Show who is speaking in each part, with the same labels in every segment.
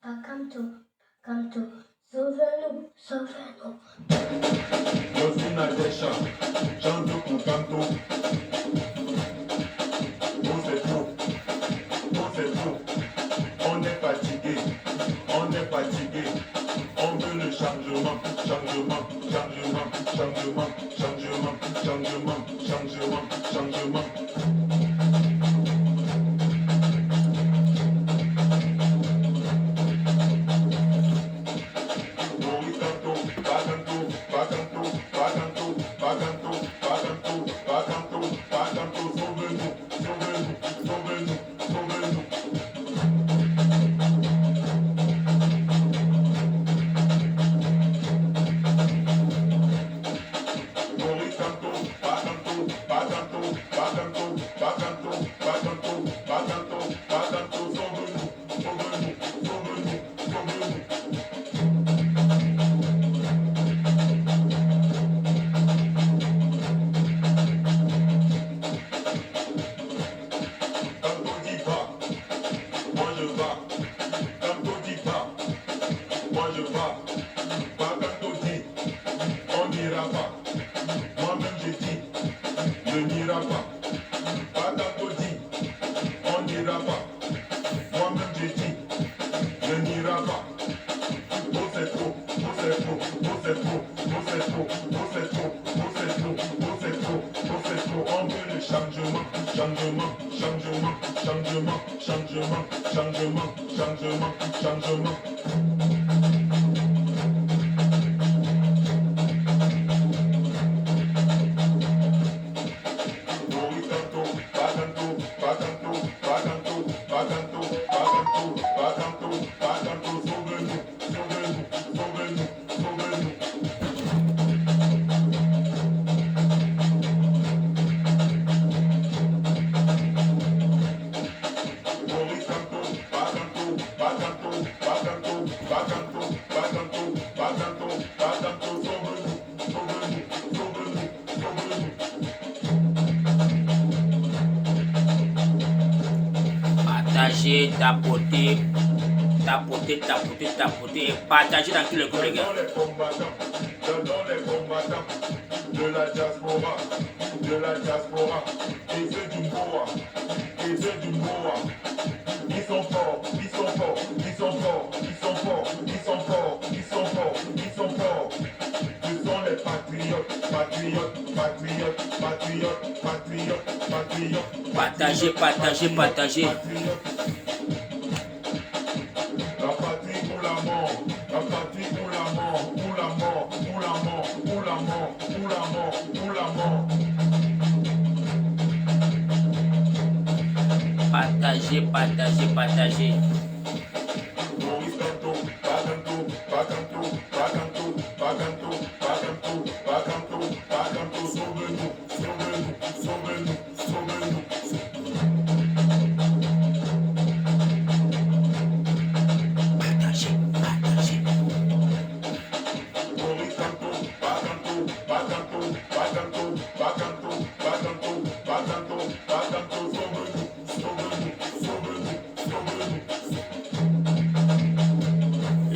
Speaker 1: Pacanto, sauve-nous, sauve-nous.
Speaker 2: Yo soy una decha, chanto con canto. On c'est trop, on c'est trop. On est fatigué, on est fatigué. On veut le changement, changement, changement, changement, changement, changement, changement, changement.
Speaker 3: Tapoter, partager dans tous les groupes, les gars.
Speaker 2: De la diaspora, et ceux du Mboa, ils sont forts, ils sont forts, ils sont forts, ils sont forts, ils sont forts, ils sont forts, ils sont forts. Ce sont les patriotes, patriotes, patriotes, patriotes, patriotes, patriotes.
Speaker 3: Partager.
Speaker 2: La patrie ou la mort, la patrie ou la mort, ou la mort, ou la mort, ou la mort, ou la mort, ou la mort.
Speaker 3: Partager.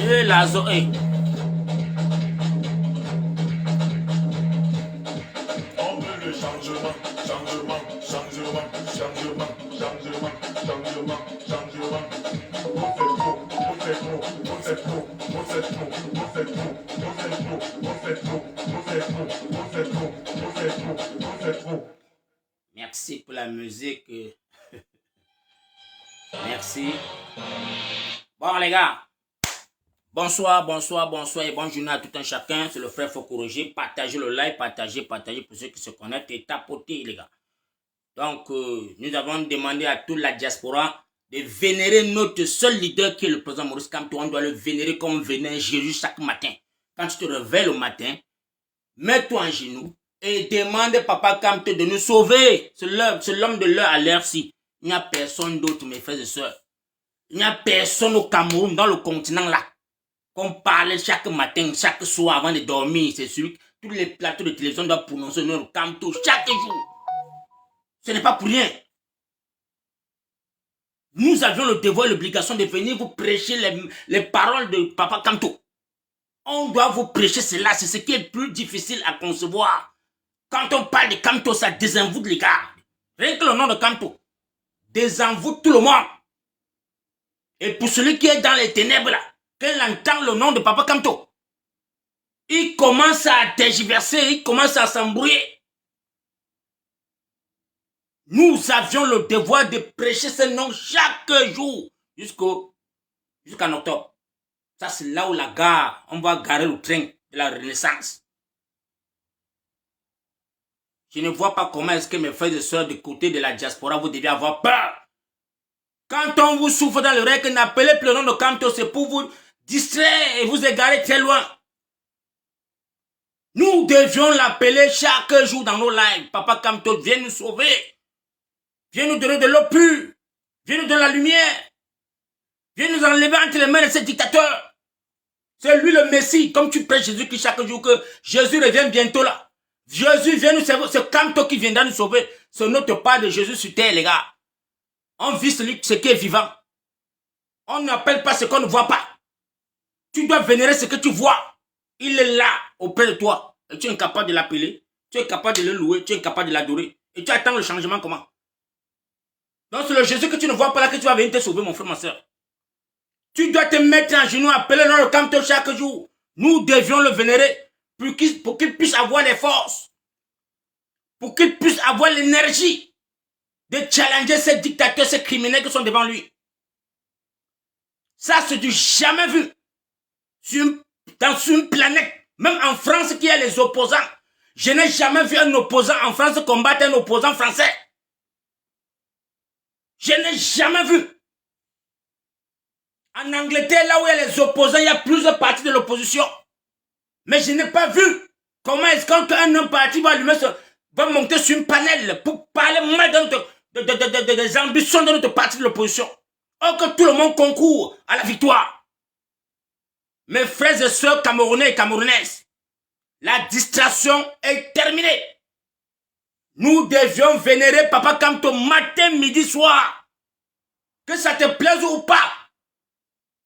Speaker 3: Et la zone.
Speaker 2: On veut le changement, changement, changement, changement, changement, changement, changement. On fait trop, on fait trop, on fait trop, on fait trop, on fait trop, on fait trop, on fait trop, on fait trop, on fait trop, on fait trop, on fait trop.
Speaker 3: Merci pour la musique. Merci. Bon les gars. Bonsoir et bonne journée à tout un chacun. C'est le frère Foko Roger. Partagez le live, partagez pour ceux qui se connectent et tapotez les gars. Donc, nous avons demandé à toute la diaspora de vénérer notre seul leader qui est le président Maurice Kamto. On doit le vénérer comme on vénère Jésus chaque matin. Quand tu te réveilles le matin, mets-toi en genoux et demande à Papa Kamto de nous sauver. C'est l'homme de l'heure à l'heure-ci. Il n'y a personne d'autre, mes frères et sœurs. Il n'y a personne au Cameroun, dans le continent là, qu'on parle chaque matin, chaque soir avant de dormir. C'est celui que tous les plateaux de télévision doivent prononcer le nom de Kamto chaque jour. Ce n'est pas pour rien. Nous avions le devoir et l'obligation de venir vous prêcher les paroles de Papa Kamto. On doit vous prêcher cela, c'est ce qui est plus difficile à concevoir. Quand on parle de Kamto, ça désenvoûte les gars. Rien que le nom de Kamto désenvoûte tout le monde. Et pour celui qui est dans les ténèbres là, quand il entend le nom de Papa Kamto, il commence à tergiverser, il commence à s'embrouiller. Nous avions le devoir de prêcher ce nom chaque jour jusqu'en octobre. Ça, c'est là où la gare, on va garer le train de la Renaissance. Je ne vois pas comment est-ce que mes frères et sœurs du côté de la diaspora, vous devez avoir peur. Quand on vous souffle dans l'oreille, que n'appelez plus le nom de Kamto, c'est pour vous distraire et vous égarer très loin. Nous devions l'appeler chaque jour dans nos lives. Papa Kamto, viens nous sauver. Viens nous donner de l'eau pure. Viens nous donner la lumière. Viens nous enlever entre les mains de ces dictateurs. C'est lui le Messie. Comme tu prêches Jésus qui chaque jour que Jésus revient bientôt là. Jésus vient nous sauver. C'est Kamto qui viendra nous sauver. Ce notre pas de Jésus sur terre, les gars. On vit ce qui est vivant. On n'appelle pas ce qu'on ne voit pas. Tu dois vénérer ce que tu vois. Il est là, auprès de toi. Et tu es incapable de l'appeler. Tu es incapable de le louer. Tu es incapable de l'adorer. Et tu attends le changement comment? Donc c'est le Jésus que tu ne vois pas là que tu vas venir te sauver, mon frère, ma soeur. Tu dois te mettre en genoux, appeler dans le Kamto chaque jour. Nous devions le vénérer pour qu'il puisse avoir les forces. Pour qu'il puisse avoir l'énergie de challenger ces dictateurs, ces criminels qui sont devant lui. Ça, c'est du jamais vu. Dans une planète, même en France qui a les opposants. Je n'ai jamais vu un opposant en France combattre un opposant français. Je n'ai jamais vu. En Angleterre, là où il y a les opposants, il y a plusieurs partis de l'opposition. Mais je n'ai pas vu comment est-ce qu'un parti va monter sur une panel pour parler mal des ambitions de notre parti de l'opposition. Or que tout le monde concourt à la victoire. Mes frères et sœurs camerounais et camerounaises, la distraction est terminée. Nous devions vénérer Papa Kamto matin, midi, soir. Que ça te plaise ou pas.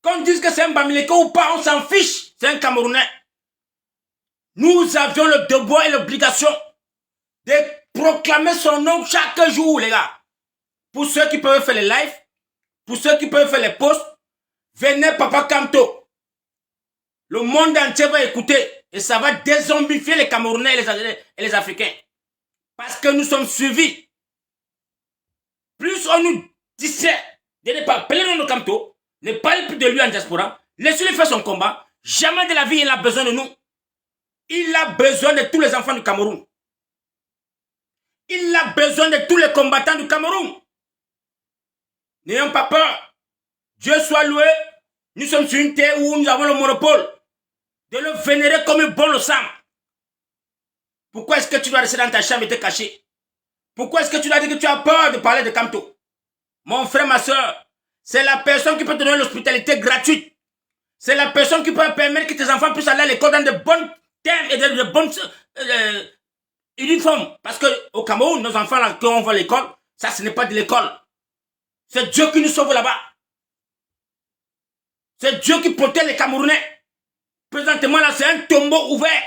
Speaker 3: Qu'on dise que c'est un Bamileke ou pas, on s'en fiche. C'est un Camerounais. Nous avions le devoir et l'obligation de proclamer son nom chaque jour, les gars. Pour ceux qui peuvent faire les lives, pour ceux qui peuvent faire les posts, venez Papa Kamto. Le monde entier va écouter et ça va dézombifier les Camerounais et les Africains. Parce que nous sommes suivis. Plus on nous distrait de ne pas appeler le nom de Kamto, ne parle plus de lui en diaspora, laissez-lui faire son combat. Jamais de la vie il a besoin de nous. Il a besoin de tous les enfants du Cameroun. Il a besoin de tous les combattants du Cameroun. N'ayons pas peur. Dieu soit loué. Nous sommes sur une terre où nous avons le monopole de le vénérer comme il bon le sang. Pourquoi est-ce que tu dois rester dans ta chambre et te cacher? Pourquoi est-ce que tu dois dire que tu as peur de parler de Kamto? Mon frère, ma soeur, c'est la personne qui peut te donner l'hospitalité gratuite. C'est la personne qui peut permettre que tes enfants puissent aller à l'école dans de bonnes termes et de bonnes uniformes. Parce qu'au Cameroun, nos enfants, là, quand on va à l'école, ça, ce n'est pas de l'école. C'est Dieu qui nous sauve là-bas. C'est Dieu qui protège les Camerounais. Présentement, là, c'est un tombeau ouvert.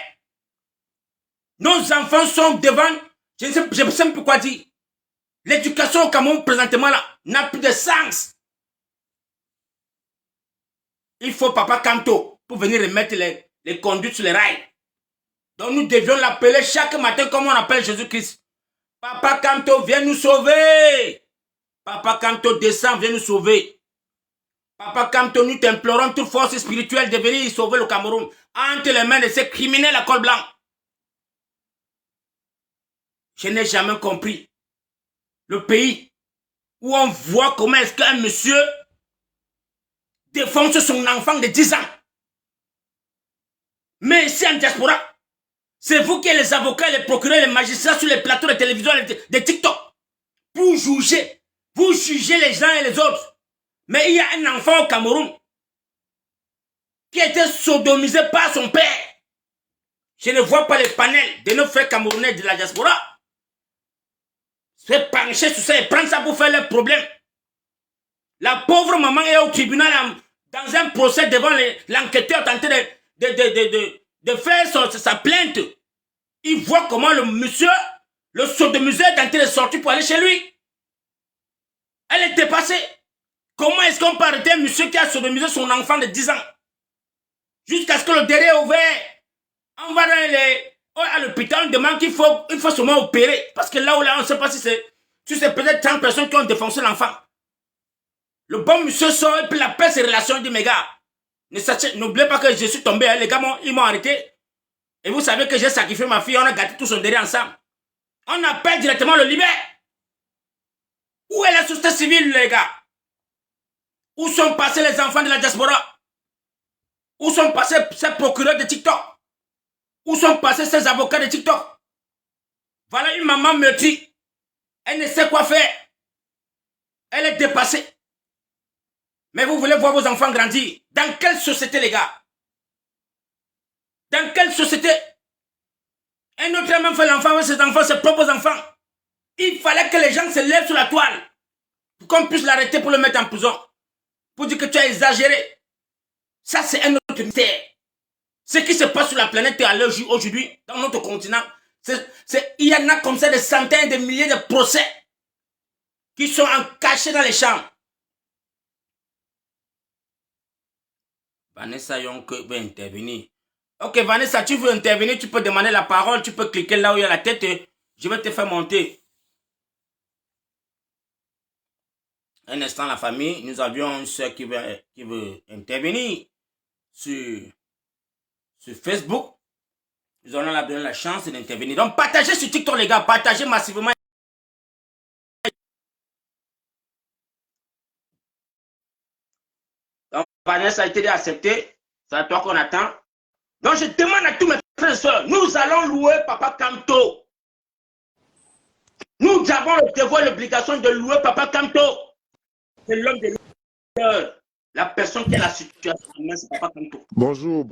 Speaker 3: Nos enfants sont devant, je ne sais même plus quoi dire. L'éducation au Cameroun, présentement, là, n'a plus de sens. Il faut Papa Kamto pour venir remettre les conduites sur les rails. Donc nous devions l'appeler chaque matin comme on appelle Jésus-Christ. Papa Kamto, viens nous sauver. Papa Kamto, descend, viens nous sauver. Papa Kamto, nous t'implorons toute force spirituelle de venir sauver le Cameroun entre les mains de ces criminels à col blanc. Je n'ai jamais compris le pays où on voit comment est-ce qu'un monsieur défonce son enfant de 10 ans. Mais ici en diaspora, c'est vous qui êtes les avocats, les procureurs, les magistrats sur les plateaux de télévision, de TikTok. Pour juger. Vous jugez les gens et les autres. Mais il y a un enfant au Cameroun qui a été sodomisé par son père. Je ne vois pas les panels de nos frères camerounais de la diaspora se pencher sur ça et prendre ça pour faire leurs problèmes. La pauvre maman est au tribunal dans un procès devant l'enquêteur tenté de faire sa plainte. Il voit comment le monsieur, le sodomiseur est tenté de sortir pour aller chez lui. Elle est dépassée. Comment est-ce qu'on peut arrêter un monsieur qui a sodomisé son enfant de 10 ans jusqu'à ce que le délai est ouvert? On va à l'hôpital, on demande qu'il faut seulement opérer. Parce que là, on ne sait pas si c'est peut-être 30 personnes qui ont défoncé l'enfant. Le bon monsieur sort et puis il appelle ses relations, il dit, mes gars, n'oubliez pas que je suis tombé, hein, les gars, ils m'ont arrêté. Et vous savez que j'ai sacrifié ma fille, on a gâté tout son délai ensemble. On appelle directement le libère. Où est la société civile, les gars? Où sont passés les enfants de la diaspora? Où sont passés ces procureurs de TikTok? Où sont passés ces avocats de TikTok? Voilà une maman meurtrie. Elle ne sait quoi faire. Elle est dépassée. Mais vous voulez voir vos enfants grandir. Dans quelle société, les gars? Dans quelle société? Un autre homme fait l'enfant avec ses enfants, ses propres enfants. Il fallait que les gens se lèvent sur la toile pour qu'on puisse l'arrêter pour le mettre en prison. Pour dire que tu as exagéré. Ça, c'est un autre mystère. Ce qui se passe sur la planète à l'heure aujourd'hui, dans notre continent, il y en a comme ça des centaines de milliers de procès qui sont cachés dans les chambres. Vanessa Yonke veut intervenir. Ok, Vanessa, tu veux intervenir, tu peux demander la parole, tu peux cliquer là où il y a la tête, je vais te faire monter. Un instant, la famille, nous avions une soeur qui veut intervenir sur Facebook. Nous allons leur donner la chance d'intervenir. Donc, partagez sur TikTok, les gars, partagez massivement. Donc, Vanessa a été acceptée. C'est à toi qu'on attend. Donc, je demande à tous mes frères et sœurs, nous allons louer Papa Kamto. Nous avons le devoir et l'obligation de louer Papa Kamto. C'est l'homme de l'heure. La personne qui a la situation, c'est Papa Kamto.
Speaker 4: Bonjour,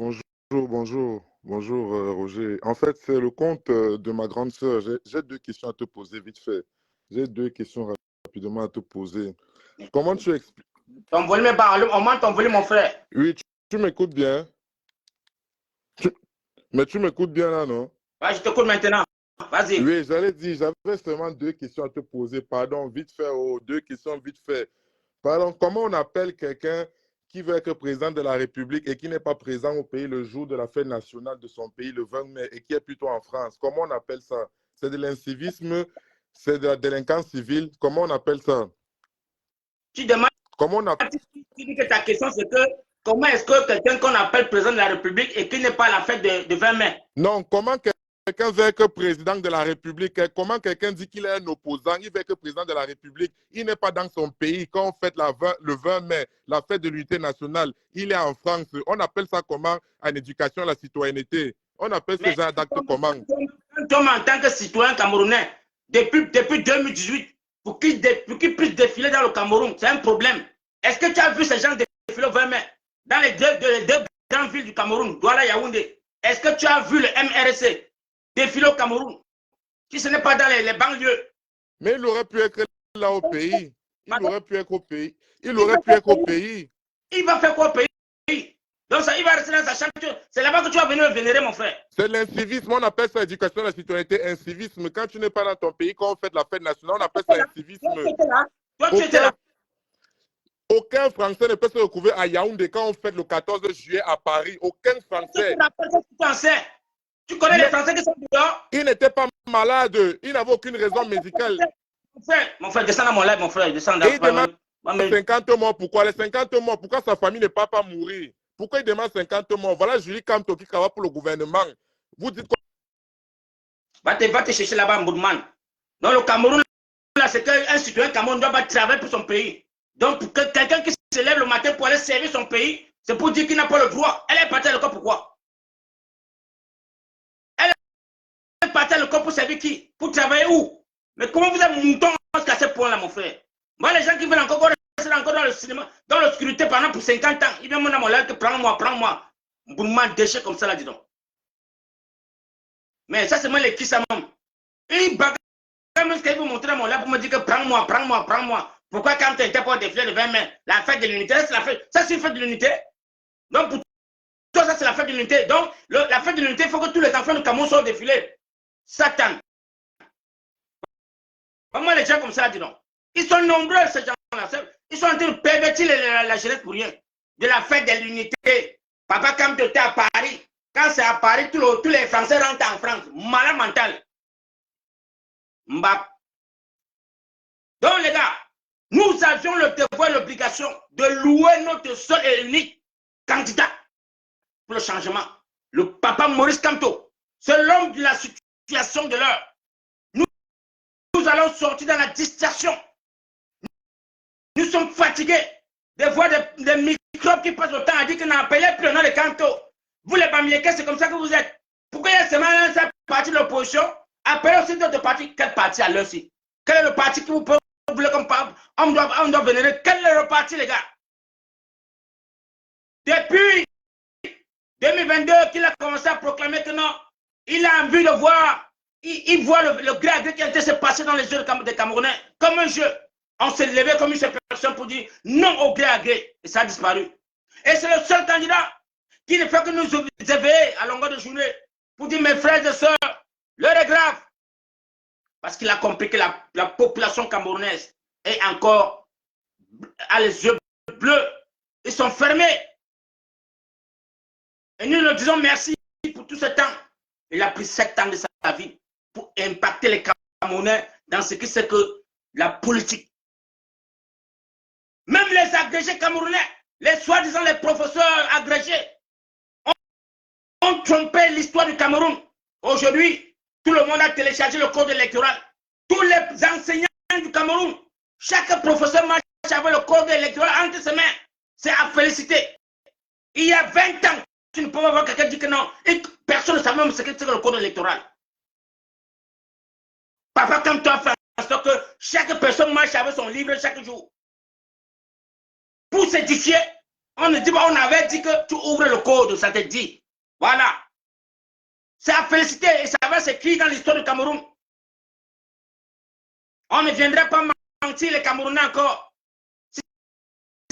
Speaker 4: Roger. En fait, c'est le compte de ma grande sœur. J'ai deux questions à te poser vite fait. J'ai deux questions rapidement à te poser. Comment tu expliques?
Speaker 3: Ton volume est bas, augmente ton volume, mon frère.
Speaker 4: Oui, tu m'écoutes bien? Mais tu m'écoutes bien là, non?
Speaker 3: Ouais, je t'écoute maintenant. Vas-y.
Speaker 4: Oui, j'allais dire, j'avais seulement deux questions à te poser. Pardon, vite fait, deux questions vite fait. Pardon, comment on appelle quelqu'un qui veut être président de la République et qui n'est pas présent au pays le jour de la fête nationale de son pays, le 20 mai, et qui est plutôt en France? Comment on appelle ça? C'est de l'incivisme, c'est de la délinquance civile. Comment on appelle ça?
Speaker 3: Tu demandes,
Speaker 4: comment on appelle...
Speaker 3: tu dis que ta question c'est que comment est-ce que quelqu'un qu'on appelle président de la République et qui n'est pas à la fête de 20 mai?
Speaker 4: Non, comment quelqu'un veut être président de la République? Comment quelqu'un dit qu'il est un opposant, il veut être président de la République, il n'est pas dans son pays quand on fête le 20 mai, la fête de l'unité nationale, il est en France. On appelle ça comment? En éducation à la citoyenneté. On appelle ce genre d'acte comment?
Speaker 3: Toi, en tant que citoyen camerounais, depuis 2018, pour qu'il puisse défiler dans le Cameroun, c'est un problème. Est-ce que tu as vu ces gens défiler au 20 mai dans les deux grandes villes du Cameroun, Douala et Yaoundé? Est-ce que tu as vu le MRC défiler au Cameroun, si ce n'est pas dans les banlieues?
Speaker 4: Mais il aurait pu être là au pays. Il aurait pu être au pays. Il aurait pu être au pays.
Speaker 3: Il va faire quoi au pays? Donc ça, il va rester dans sa chambre. C'est là-bas que tu vas venir le vénérer, mon frère.
Speaker 4: C'est l'incivisme. On appelle ça éducation à la citoyenneté, incivisme. Quand tu n'es pas dans ton pays, quand on fait la fête nationale, on appelle ça incivisme.
Speaker 3: Toi, tu étais là.
Speaker 4: Aucun Français ne peut se retrouver à Yaoundé quand on fête le 14 juillet à Paris. Aucun Français.
Speaker 3: Tu connais les Français qui sont dehors?
Speaker 4: Il n'était pas malade. Il n'avait aucune raison médicale.
Speaker 3: Mon frère, descends dans mon live, mon frère. Descends dans
Speaker 4: il demande 50 morts. Pourquoi les 50 morts? Pourquoi sa famille ne peut pas mourir? Pourquoi il demande 50 morts? Voilà Julie Kamto qui travaille pour le gouvernement. Vous dites quoi?
Speaker 3: Va te chercher là-bas, Mboudman. Dans le Cameroun, c'est qu'un citoyen Cameroun doit pas travailler pour son pays. Donc, pour quelqu'un qui se lève le matin pour aller servir son pays, c'est pour dire qu'il n'a pas le droit. Elle est partie à l'école, pourquoi? Elle est partie à l'école pour servir qui? Pour travailler où? Mais comment vous êtes mouton jusqu'à ce point-là, mon frère? Moi, les gens qui veulent encore dans le cinéma, dans l'obscurité pendant pour 50 ans, ils viennent dans mon live que prends-moi. Bourman déchet comme ça, là, dis donc. Mais ça, c'est moi les qui ça même. Une bagarre, même ce qu'il veut montrer dans mon live pour me dire que prends-moi. Pourquoi quand tu n'étais pas au défilé le 20 mai, la fête de l'unité, ça c'est une fête de l'unité. Donc pour toi, ça c'est la fête de l'unité. Donc la fête de l'unité, il faut que tous les enfants de Cameroun soient au défilé. Satan. Comment les gens comme ça disent non? Ils sont nombreux ces gens-là. Ils sont en train de pervertir la jeunesse pour rien. De la fête de l'unité. Papa, quand tu étais à Paris, quand c'est à Paris, tous les Français rentrent en France. Malade mental. Mbap. Donc les gars, nous avions le devoir et l'obligation de louer notre seul et unique candidat pour le changement. Le papa Maurice Kamto. C'est l'homme de la situation de l'heure. Nous allons sortir dans la distraction. Nous sommes fatigués de voir des microbes qui passent le temps à dire qu'on n'appelait plus le nom de Kamto. Vous les Bamiékais, c'est comme ça que vous êtes. Pourquoi il y a seulement cette partie de l'opposition? Appelez aussi d'autres partis. Quel parti à l'heure ci? Quel est le parti qui vous peut vouloir comme on doit vénérer? Quel est le parti, les gars? Depuis 2022 qu'il a commencé à proclamer que non, il a envie de voir, il voit le gré à gré qui a été se passer dans les yeux des Camerounais comme un jeu. On s'est levé comme une seule personne pour dire non au gré à gré. Et ça a disparu. Et c'est le seul candidat qui ne fait que nous éveiller à longueur de journée pour dire mes frères et sœurs, l'heure est grave. Parce qu'il a compris que la population camerounaise est encore a les yeux bleus. Ils sont fermés. Et nous leur disons merci pour tout ce temps. Il a pris 7 ans de sa vie pour impacter les Camerounais dans ce qui c'est que la politique. Même les agrégés camerounais, les soi-disant les professeurs agrégés, ont trompé l'histoire du Cameroun. Aujourd'hui, tout le monde a téléchargé le code électoral. Tous les enseignants du Cameroun, chaque professeur marche avec le code électoral entre ses mains. C'est à féliciter. Il y a 20 ans, tu ne peux pas voir quelqu'un dire que non. Et personne ne savait même ce que c'est le code électoral. Papa, comme toi, fait en sorte que chaque personne marche avec son livre chaque jour. Pour s'édifier, on ne dit pas, on avait dit que tu ouvres le code, ça te dit. Voilà. C'est à féliciter et ça va s'écrire dans l'histoire du Cameroun. On ne viendrait pas mentir les Camerounais encore. Si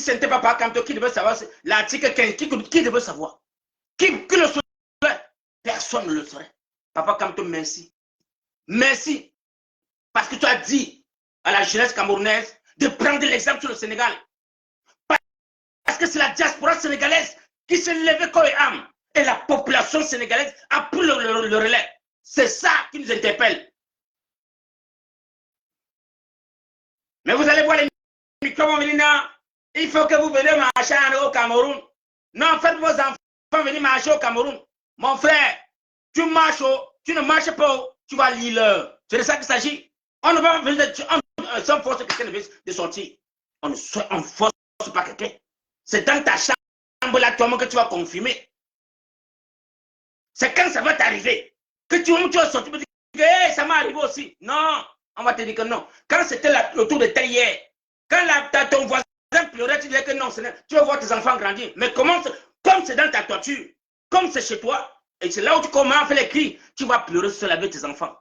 Speaker 3: ce n'était pas Papa Kamto qui devait savoir, l'article 15, qui devait savoir? Qui le saurait? Personne ne le saurait. Papa Kamto, merci. Merci. Parce que tu as dit à la jeunesse camerounaise de prendre l'exemple sur le Sénégal. Parce que c'est la diaspora sénégalaise qui s'est levée corps et âme. Et la population sénégalaise a pris le relais. C'est ça qui nous interpelle. Mais vous allez voir les microbes venir. Il faut que vous veniez marcher au Cameroun. Non, faites vos enfants venir marcher au Cameroun. Mon frère, tu ne marches pas, tu vas lire l'heure. C'est de ça qu'il s'agit. On ne va pas sans force quelqu'un de sortir. On ne force pas quelqu'un. C'est dans ta chambre là toi que tu vas confirmer. C'est quand ça va t'arriver que tu vas sortir et dire que hey, ça m'est arrivé aussi. Non, on va te dire que non. Quand c'était le tour de tel hier, quand ton voisin pleurait, tu disais que non, tu vas voir tes enfants grandir. Mais comme c'est dans ta toiture, comme c'est chez toi, et c'est là où tu commences à faire les cris, tu vas pleurer seul avec tes enfants.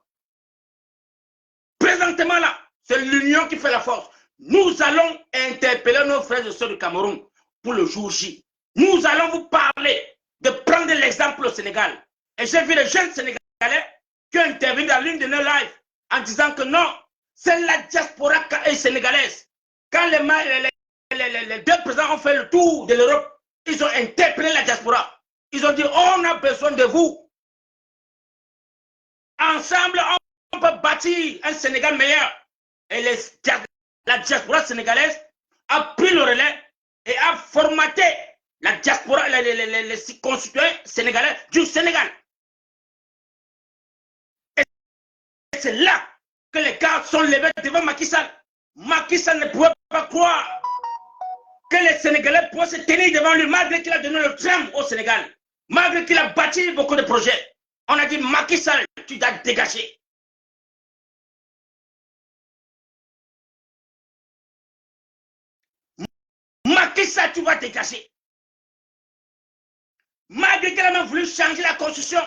Speaker 3: Présentement là, c'est l'union qui fait la force. Nous allons interpeller nos frères et sœurs du Cameroun pour le jour J. Nous allons vous parler de prendre l'exemple au Sénégal. Et j'ai vu les jeunes Sénégalais qui ont intervenu dans l'une de nos lives en disant que non, c'est la diaspora sénégalaise. Quand les deux présidents ont fait le tour de l'Europe, ils ont interpellé la diaspora. Ils ont dit, on a besoin de vous. Ensemble, on peut bâtir un Sénégal meilleur. Et la diaspora sénégalaise a pris le relais et a formaté la diaspora, les concitoyens sénégalais du Sénégal. Et c'est là que les gars sont levés devant Macky Sall. Macky Sall ne pouvait pas croire que les Sénégalais pouvaient se tenir devant lui, malgré qu'il a donné le tram au Sénégal, malgré qu'il a bâti beaucoup de projets. On a dit, Macky Sall, tu dois dégager. Macky Sall, tu vas dégager. Malgré qu'il a même voulu changer la constitution,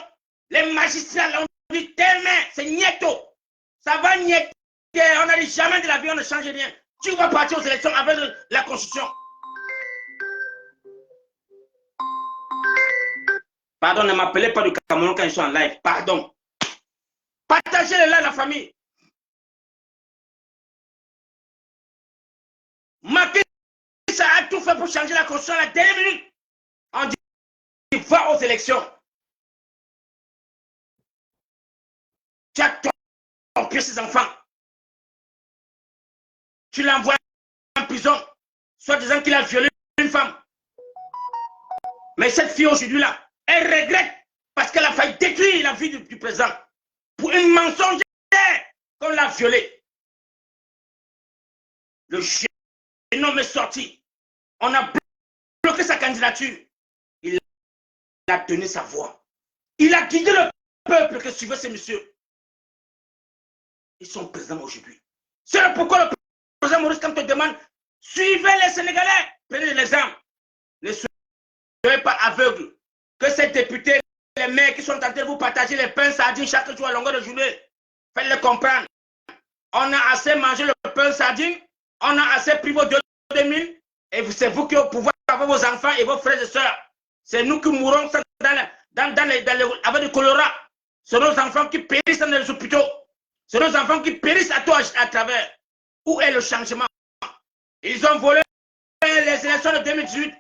Speaker 3: les magistrats l'ont dit tellement, c'est nietto. Ça va nietter. On a dit jamais de la vie, on ne change rien. Tu vas partir aux élections avec la Constitution. Pardon, ne m'appelez pas du Cameroun quand ils sont en live. Pardon. Partagez-le là, la famille. Macky ça a tout fait pour changer la Constitution à la dernière minute. On dit va aux élections. Tu as trompé ses enfants. Tu l'envoies en prison, soit disant qu'il a violé une femme. Mais cette fille aujourd'hui-là, elle regrette parce qu'elle a failli détruire la vie du président pour une mensongère qu'on l'a violée. Le jeune homme est sorti. On a bloqué sa candidature. Il a donné sa voix. Il a guidé le peuple que suivait ces messieurs. Ils sont présents aujourd'hui. C'est pourquoi le président Maurice Kamto demande, suivez les Sénégalais. Prenez l'exemple. Ne soyez pas aveugles. Que ces députés, les maires qui sont en train de vous partager les pains sardines chaque jour à longueur de journée, faites-le comprendre. On a assez mangé le pain sardine, on a assez pris vos 2000, et c'est vous qui au pouvoir avec vos enfants et vos frères et sœurs. C'est nous qui mourrons avec du choléra. C'est nos enfants qui périssent dans les hôpitaux. C'est nos enfants qui périssent à travers. Où est le changement? Ils ont volé les élections de 2018.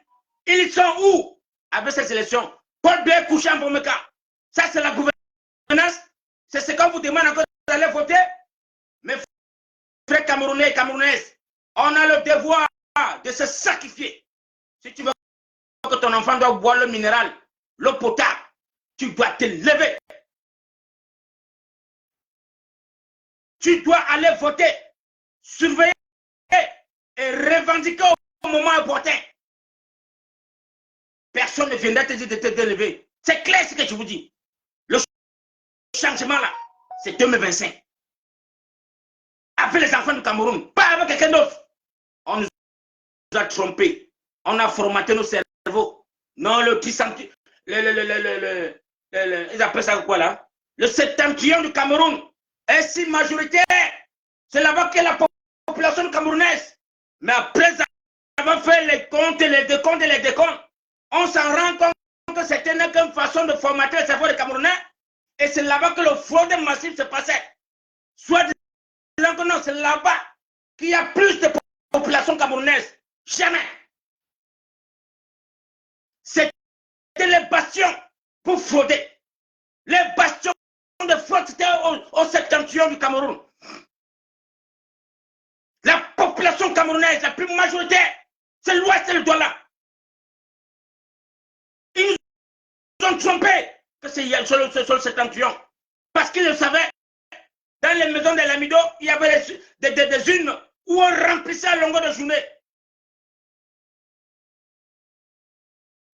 Speaker 3: Ils sont où avec ces élections? Paul Biya couché en Bomeka. Ça, c'est la gouvernance. C'est ce qu'on vous demande encore d'aller voter. Mais frères Camerounais et Camerounaises, on a le devoir de se sacrifier. Si tu veux que ton enfant doit boire le minéral, l'eau potable, tu dois te lever. Tu dois aller voter, surveiller et revendiquer au moment opportun. Personne ne viendra te dire de te lever. C'est clair ce que je vous dis. Le changement là, c'est 2025. Avec les enfants du Cameroun, pas avec quelqu'un d'autre. On nous a trompés. On a formaté nos cerveaux. Non, le tricentennial, ils appellent ça quoi là? Le septentrion du Cameroun est si majoritaire. C'est là-bas que la population camerounaise. Mais après avoir fait les comptes, les décomptes et les décomptes, on s'en rend compte que c'était qu'une façon de formater le cerveau des Camerounais. Et c'est là-bas que le fraude massif se passait. Soit disant que non, c'est là-bas qu'il y a plus de population camerounaise. Jamais. C'était les bastions pour frauder. Les bastions de fraude, c'était au septentrion du Cameroun. La population camerounaise, la plus majoritaire, c'est l'Ouest et le Douala. Ils nous ont trompés que c'est sur le septentrion. Parce qu'ils le savaient. Dans les maisons de l'Amido, il y avait des urnes où on remplissait à longueur de journée.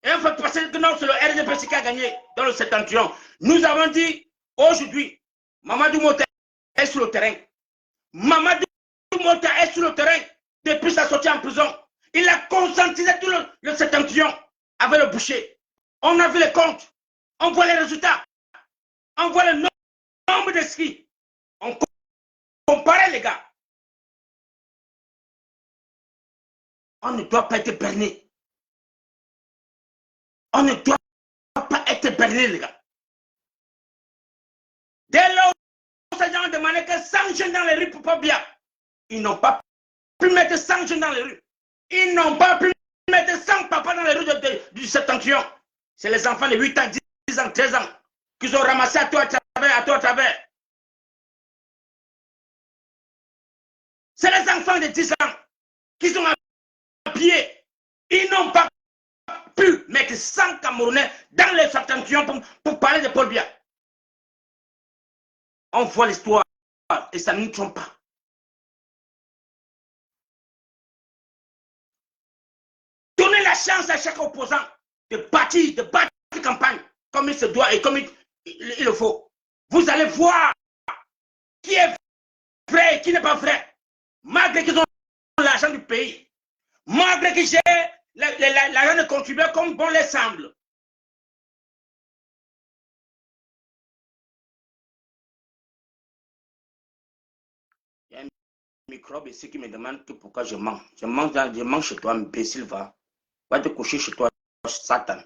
Speaker 3: Et on fait passer que non, c'est le RDPC qui a gagné dans le septentrion. Nous avons dit aujourd'hui, Mamadou Mota est sur le terrain. Mamadou Mota est sur le terrain depuis sa sortie en prison. Il a conscientisé tout le septentrion avec le boucher. On a vu les comptes. On voit les résultats. On voit le nombre de skis. On compare les gars. On ne doit pas être berné. On ne doit pas être berné, les gars. Dès lors où ces gens ont demandé que 100 jeunes dans les rues pour pas bien, ils n'ont pas pu mettre 100 jeunes dans les rues. Ils n'ont pas pu mettre 100 papas dans les rues du septentrion. C'est les enfants de 8 ans, 10 ans, 13 ans qu'ils ont ramassé à tout à travers. C'est les enfants de 10 ans qui sont habillés. Ils n'ont pas pu mettre 100 Camerounais dans les septentrions pour parler de Paul Biya. On voit l'histoire et ça ne nous trompe pas. Donnez la chance à chaque opposant de bâtir campagne comme il se doit et comme il le faut. Vous allez voir qui est vrai et qui n'est pas vrai. Malgré qu'ils ont l'argent du pays, malgré qu'ils gèrent l'argent de contribuables comme bon les semble. Il y a microbes ici qui me demandent que pourquoi je mens. Je mange chez toi, imbécile, va. Va te coucher chez toi, Satan.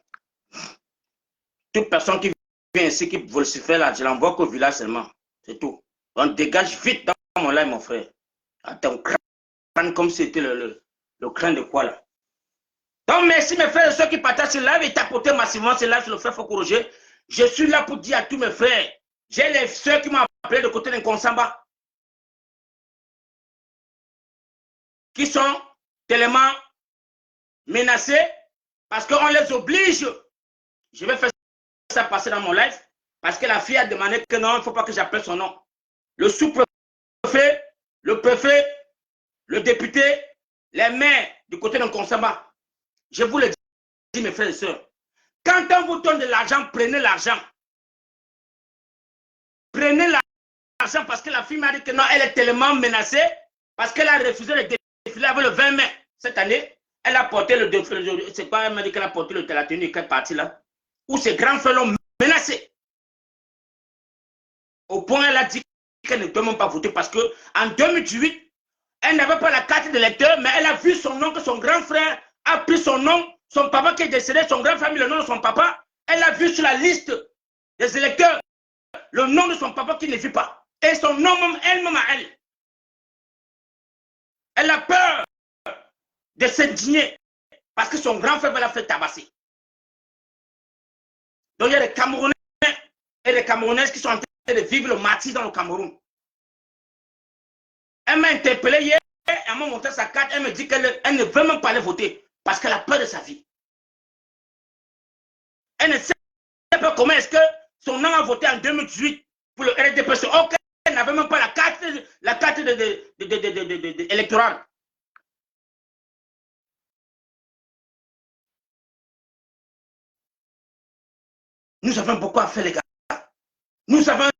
Speaker 3: Toute personne qui vient ici, qui vocifère là, je l'envoie qu'au village seulement. C'est tout. On dégage vite dans mon live, mon frère. Attends, crâne comme si c'était le crâne de quoi là. Donc merci mes frères et ceux qui partagent ce live et tapoter massivement ce live sur le frère Foko Roger. Je suis là pour dire à tous mes frères, j'ai les soeurs qui m'ont appelé de côté d'un Konsamba, qui sont tellement menacés parce qu'on les oblige. Je vais faire ça passer dans mon live parce que la fille a demandé que non, il ne faut pas que j'appelle son nom. Le sous-préfet, le préfet, le député, les maires du côté d'un Konsamba. Je vous le dis, mes frères et sœurs, quand on vous donne de l'argent, prenez l'argent. Prenez l'argent parce que la fille m'a dit que non, elle est tellement menacée parce qu'elle a refusé le défilé avec le 20 mai cette année. Elle a porté le défilé. C'est quoi? Elle m'a dit qu'elle a porté la tenue. Quelle partie là? Où ses grands frères l'ont menacée. Au point, elle a dit qu'elle ne peut même pas voter parce qu'en 2018, elle n'avait pas la carte d'électeur, mais elle a vu son nom, que son grand frère a pris son nom, son papa qui est décédé, son grand frère a mis le nom de son papa. Elle a vu sur la liste des électeurs le nom de son papa qui ne vit pas. Et son nom même, elle-même à elle. Elle a peur de s'indigner parce que son grand frère va la faire tabasser. Donc il y a des Camerounais et des Camerounaises qui sont en train de vivre le martyre dans le Cameroun. Elle m'a interpellé hier, elle m'a montré sa carte, elle me dit qu'elle ne veut même pas aller voter parce qu'elle a peur de sa vie. Elle ne sait pas comment est-ce que son nom a voté en 2018 pour le RDPC. Ok, elle n'avait même pas la carte électorale. Nous avons beaucoup à faire, les gars. Nous avons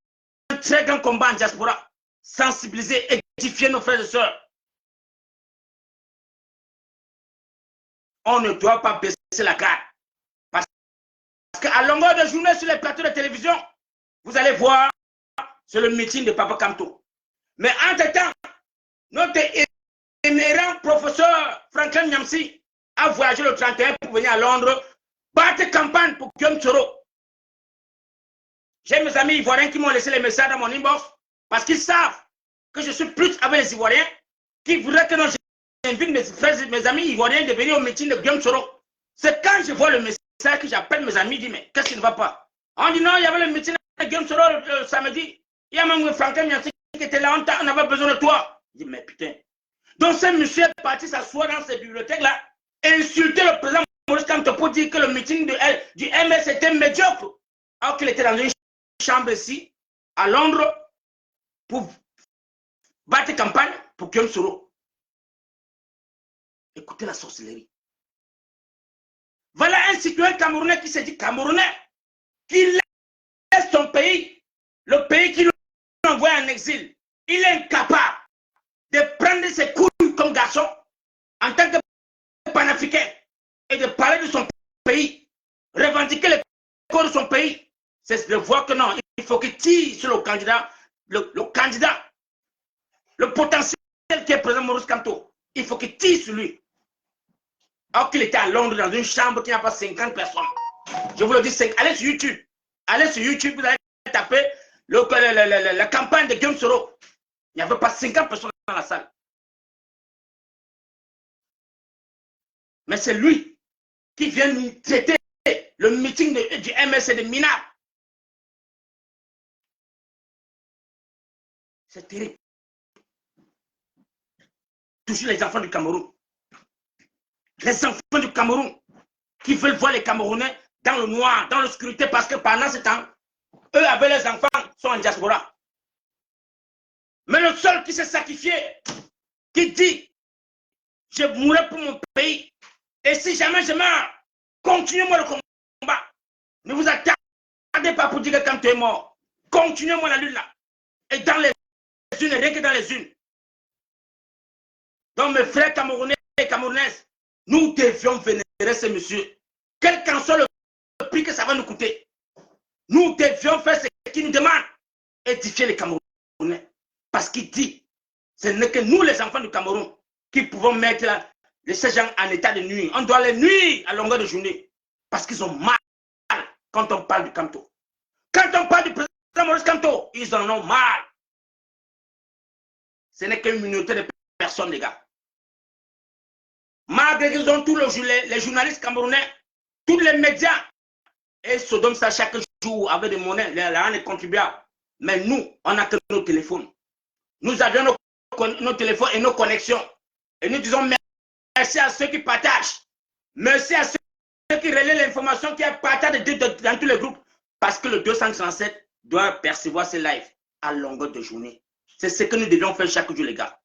Speaker 3: un très grand combat en diaspora. Sensibiliser, édifier nos frères et sœurs. On ne doit pas baisser la garde. Parce qu'à longueur de journée sur les plateaux de télévision, vous allez voir, c'est le meeting de Papa Kamto. Mais entre-temps, notre émérant professeur Franklin Nyamsi a voyagé le 31 pour venir à Londres, battre campagne pour Guillaume Toro. J'ai mes amis ivoiriens qui m'ont laissé les messages dans mon inbox parce qu'ils savent que je suis plus avec les Ivoiriens qui voudraient que j'invite mes amis ivoiriens de venir au meeting de Guillaume Toro. C'est quand je vois le message que j'appelle mes amis, je dis mais qu'est-ce qui ne va pas? On dit non, il y avait le meeting de Guillaume Toro le samedi. Il y a même Franklin Nyamsi qui était là, on avait besoin de toi. Je dis mais putain. Donc ce monsieur est parti s'asseoir dans cette bibliothèque-là et insulter le président Maurice Kamto pour dire que le meeting du MS était médiocre. Alors qu'il était dans une chambre ici, à Londres, pour battre campagne pour Guillaume Soro. Écoutez la sorcellerie. Voilà un citoyen camerounais qui se dit camerounais, qui laisse son pays, le pays qui l'envoie en exil. Il est incapable de prendre ses couilles comme garçon en tant que panafricain et de parler de son pays, revendiquer les corps de son pays. C'est de voir que non, il faut qu'il tire sur le candidat, le potentiel qui est présent Maurice Kamto. Il faut qu'il tire sur lui. Alors qu'il était à Londres dans une chambre qui n'a pas 50 personnes. Je vous le dis, allez sur YouTube. Allez sur YouTube, vous allez taper la campagne de Guillaume Soro. Il n'y avait pas 50 personnes dans la salle. Mais c'est lui qui vient traiter le meeting du MSC de Minard. C'est terrible. Toujours les enfants du Cameroun. Les enfants du Cameroun qui veulent voir les Camerounais dans le noir, dans l'obscurité, parce que pendant ce temps, eux avec les enfants sont en diaspora. Mais le seul qui s'est sacrifié, qui dit, je mourrai pour mon pays, et si jamais je meurs, continuez-moi le combat. Ne vous attardez pas pour dire que quand tu es mort, continuez-moi la lutte là. Et dans les unes, rien que dans les unes. Donc mes frères camerounais et camerounaises, nous devions vénérer ce monsieur. Quel qu'en soit le prix que ça va nous coûter. Nous devions faire ce qu'il nous demande. Édifier les Camerounais. Parce qu'il dit Ce n'est que nous, les enfants du Cameroun, qui pouvons mettre ces gens en état de nuire. On doit les nuire à longueur de journée. Parce qu'ils ont mal quand on parle du Kamto. Quand on parle du président Maurice Kamto, ils en ont mal. Ce n'est qu'une minorité de personnes, les gars. Malgré qu'ils ont tous les journalistes camerounais, tous les médias, et se donnent ça chaque jour avec des monnaies, les contribuables. Mais nous, on n'a que nos téléphones. Nous avions nos téléphones et nos connexions. Et nous disons merci à ceux qui partagent. Merci à ceux qui relaient l'information qui est partagée dans tous les groupes. Parce que le 237 doit percevoir ces lives à longueur de journée. C'est ce que nous devions faire chaque jour, les gars.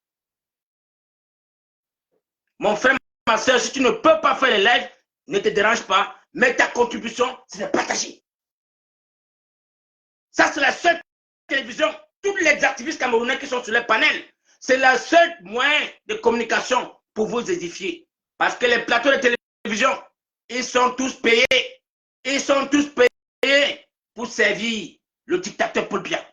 Speaker 3: Mon frère, ma soeur, si tu ne peux pas faire les lives, ne te dérange pas. Mais ta contribution, c'est de partager. Ça, c'est la seule télévision. Tous les activistes camerounais qui sont sur les panels, c'est le seul moyen de communication pour vous édifier. Parce que les plateaux de télévision, ils sont tous payés. Ils sont tous payés pour servir le dictateur Paul Biya.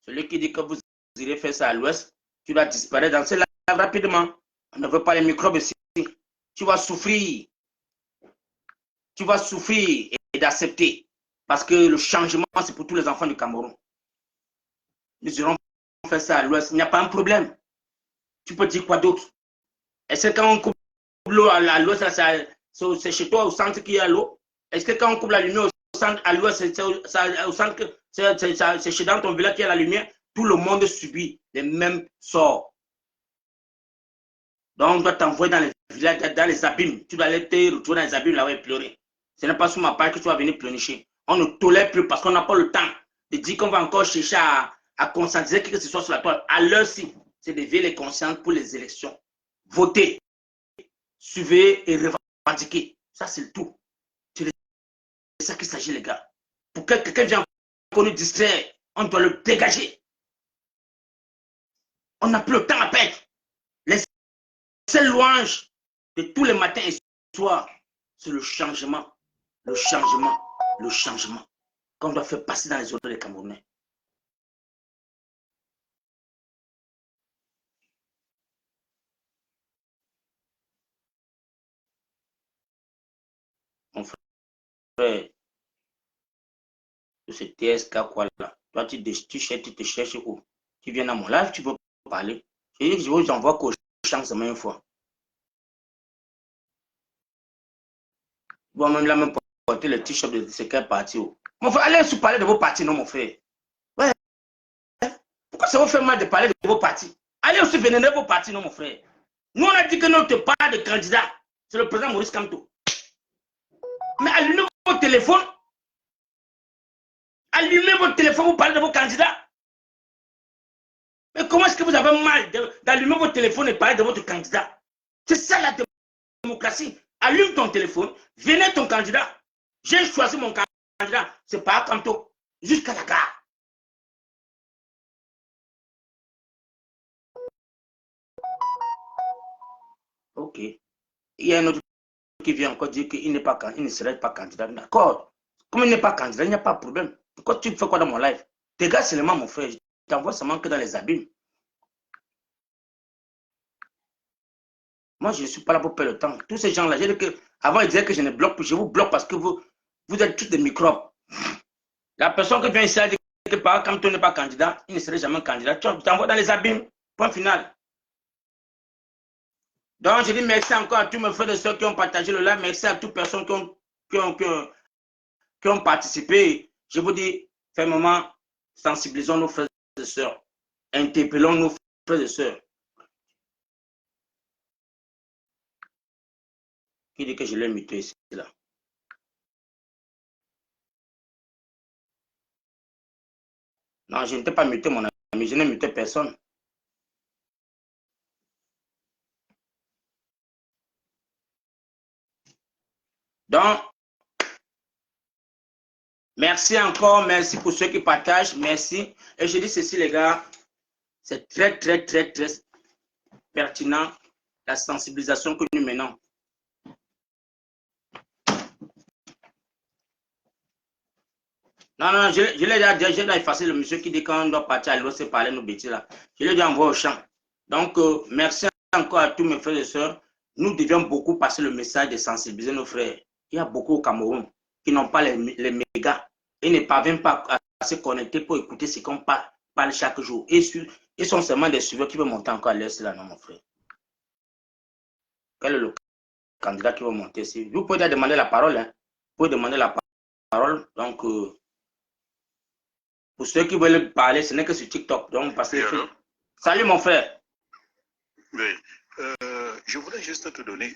Speaker 3: Celui qui dit que vous irez faire ça à l'ouest, tu vas disparaître dans ce live rapidement. On ne veut pas les microbes ici. Tu vas souffrir. Tu vas souffrir et d'accepter. Parce que le changement, c'est pour tous les enfants du Cameroun. Nous irons faire ça à l'ouest. Il n'y a pas un problème. Tu peux dire quoi d'autre? Est-ce que quand on coupe l'eau à l'ouest, c'est chez toi au centre qu'il y a l'eau? Est-ce que quand on coupe la lumière au centre, à l'ouest, c'est chez dans ton village qu'il y a la lumière? Tout le monde subit les mêmes sorts. Donc on doit t'envoyer dans les villages, dans les abîmes. Tu dois aller te retrouver dans les abîmes là-bas et pleurer. Ce n'est pas sur ma part que tu vas venir pleurnicher. On ne tolère plus parce qu'on n'a pas le temps de dire qu'on va encore chercher à conscientiser que ce soit sur la toile. À l'heure-ci, c'est d'éveiller les consciences pour les élections. Voter, suivre et revendiquer. Ça, c'est le tout. C'est de ça qu'il s'agit, les gars. Pour que quelqu'un vienne encore nous distraire, on doit le dégager. On n'a plus le temps à perdre. Les seules louanges de tous les matins et soirs, c'est le changement, le changement, le changement qu'on doit faire passer dans les zones des Camerounais. Mon frère, ce TSK quoi là, toi tu te cherches où? Tu viens dans mon live, tu veux parler. Je vous envoie qu'au champ seulement une fois. Bon, même là, même porter le t-shirt de ce quel parti. Mon frère, allez aussi parler de vos partis, non, mon frère. Ouais. Pourquoi ça vous fait mal de parler de vos partis? Allez aussi vénérer vos partis, non, mon frère. Nous, on a dit que notre part de candidat, c'est le président Maurice Kamto. Mais allumez votre téléphone. Allumez votre téléphone, vous parlez de vos candidats. Mais comment est-ce que vous avez mal d'allumer votre téléphone et parler de votre candidat? C'est ça la démocratie. Allume ton téléphone, venez ton candidat. J'ai choisi mon candidat, c'est pas Kamto, jusqu'à la gare. Ok. Il y a un autre qui vient encore dire qu'il ne serait pas candidat. D'accord. Comme il n'est pas candidat, il n'y a pas de problème. Pourquoi tu fais quoi dans mon live? Dégage seulement, mon frère. Je t'envoie seulement que dans les abîmes. Moi, je ne suis pas là pour perdre le temps. Tous ces gens-là, j'ai dit que avant, ils disaient que je ne bloque plus. Je vous bloque parce que vous êtes tous des microbes. La personne qui vient ici a dit que quand tu n'es pas candidat, il ne serait jamais candidat. Tu t'envoies dans les abîmes. Point final. Donc, je dis merci encore à tous mes frères et sœurs qui ont partagé le live. Merci à toutes les personnes qui ont participé. Je vous dis, fermement, sensibilisons nos frères et sœurs. Interpellons nos frères et sœurs. Qui dit que je l'ai muté ici, là? Non, je ne t'ai pas muté, mon ami. Je n'ai muté personne. Donc, merci encore. Merci pour ceux qui partagent. Merci. Et je dis ceci, les gars. C'est très, très, très, très pertinent, la sensibilisation que nous menons. Non, non, je l'ai déjà effacé le monsieur qui dit qu'on doit partir à l'eau, c'est parler nos bêtises là. Je l'ai déjà envoyé au champ. Donc, merci encore à tous mes frères et sœurs. Nous devions beaucoup passer le message de sensibiliser nos frères. Il y a beaucoup au Cameroun qui n'ont pas les mégas et ne parviennent pas à se connecter pour écouter ce qu'on parle chaque jour. Et ils sont seulement des suiveurs qui veulent monter encore à l'est là, non, mon frère. Quel est le candidat qui va monter ici? Vous pouvez demander la parole. Hein. Vous pouvez demander la parole. Donc, pour ceux qui veulent parler, ce n'est que sur TikTok. Donc, passez. Salut, mon frère.
Speaker 5: Oui. Je voulais juste te donner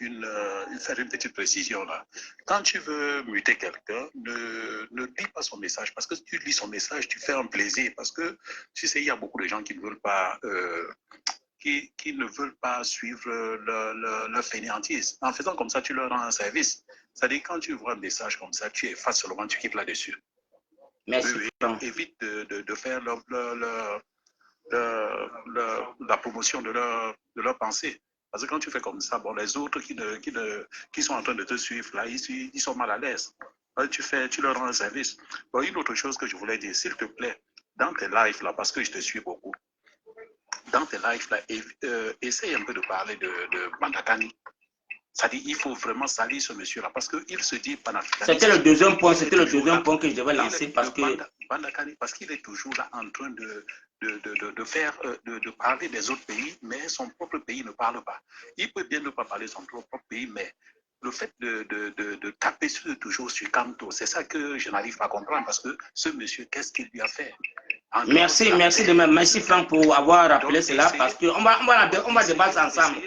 Speaker 5: faire une petite précision là. Quand tu veux muter quelqu'un, ne lis pas son message. Parce que si tu lis son message, tu fais un plaisir. Parce que tu sais, il y a beaucoup de gens qui ne veulent pas, qui ne veulent pas suivre leur fainéantise. En faisant comme ça, tu leur rends un service. C'est-à-dire, quand tu vois un message comme ça, tu effaces seulement, tu quittes là-dessus.
Speaker 3: Merci.
Speaker 5: Oui, évite de faire la promotion de leur pensée. Parce que quand tu fais comme ça, bon, les autres qui sont en train de te suivre, là, ils sont mal à l'aise. Tu leur rends un service. Bon, une autre chose que je voulais dire, s'il te plaît, dans tes lives, là, parce que je te suis beaucoup, dans tes lives, là, essaye un peu de parler de Bandakani. C'est-à-dire, il faut vraiment salir ce monsieur-là, parce qu'il se dit panafricaniste.
Speaker 3: C'était le deuxième point, que je devais lancer, parce que...
Speaker 5: Bandakani, parce qu'il est toujours là en train de parler des autres pays, mais son propre pays ne parle pas. Il peut bien ne pas parler de son propre pays, mais le fait de taper toujours sur Kanto, c'est ça que je n'arrive pas à comprendre, parce que ce monsieur, qu'est-ce qu'il lui a fait?
Speaker 3: Merci Franck pour avoir rappelé cela, parce qu'on va débattre ensemble.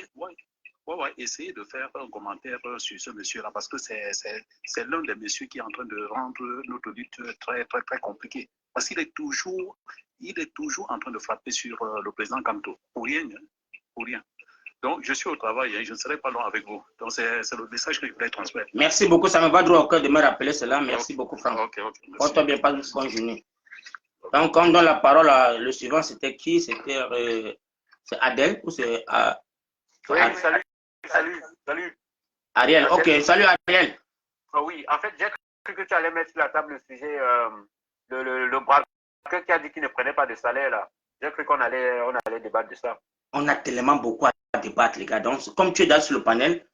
Speaker 5: Essayer de faire un commentaire sur ce monsieur-là, parce que c'est l'un des messieurs qui est en train de rendre notre lutte très, très, très compliquée. Parce qu'il est toujours en train de frapper sur le président Kanto. Pour rien, hein, pour rien. Donc, je suis au travail, hein, je ne serai pas long avec vous. Donc, c'est le message que je voulais transmettre.
Speaker 3: Merci beaucoup, ça me va droit au cœur de me rappeler cela. Merci beaucoup, Franck.
Speaker 5: Ok,
Speaker 3: porte bien, pas de bonne journée. Donc, on donne la parole à le suivant, c'était qui? C'était Adèle ou c'est...
Speaker 6: Oui, salut.
Speaker 3: Ariel, ok, salut Ariel.
Speaker 6: Oui, en fait, j'ai cru que tu allais mettre sur la table le sujet, le braqueur qui a dit qu'il ne prenait pas de salaire là. J'ai cru qu'on allait débattre de ça.
Speaker 3: On a tellement beaucoup à débattre, les gars. Donc, comme tu es là sur le panel,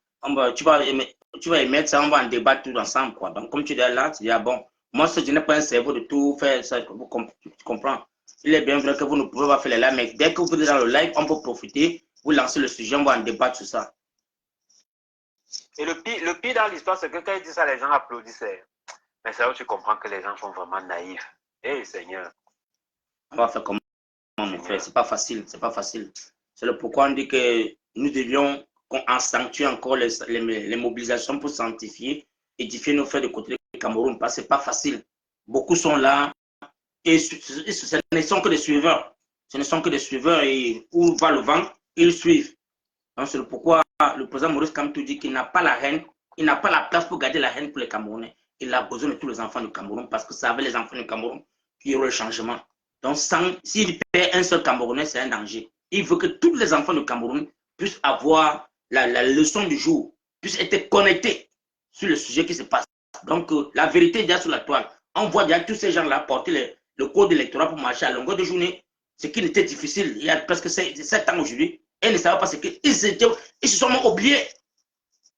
Speaker 3: tu vas émettre ça, on va en débattre tout ensemble, quoi. Donc, comme tu es là, tu dis, ah bon, moi, je n'ai pas un cerveau de tout faire, ça, vous comprenez. Il est bien vrai que vous ne pouvez pas faire les lives, mais dès que vous êtes dans le live, on peut profiter, vous lancez le sujet, on va en débattre sur ça.
Speaker 6: Et le pire dans l'histoire, c'est que quand il dit ça, les gens applaudissaient. Mais c'est là où tu comprends que les gens sont vraiment naïfs. Eh, Seigneur.
Speaker 3: On va faire comment, mon frère? C'est pas facile, c'est pas facile. C'est le pourquoi on dit que nous devions accentuer encore les mobilisations pour sanctifier, édifier nos frères de côté du Cameroun, parce que c'est pas facile. Beaucoup sont là et ce ne sont que des suiveurs. Ce ne sont que des suiveurs et où va le vent, ils suivent. Donc c'est le pourquoi le président Maurice Kamto dit qu'il n'a pas la haine, il n'a pas la place pour garder la haine pour les Camerounais. Il a besoin de tous les enfants du Cameroun parce que c'est avec les enfants du Cameroun qu'il y aura le changement. Donc s'il perd un seul Camerounais, c'est un danger. Il veut que tous les enfants du Cameroun puissent avoir la leçon du jour, puissent être connectés sur le sujet qui se passe. Donc la vérité est déjà sur la toile. On voit déjà tous ces gens-là porter le code électoral pour marcher à longueur de journée, ce qui était difficile il y a presque 7 ans aujourd'hui. Et ils ne savaient pas ce qu'ils se sont oubliés.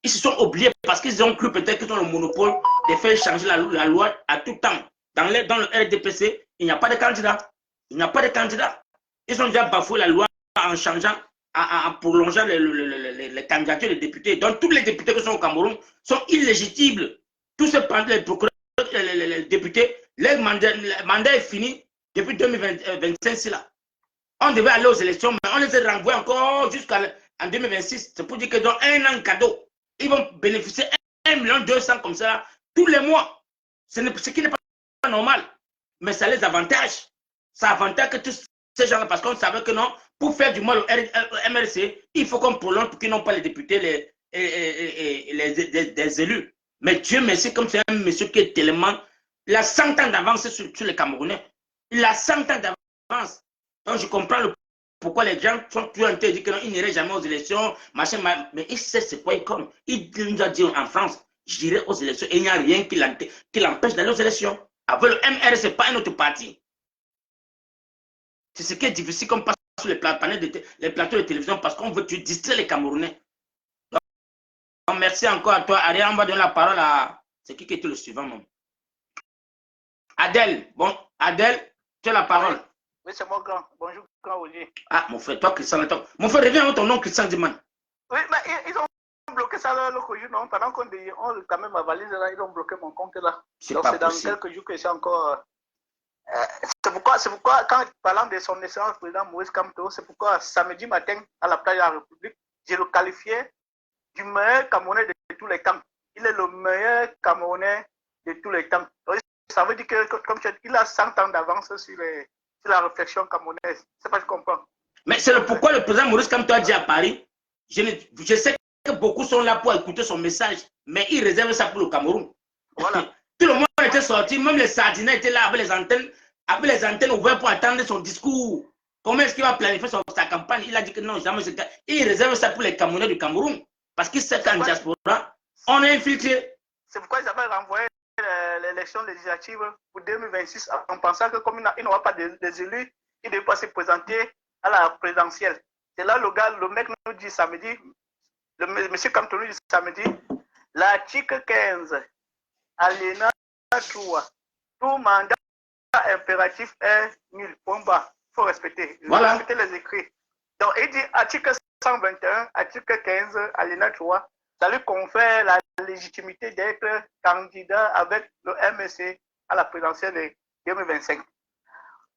Speaker 3: Ils se sont oubliés parce qu'ils ont cru peut-être qu'ils ont le monopole de faire changer la loi à tout temps. Dans le RDPC, il n'y a pas de candidat. Il n'y a pas de candidat. Ils ont déjà bafoué la loi en changeant, en prolongeant les candidatures des députés. Donc tous les députés qui sont au Cameroun sont illégitimes. Tous ces procureurs, les députés, leur mandat est fini depuis 2025 là. On devait aller aux élections, mais on les a renvoyés encore jusqu'en 2026. C'est pour dire que dans un an cadeau, ils vont bénéficier 1,2 million comme ça tous les mois. Ce qui n'est pas normal, mais ça les avantage. Ça avantage que tous ces gens-là, parce qu'on savait que non, pour faire du mal au MRC, il faut qu'on prolonge pour qu'ils n'ont pas les députés, des élus. Mais Dieu merci, comme c'est un monsieur qui est tellement... Il a 100 ans d'avance sur les Camerounais. Il a 100 ans d'avance. Donc je comprends pourquoi les gens sont toujours en train de dire qu'ils n'iraient jamais aux élections, machin, mais il sait c'est quoi il compte. Il nous a dit en France, j'irai aux élections et il n'y a rien qui l'empêche d'aller aux élections. Avec le MR, ce n'est pas un autre parti. C'est ce qui est difficile comme passe sur les plateaux de télévision parce qu'on veut tu distraire les Camerounais. Donc, merci encore à toi. Ariane, on va donner la parole à... C'est qui était le suivant, mon? Adèle. Bon, Adèle, tu as la parole.
Speaker 7: Oui, c'est mon grand. Bonjour, grand Olivier.
Speaker 3: Ah, mon frère, toi, Christian, attends. Mon frère, reviens avec ton nom, Christian Diman.
Speaker 7: Oui, mais ils ont bloqué ça l'autre jour, non? Pendant qu'on quand même ma valise là, ils ont bloqué mon compte là. Donc c'est dans quelques jours que c'est encore. C'est pourquoi, quand parlant de son excellence président Maurice Kamto, c'est pourquoi samedi matin, à la plage de la République, j'ai le qualifié du meilleur Camerounais de tous les temps. Il est le meilleur Camerounais de tous les temps. Donc, ça veut dire que, comme tu dis, il a 100 ans d'avance sur la réflexion camerounaise. C'est pas je comprends.
Speaker 3: Mais c'est pourquoi le président Maurice Kamto a dit à Paris, je sais que beaucoup sont là pour écouter son message, mais il réserve ça pour le Cameroun.
Speaker 7: Voilà.
Speaker 3: Tout le monde était sorti, même les sardinais étaient là avec les antennes ouvertes pour attendre son discours. Comment est-ce qu'il va planifier sa campagne? Il a dit que non, jamais. Il réserve ça pour les Camerounais du Cameroun. Parce qu'il sait qu'en diaspora, on est infiltré.
Speaker 7: C'est pourquoi ils avaient renvoyé l'élection législative pour 2026 en pensant que comme il n'aura pas des élus, il ne devait pas se présenter à la présidentielle. C'est là le mec nous dit samedi, le monsieur Kamto nous dit samedi, l'article 15, alinéa 3, tout mandat impératif est nul. Point bas. Il faut respecter.
Speaker 3: Voilà.
Speaker 7: Respecter les écrits. Donc, il dit article 121, article 15, alinéa 3, ça lui confère la légitimité d'être candidat avec le MSC à la présidentielle de 2025.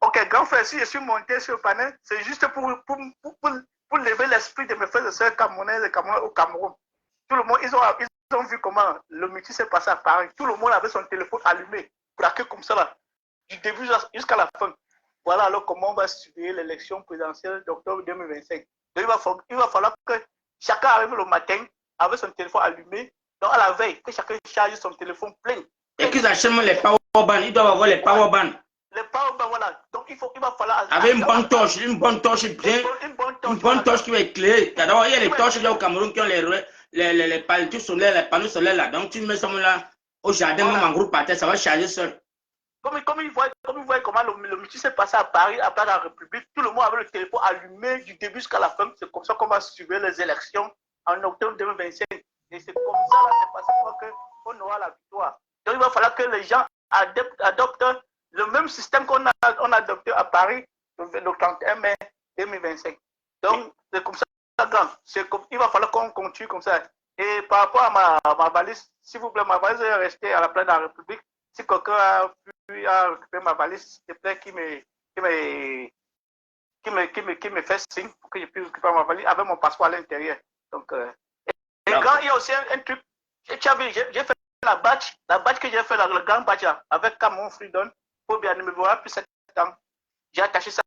Speaker 7: Ok, grand frère, si je suis monté sur le panel, c'est juste pour lever l'esprit de mes frères et sœurs camerounais au Cameroun. Tout le monde, ils ont vu comment le meeting s'est passé à Paris. Tout le monde avait son téléphone allumé, braqué comme ça là, du début jusqu'à la fin. Voilà alors comment on va suivre l'élection présidentielle d'octobre 2025. Donc, il va falloir que chacun arrive le matin avec son téléphone allumé. Donc à la veille, que chacun charge son téléphone plein.
Speaker 3: Et qu'ils achètent les powerbands. Ils doivent avoir les powerbands.
Speaker 7: Les powerbands, voilà. Donc il va falloir...
Speaker 3: Avec une bonne torche bien. Une bonne torche qui va éclairer. D'abord, il y a les torches au Cameroun qui ont les panneaux solaires là. Donc tu mets ça là au jardin, même en groupe par terre, ça va charger seul.
Speaker 7: Comme il voit comment le meeting s'est passé à Paris, à Place de la République, tout le monde avait le téléphone allumé du début jusqu'à la fin. C'est comme ça qu'on va suivre les élections en octobre 2025. Et c'est comme ça, là, c'est parce qu'on aura la victoire. Donc il va falloir que les gens adoptent le même système qu'on a adopté à Paris le 31 mai 2025. Donc c'est comme ça, il va falloir qu'on continue comme ça. Et par rapport à ma valise, s'il vous plaît, ma valise est restée à la Place de la République. Si quelqu'un a pu récupérer ma valise, s'il te plaît, qui me fait signe pour que je puisse récupérer ma valise avec mon passeport à l'intérieur. Donc, et grand, il y a aussi un truc. Tu as vu, j'ai fait la batch que j'ai fait, le grand batch là, avec Cameroun Freedom, pour bien me voir plus 7 ans. J'ai attaché ça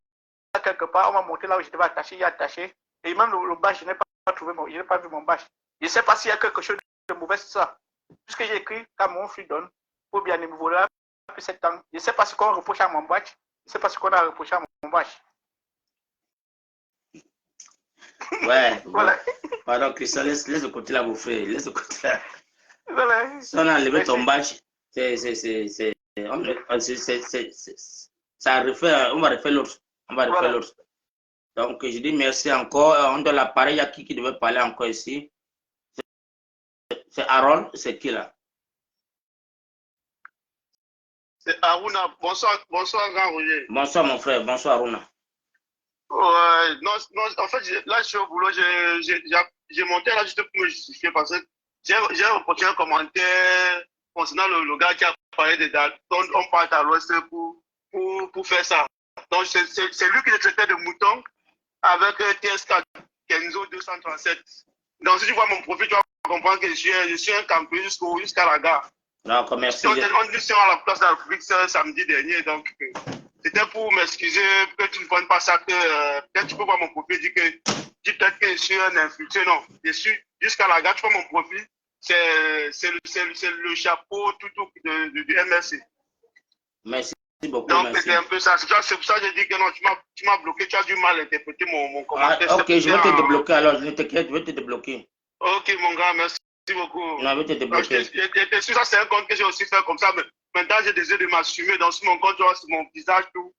Speaker 7: quelque part, on m'a montré là où je devais attacher, j'ai attaché. Et même le batch, je n'ai pas vu mon batch. Je ne sais pas s'il y a quelque chose de mauvais sur ça. Puisque j'ai écrit Cameroun Freedom, pour bien me voir plus 7 ans. Je ne sais pas ce qu'on reproche à mon batch. Je ne sais pas ce qu'on a reproché à mon batch.
Speaker 3: Ouais.
Speaker 7: Voilà.
Speaker 3: Pardon, Christian, laisse le côté là, vous frère. Laisse le côté là.
Speaker 7: Voilà.
Speaker 3: Si on a enlevé ton badge, ça refait, on va refaire l'autre.
Speaker 7: Voilà.
Speaker 3: Donc, je dis merci encore. On donne l'appareil, il y a qui devait parler encore ici. C'est Aaron, c'est qui là?
Speaker 8: C'est Aruna. Bonsoir, grand Roger.
Speaker 3: Bonsoir, mon frère. Bonsoir, Aruna.
Speaker 8: Non, en fait, là, je suis au boulot. J'ai monté là juste pour me justifier parce que j'ai reporté un commentaire concernant le gars qui a parlé de dates. On part à l'ouest pour faire ça. Donc, c'est lui qui le traitait de mouton avec TSK Kenzo 237. Donc, si tu vois mon profil, tu vas comprendre que je suis un campé jusqu'à la gare.
Speaker 3: D'accord, merci.
Speaker 8: On était à la place de la République samedi dernier, donc c'était pour m'excuser que tu ne prennes pas ça, que peut-être tu peux voir mon profil, dis peut-être que je suis un infiltré, non. Je suis jusqu'à la gare, tu vois mon profil, c'est le chapeau tout du MSC.
Speaker 3: Merci beaucoup.
Speaker 8: Donc c'est un peu ça, c'est pour ça que j'ai dit que non, tu m'as bloqué, tu as du mal à interpréter mon commentaire.
Speaker 3: Ok, je vais te débloquer alors, je t'inquiète, je vais te débloquer.
Speaker 8: Ok mon gars, merci beaucoup.
Speaker 3: Non, je vais te débloquer.
Speaker 8: Ça c'est un compte que j'ai aussi fait comme ça, mais Maintenant, j'ai décidé de m'assumer. Dans mon compte, tu vois, c'est mon visage, tout.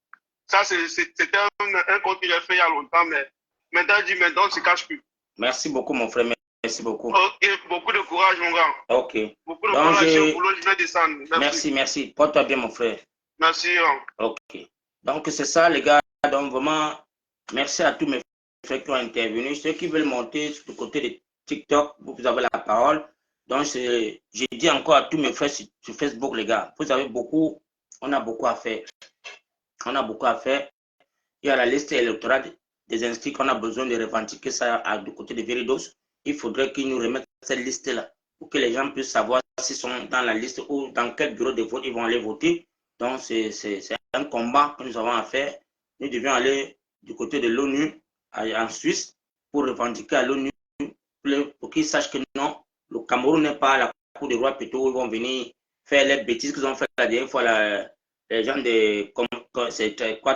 Speaker 8: Ça, c'était un compte que j'ai fait il y a longtemps, mais maintenant, on ne se cache plus.
Speaker 3: Merci beaucoup, mon frère. Merci beaucoup.
Speaker 8: Ok, beaucoup de courage, mon gars.
Speaker 3: Ok.
Speaker 8: Beaucoup de
Speaker 3: Donc,
Speaker 8: courage au boulot, je vais descendre.
Speaker 3: Merci, merci. Porte-toi bien, mon frère.
Speaker 8: Merci.
Speaker 3: Ok. Donc, c'est ça, les gars. Donc, vraiment, merci à tous mes frères qui ont intervenu. Ceux qui veulent monter sur le côté de TikTok, vous avez la parole. Donc, j'ai dit encore à tous mes frères sur Facebook, les gars, vous avez beaucoup, on a beaucoup à faire. On a beaucoup à faire. Il y a la liste électorale des inscrits qu'on a besoin de revendiquer ça du côté de Veridos. Il faudrait qu'ils nous remettent cette liste-là pour que les gens puissent savoir s'ils sont dans la liste ou dans quel bureau de vote ils vont aller voter. Donc, c'est un combat que nous avons à faire. Nous devions aller du côté de l'ONU en Suisse pour revendiquer à l'ONU pour qu'ils sachent que non, le Cameroun n'est pas à la cour des rois plutôt où ils vont venir faire les bêtises qu'ils ont fait la dernière fois, les gens de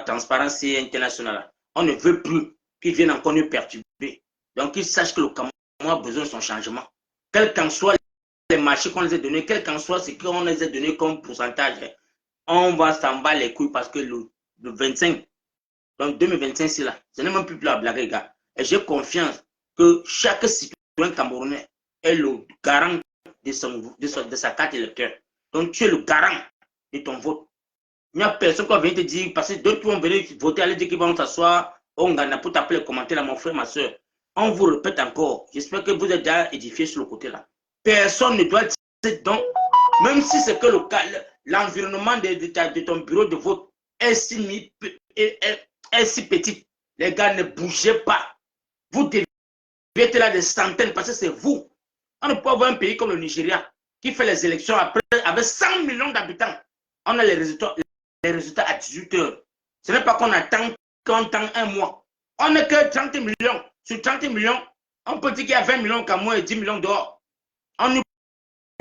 Speaker 3: Transparence Internationale. On ne veut plus qu'ils viennent encore nous perturber. Donc, ils sachent que le Cameroun a besoin de son changement. Quel qu'en soit les marchés qu'on les a donnés, quel qu'en soit ce qu'on les a donné comme pourcentage, on va s'en battre les couilles parce que le 25, donc 2025, c'est là. Ce n'est même plus la blague, les gars. Et j'ai confiance que chaque citoyen camerounais est le garant de sa carte électeur. Donc, tu es le garant de ton vote. Il n'y a personne qui va venir te dire, parce que d'autres vont venir voter, aller dire qu'ils vont s'asseoir, on gagne pour t'appeler, commenter là, mon frère, ma soeur. On vous répète encore, j'espère que vous êtes déjà édifiés sur le côté là. Personne ne doit dire donc, même si c'est que l'environnement de ton bureau de vote est si petit, les gars, ne bougez pas. Vous devez être là des centaines, parce que c'est vous. On ne peut pas avoir un pays comme le Nigeria qui fait les élections après, avec 100 millions d'habitants. On a les résultats à 18 heures. Ce n'est pas qu'on attend un mois. On n'est que 30 millions. Sur 30 millions, on peut dire qu'il y a 20 millions Cameroun et 10 millions dehors. On nous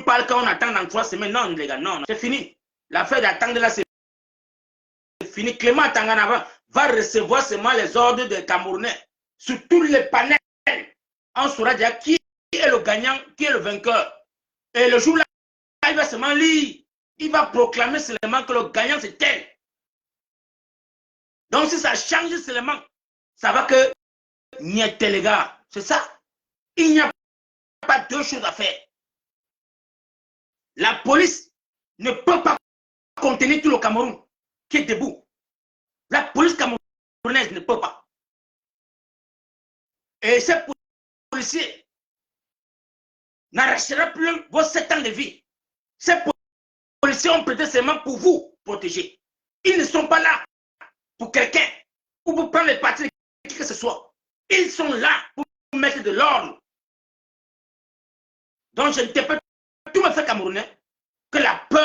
Speaker 3: parle qu'on attend dans 3 semaines. Non, les gars, non. C'est fini. L'affaire d'attendre là, c'est fini. Clément Tanganava va recevoir seulement les ordres des Camerounais. Sur tous les panels, on saura déjà qui est le gagnant, qui est le vainqueur. Et le jour-là, il va seulement lire. Il va proclamer seulement que le gagnant c'est tel. Donc si ça change seulement, ça va que niet les gars. C'est ça. Il n'y a pas deux choses à faire. La police ne peut pas contenir tout le Cameroun qui est debout. La police camerounaise ne peut pas. Et ces policiers n'arrachera plus vos 7 ans de vie. Ces policiers ont prêté seulement pour vous protéger. Ils ne sont pas là pour quelqu'un ou pour prendre les parties de qui que ce soit. Ils sont là pour mettre de l'ordre. Donc je interpelle tous mes frères camerounais que la peur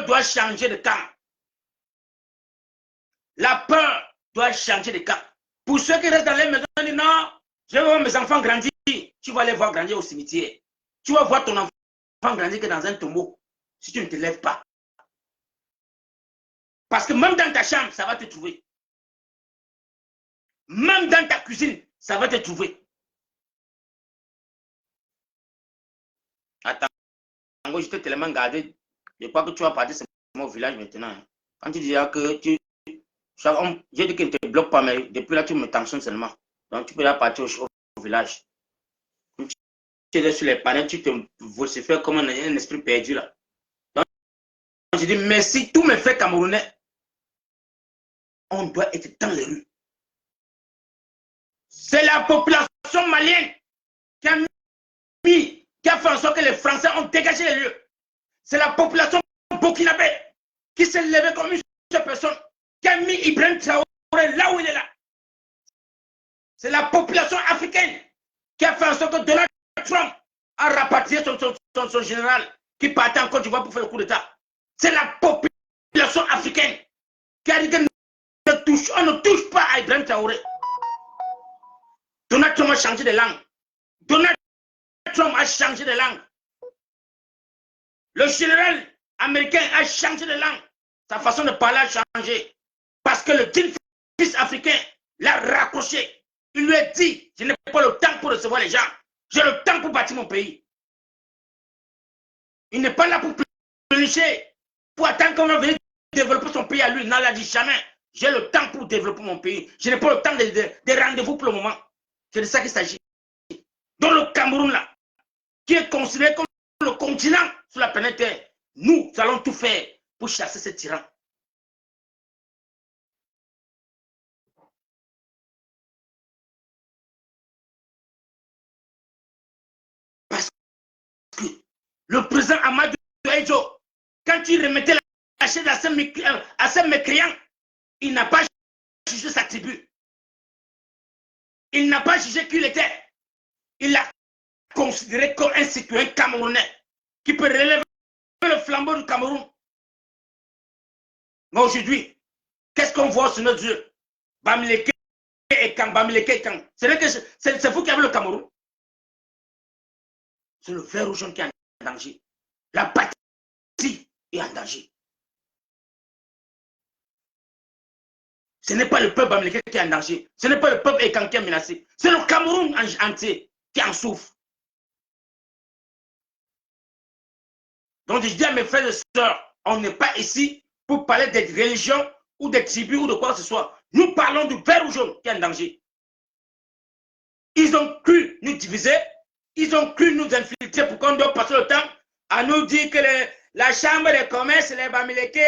Speaker 3: doit changer de camp. La peur doit changer de camp. Pour ceux qui restent dans les maisons, ils disent non, je vais voir mes enfants grandir. Tu vas les voir grandir au cimetière. Tu vas voir ton enfant grandir que dans un tombeau si tu ne te lèves pas. Parce que même dans ta chambre, ça va te trouver. Même dans ta cuisine, ça va te trouver. Attends, je t'ai tellement gardé. Je crois que tu vas partir au village maintenant. Quand tu diras que j'ai dit qu'il ne te bloque pas, mais depuis là, tu me tensionnes seulement. Donc, tu peux là partir au village. Tu es sur les panneaux, tu te vocifères comme un esprit perdu là. Donc, je dis merci, tous mes frères camerounais. On doit être dans les rues. C'est la population malienne qui a fait en sorte que les Français ont dégagé les lieux. C'est la population burkinabé qui s'est levée comme une seule personne, qui a mis Ibrahim Traoré là où il est là. C'est la population africaine qui a fait en sorte que Donald Trump a rapatrié son général qui partait en Côte d'Ivoire pour faire le coup d'État. C'est la population africaine qui a dit que on ne touche pas à Ibrahim Traoré. Donald Trump a changé de langue. Donald Trump a changé de langue. Le général américain a changé de langue. Sa façon de parler a changé. Parce que le fils africain l'a raccroché. Il lui a dit, je n'ai pas le temps pour recevoir les gens. J'ai le temps pour bâtir mon pays. Il n'est pas là pour planifier Pour attendre qu'on va venir développer son pays à lui. Il n'a dit jamais. J'ai le temps pour développer mon pays. Je n'ai pas le temps de rendez-vous pour le moment. C'est de ça qu'il s'agit. Dans le Cameroun, là, qui est considéré comme le continent sur la planète Terre, nous allons tout faire pour chasser ces tyrans. Parce que le président Amadou Ejo, quand il remettait la chaise à ces mécréants, il n'a pas jugé sa tribu. Il n'a pas jugé qui il était. Il l'a considéré comme un citoyen camerounais qui peut relever le flambeau du Cameroun. Mais aujourd'hui, qu'est-ce qu'on voit sur notre yeux? Bamileke et Kang, Bamileke et Kang. C'est vous qui avez le Cameroun. C'est le vert rouge qui est en danger. La patrie est en danger. Ce n'est pas le peuple Bamileke qui est en danger. Ce n'est pas le peuple Ekang qui est menacé. C'est le Cameroun entier qui en souffre. Donc je dis à mes frères et sœurs, on n'est pas ici pour parler des religions ou des tribus ou de quoi que ce soit. Nous parlons du vert ou jaune qui est en danger. Ils ont cru nous diviser, ils ont cru nous infiltrer pour qu'on doit passer le temps à nous dire que la chambre des commerces, les Bamileke,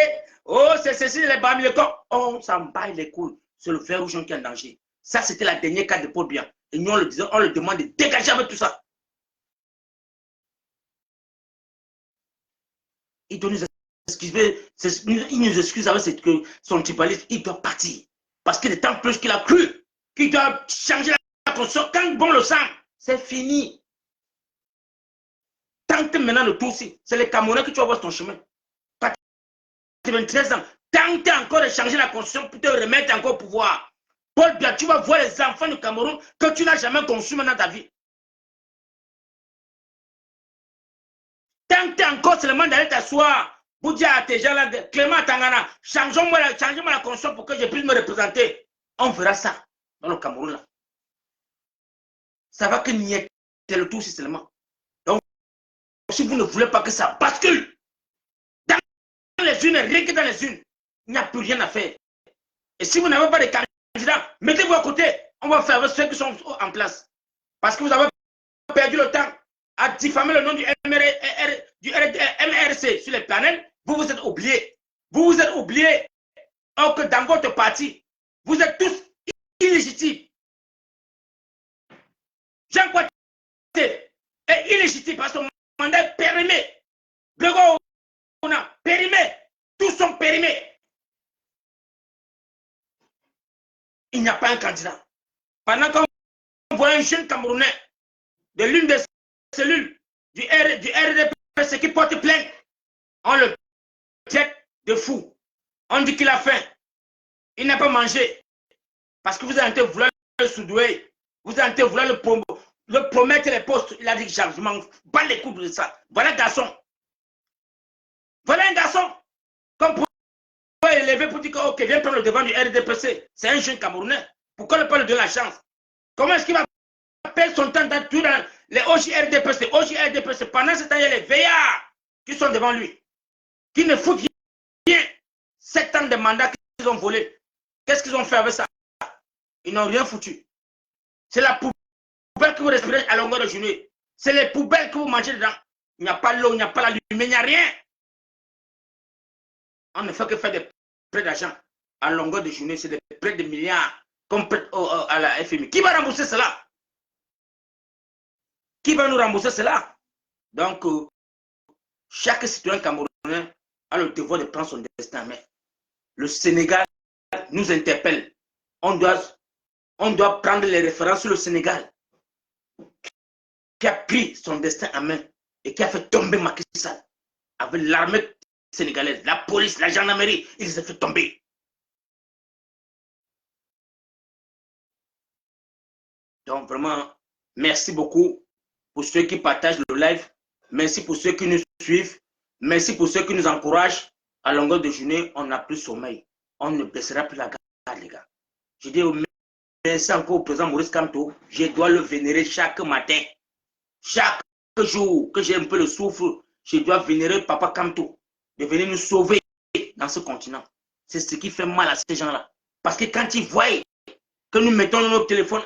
Speaker 3: oh c'est ceci, les Bamileke, on s'en bat les couilles. C'est le vert ou jaune qui est en danger. Ça, c'était la dernière carte de Paul Biya. Et nous, on le demande de dégager avec tout ça. Il doit nous excuser, il nous excuse avec son tribalisme, il doit partir. Parce que le temps plus qu'il a cru, qu'il doit changer la conscience. Quand bon le sang, c'est fini. Tente maintenant le tout aussi. C'est les Camerounais que tu vas voir ton chemin. 93 ans. Tente encore de changer la conscience pour te remettre encore au pouvoir. Paul Biya, tu vas voir les enfants du Cameroun que tu n'as jamais conçus dans ta vie. Tente encore seulement d'aller t'asseoir. Vous dire à tes gens là, Clément Tangana, changeons-moi la conscience pour que je puisse me représenter. On verra ça dans le Cameroun là. Ça va que nier le tout seulement. Donc, si vous ne voulez pas que ça bascule dans les unes, rien que dans les unes, il n'y a plus rien à faire. Et si vous n'avez pas de candidats, mettez-vous à côté. On va faire avec ceux qui sont en place. Parce que vous avez perdu le temps à diffamer le nom du MRC sur les planètes. Vous vous êtes oubliés. Vous vous êtes oubliés. Or que dans votre parti, vous êtes tous illégitimes. Jean Kouaté est illégitime parce que son mandat est périmé. Grégoire Ouna, périmé. Tous sont périmés. Il n'y a pas un candidat. Pendant qu'on voit un jeune Camerounais de l'une des cellules du RDPC qui porte plainte, on le traite de fou. On dit qu'il a faim. Il n'a pas mangé. Parce que vous avez vouloir le soudoyer. Vous avez vouloir le promettre les postes. Il a dit que je m'en bats les coups de ça. Voilà un garçon. Voilà un garçon. Comme pour élever pour dire que ok, viens prendre le devant du RDPC. C'est un jeune Camerounais. Pourquoi ne pas lui donner la chance? Comment est-ce qu'il va perdre son temps dans les OJRDPC? OJRDPC, pendant ce temps, il y a les veillards qui sont devant lui. Qui ne foutent rien. 7 ans de mandat qu'ils ont volé. Qu'est-ce qu'ils ont fait avec ça? Ils n'ont rien foutu. C'est la poubelle que vous respirez à longueur de journée. C'est les poubelles que vous mangez dedans. Il n'y a pas l'eau, il n'y a pas la lumière, il n'y a rien. On ne fait que faire des prêts d'argent à longueur de journée. C'est des prêts de milliards comme prêt à la FMI. Qui va rembourser cela? Qui va nous rembourser cela? Donc, chaque citoyen camerounais a le devoir de prendre son destin en main. Le Sénégal nous interpelle. On doit prendre les références sur le Sénégal qui a pris son destin en main et qui a fait tomber Macky Sall avec l'armée sénégalaise, la police, la gendarmerie, ils se fait tomber. Donc vraiment, merci beaucoup pour ceux qui partagent le live. Merci pour ceux qui nous suivent. Merci pour ceux qui nous encouragent. À longueur de journée, on n'a plus sommeil. On ne baissera plus la garde, les gars. Je dis merci encore au président Maurice Kamto. Je dois le vénérer chaque matin. Chaque jour que j'ai un peu le souffle, je dois vénérer Papa Kamto. de venir nous sauver dans ce continent. C'est ce qui fait mal à ces gens-là. Parce que quand ils voient que nous mettons nos téléphones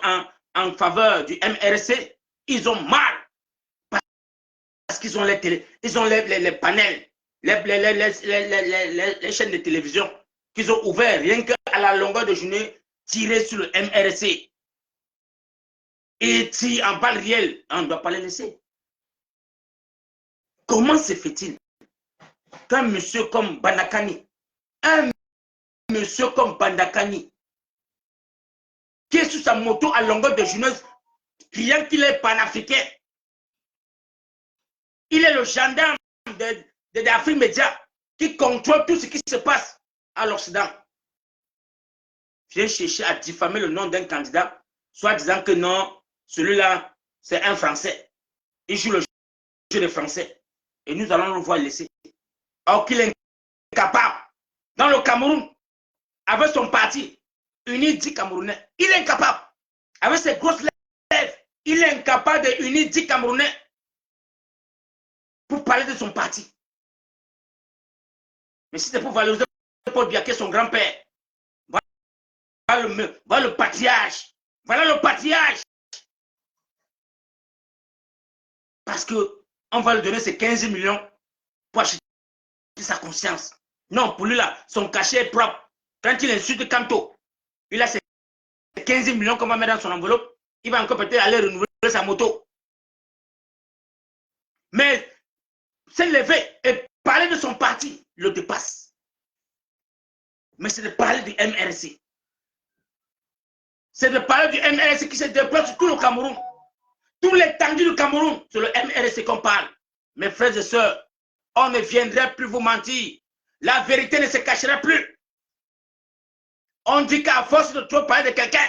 Speaker 3: en faveur du MRC, ils ont mal. Parce qu'ils ont les panels, les chaînes de télévision qu'ils ont ouvertes rien qu'à la longueur de journée, tirés sur le MRC. Et si en balle réelle, on ne doit pas les laisser. Comment se fait-il qu'un monsieur comme Bandakani, qui est sur sa moto à longueur de journée, criant qu'il est panafricain, il est le gendarme d'Afrique Média qui contrôle tout ce qui se passe à l'Occident, vient chercher à diffamer le nom d'un candidat, soit disant que non, celui-là, c'est un Français. Il joue le jeu des Français. Et nous allons le voir laisser. Alors qu'il est incapable, dans le Cameroun, avec son parti, Uni dit Camerounais, il est incapable. Avec ses grosses lèvres, il est incapable de unir 10 Camerounais pour parler de son parti. Mais si c'est pour valoriser Paul Biya, son grand-père, voilà le patriarche. Voilà le patriarche. Parce qu'on va lui donner ses 15 millions pour acheter sa conscience. Non, pour lui là, son cachet est propre. Quand il insulte Kanto, il a ses 15 millions qu'on va mettre dans son enveloppe. Il va encore peut-être aller renouveler sa moto. Mais s'élever et parler de son parti le dépasse. Mais c'est de parler du MRC. C'est de parler du MRC qui se déplace sur tout le Cameroun. Tous les tendus du Cameroun, c'est le MRC qu'on parle. Mes frères et sœurs, on ne viendrait plus vous mentir. La vérité ne se cachera plus. On dit qu'à force de trop parler de quelqu'un,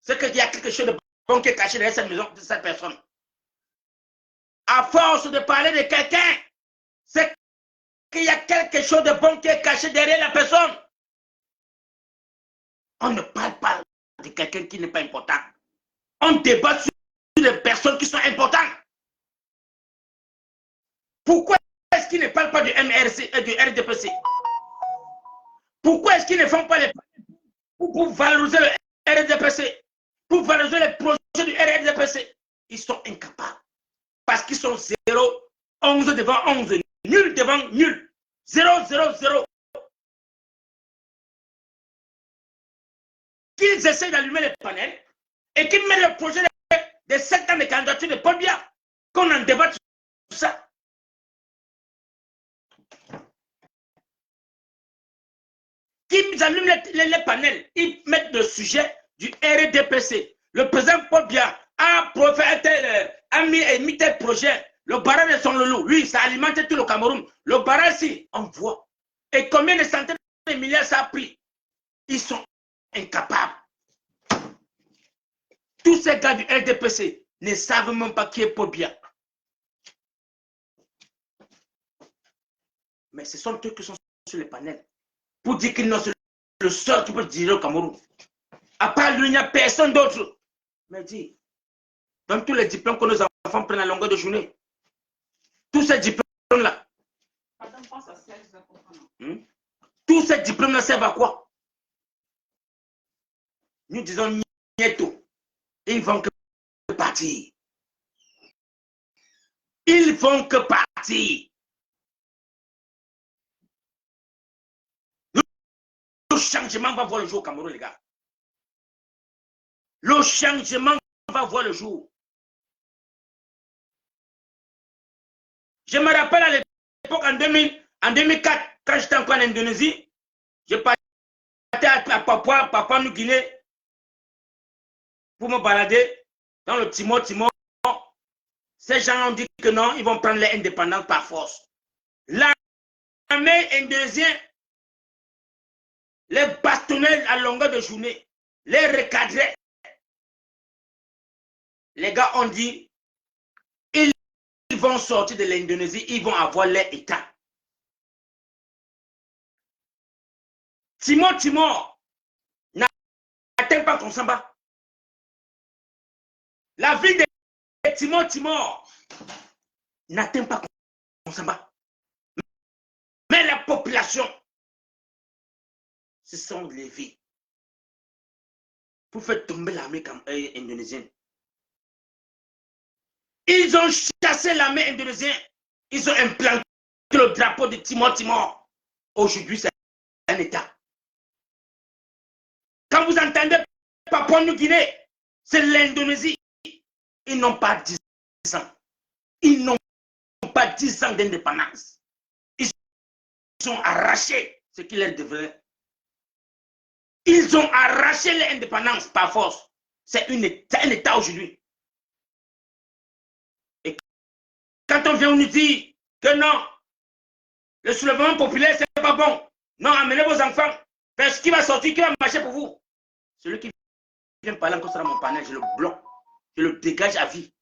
Speaker 3: c'est qu'il y a quelque chose de bon qui est caché derrière cette maison, de cette personne. À force de parler de quelqu'un, c'est qu'il y a quelque chose de bon qui est caché derrière la personne. On ne parle pas de quelqu'un qui n'est pas important. On débat sur les personnes qui sont importantes. Pourquoi est-ce qu'ils ne parlent pas du MRC et du RDPC? Pourquoi est-ce qu'ils ne font pas les pour valoriser le RDPC, pour valoriser les projets du RDPC? Ils sont incapables. Parce qu'ils sont 0, 11 devant 11, nul devant nul. 0, 0, 0. Qu'ils essaient d'allumer les panels et qu'ils mettent le projet de 7 ans de candidature de Paul Biya, qu'on en débatte sur ça. Qu'ils allument les panels, ils mettent le sujet du RDPC. Le président Paul Biya a mis tel projet. Le barrage de son loulou, lui, ça alimente tout le Cameroun. Le barrage, si, on voit. Et combien de centaines de milliards ça a pris? Ils sont incapables. Tous ces gars du RDPC ne savent même pas qui est Paul Biya. Mais ce sont eux qui sont sur les panels pour dire que c'est le seul qui peut diriger au Cameroun. À part lui, il n'y a personne d'autre. Mais dis, dans tous les diplômes que nos enfants prennent à longueur de journée, tous ces diplômes-là, tous ces diplômes-là servent à quoi? Nous disons Nieto. Ils vont que partir. Ils vont que partir. Le changement va voir le jour au Cameroun, les gars. Le changement va voir le jour. Je me rappelle à l'époque, en 2004, quand j'étais encore en Indonésie, je partais à Papua-Nouvelle-Guinée pour me balader dans le Timor. Ces gens ont dit que non, ils vont prendre l'indépendance par force. L'armée indonésienne les bastonnait à longueur de journée, les recadrait. Les gars ont dit, ils vont sortir de l'Indonésie, ils vont avoir leur État. Timor n'atteint pas Consamba. La ville de Timor n'atteint pas Consamba. Mais la populations se sont levées pour faire tomber l'armée indonésienne. Ils ont chassé l'armée indonésienne. Ils ont implanté le drapeau de Timor. Aujourd'hui, c'est un État. Quand vous entendez Papouasie-Nouvelle-Guinée, c'est l'Indonésie. Ils n'ont pas 10 ans. Ils n'ont pas 10 ans d'indépendance. Ils ont arraché ce qui leur devenait. Ils ont arraché l'indépendance par force. C'est un État aujourd'hui. Et quand on vient nous dire que non, le soulèvement populaire, c'est pas bon. Non, amenez vos enfants. Parce qui va sortir, qui va marcher pour vous? Celui qui vient parler encore sur mon panel, je le bloque. Je le dégage à vie.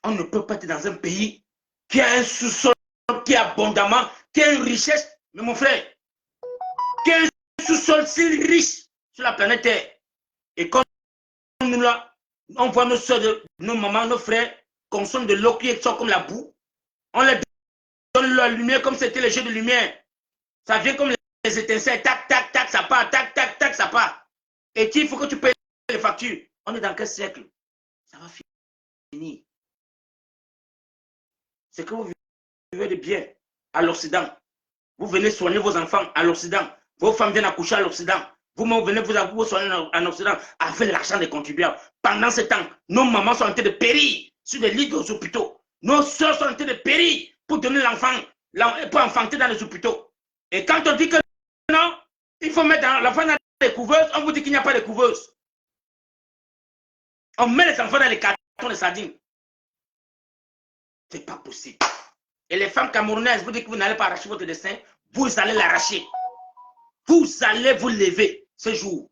Speaker 3: On ne peut pas être dans un pays qui a un sous-sol, qui a abondamment, qui a une richesse. Mais mon frère, qui a un sous-sol si riche sur la planète Terre. Et quand nous là, on voit nos soeurs, nos mamans, nos frères consomment de l'eau qui sort comme la boue. On leur donne la lumière comme c'était les jeux de lumière. Ça vient comme les étincelles, tac, tac, tac, ça part, tac, tac, tac, ça part. Et il faut que tu payes les factures. On est dans quel siècle? Ça va finir. C'est que vous vivez de bien à l'Occident. Vous venez soigner vos enfants à l'Occident. Vos femmes viennent accoucher à l'Occident. Vous venez vous soigner en Occident avec l'argent des contribuables. Pendant ce temps, nos mamans sont en train de périr sur les lits des hôpitaux. Nos soeurs sont en train de périr pour donner l'enfant, pour enfanter dans les hôpitaux. Et quand on dit que non, il faut mettre l'enfant dans les couveuses, on vous dit qu'il n'y a pas de couveuse. On met les enfants dans les cartons de sardines. C'est pas possible. Et les femmes camerounaises, vous dites que vous n'allez pas arracher votre destin, vous allez l'arracher. Vous allez vous lever ce jour.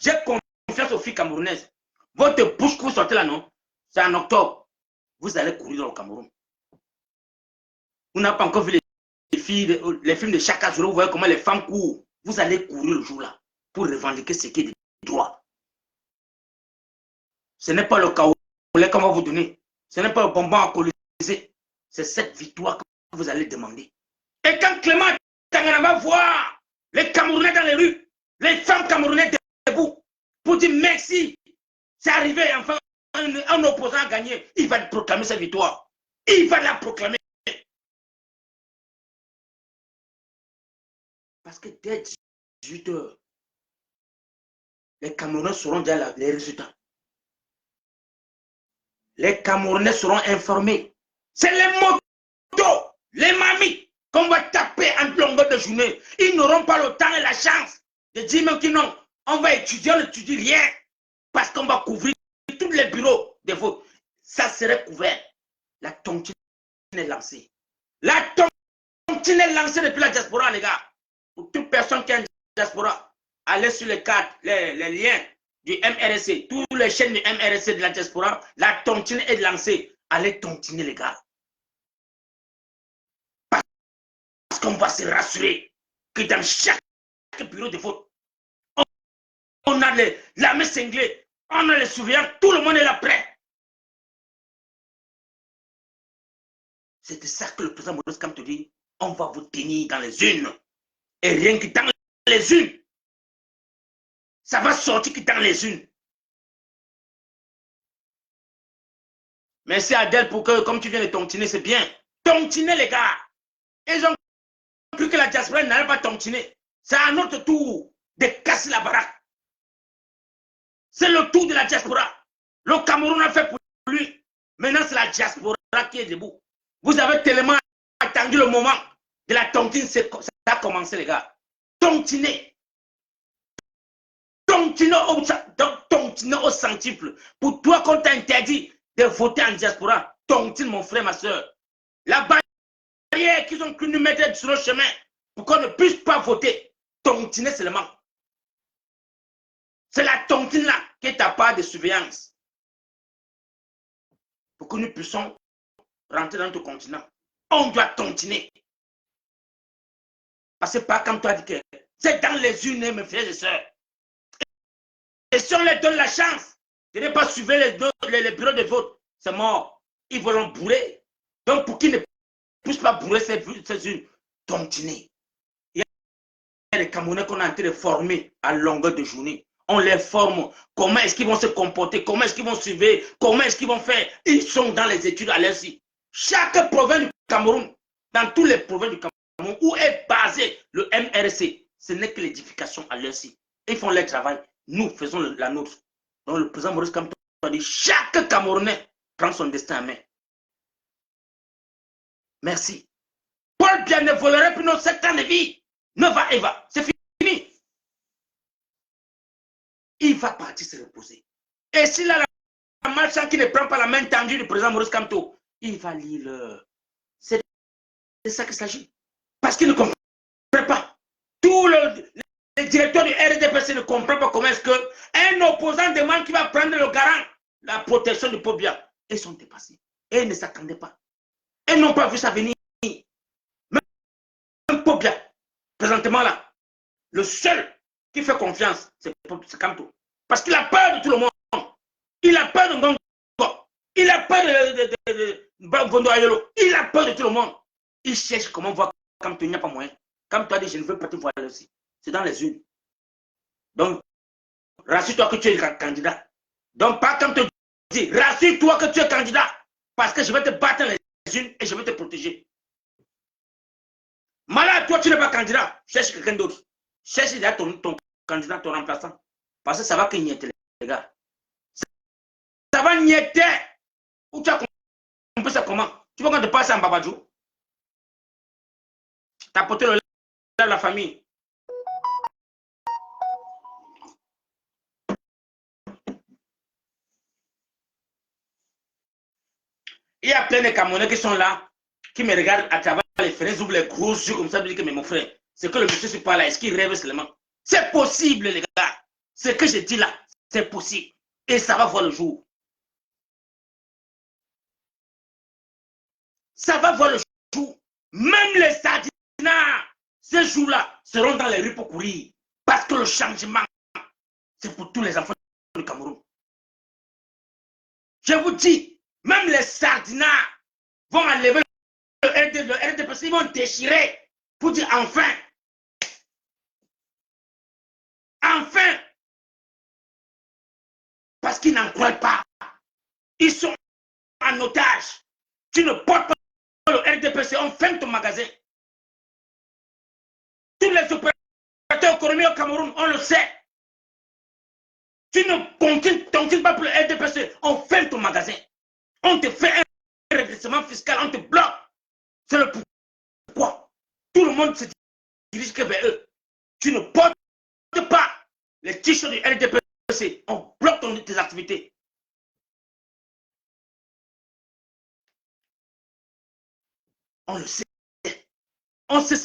Speaker 3: J'ai confiance aux filles camerounaises. Votre bouche que vous sortez là, non? C'est en octobre. Vous allez courir dans le Cameroun. Vous n'avez pas encore vu les films de Chaka Zulu, vous voyez comment les femmes courent. Vous allez courir le jour là pour revendiquer ce qui est des droits. Ce n'est pas le Kaolé qu'on va vous donner. Ce n'est pas le bonbon alcoolisé. C'est cette victoire que vous allez demander. Et quand Clément Tangana va voir les Camerounais dans les rues, les femmes camerounaises debout, pour dire merci, c'est arrivé, enfin, un opposant a gagné, il va proclamer sa victoire. Il va la proclamer. Parce que dès 18 h, les Camerounais sauront déjà les résultats. Les Camerounais seront informés. C'est les motos, les mamies qu'on va taper en longueur de journée. Ils n'auront pas le temps et la chance de dire même que non, on va étudier, on n'étudie rien. Parce qu'on va couvrir tous les bureaux de vote. Ça serait couvert. La tontine est lancée. La tontine est lancée depuis la diaspora, les gars. Pour toute personne qui est en diaspora, allez sur les cartes, les liens du MRSC, tous les chaînes du MRSC de la diaspora, la tontine est lancée. Allez tontiner, les gars. Parce qu'on va se rassurer que dans chaque bureau de vote, on a l'armée cinglée, on a les surveillants, tout le monde est là prêt. C'est de ça que le président Maurice Kamto dit, on va vous tenir dans les urnes. Et rien que dans les urnes, ça va sortir que dans les urnes. Merci Adèle pour que, comme tu viens de tontiner, c'est bien. Tontiner, les gars. Ils ont cru que la diaspora n'allait pas tontiner. C'est à notre tour de casser la baraque. C'est le tour de la diaspora. Le Cameroun a fait pour lui. Maintenant, c'est la diaspora qui est debout. Vous avez tellement attendu le moment de la tontine. Ça a commencé, les gars. Tontiner. Tontiner au centuple. Pour toi, qu'on t'a interdit de voter en diaspora, tontine, mon frère, ma soeur. La barrière qu'ils ont cru nous mettre sur le chemin pour qu'on ne puisse pas voter, tontiner seulement. C'est la tontine là qui est à part de surveillance. Pour que nous puissions rentrer dans notre continent. On doit tontiner. Parce que pas comme toi dit que c'est dans les urnes, mes frères et sœurs. Et si on leur donne la chance de ne pas suivre les bureaux de vote, c'est mort. Ils vont l'embourer. Donc, pour qu'ils ne puissent pas brûler ces urnes, continuez. Il y a des Camerounais qu'on est en train de former à longueur de journée. On les forme. Comment est-ce qu'ils vont se comporter? Comment est-ce qu'ils vont surveiller? Comment est-ce qu'ils vont faire? Ils sont dans les études à l'ENSI. Chaque province du Cameroun, dans tous les provinces du Cameroun, où est basé le MRC, ce n'est que l'édification à l'ENSI. Ils font leur travail. Nous faisons la nôtre. Donc le président Maurice Kamto a dit chaque Camerounais prend son destin en main. Merci. Paul Biya ne volerait plus nos 7 ans de vie. Ne va et va. C'est fini. Il va partir se reposer. Et s'il a la marchand qui ne prend pas la main tendue du président Maurice Kamto, il va lire le... C'est de ça qu'il s'agit. Parce qu'il ne comprend pas. Tout le directeur du RDPC ne comprend pas comment est-ce qu'un opposant demande qu'il va prendre le garant, la protection du peuple. Ils sont dépassés. Et ils ne s'attendaient pas. Ils n'ont pas vu ça venir. Même peuple, présentement là, le seul qui fait confiance, c'est Kamto. Parce qu'il a peur de tout le monde. Il a peur de Ngongo. Il a peur de Vondo Ayolo. Il a peur de tout le monde. Il cherche comment voir Kamto. Il n'y a pas moyen. Kamto a dit, je ne veux pas te voir aussi. C'est dans les unes. Donc, rassure-toi que tu es candidat. Donc, pas comme te dit, rassure-toi que tu es candidat. Parce que je vais te battre les unes et je vais te protéger. Malade, toi, tu n'es pas candidat. Cherche quelqu'un d'autre. Cherche déjà ton candidat, ton remplaçant. Parce que ça va que niette, les gars. Ça va niette. Où tu as compris ça comment? Tu veux qu'on te passe en Babadjou? Tu as porté le lait à la famille. Il y a plein de Camerounais qui sont là, qui me regardent à travers les fenêtres, ouvrent les gros yeux comme ça, me disent que mais mon frère, c'est que le monsieur ne pas là, est-ce qu'il rêve seulement? C'est possible, les gars. Ce que je dis là, c'est possible. Et ça va voir le jour. Ça va voir le jour. Même les sardinards, ces jours-là, seront dans les rues pour courir. Parce que le changement, c'est pour tous les enfants du Cameroun. Je vous dis, même les sardinards vont enlever le RDPC, ils vont déchirer pour dire enfin. Enfin. Parce qu'ils n'en croient pas. Ils sont en otage. Tu ne portes pas le RDPC, on ferme ton magasin. Tous les opérateurs économiques au Cameroun, on le sait. Tu ne continues pas pour le RDPC, on ferme ton magasin. On te fait un redressement fiscal, on te bloque. C'est le pourquoi. Tout le monde se dirige que vers eux. Tu ne portes pas les t-shirts du RDPC, on bloque tes activités. On le sait. On sait ce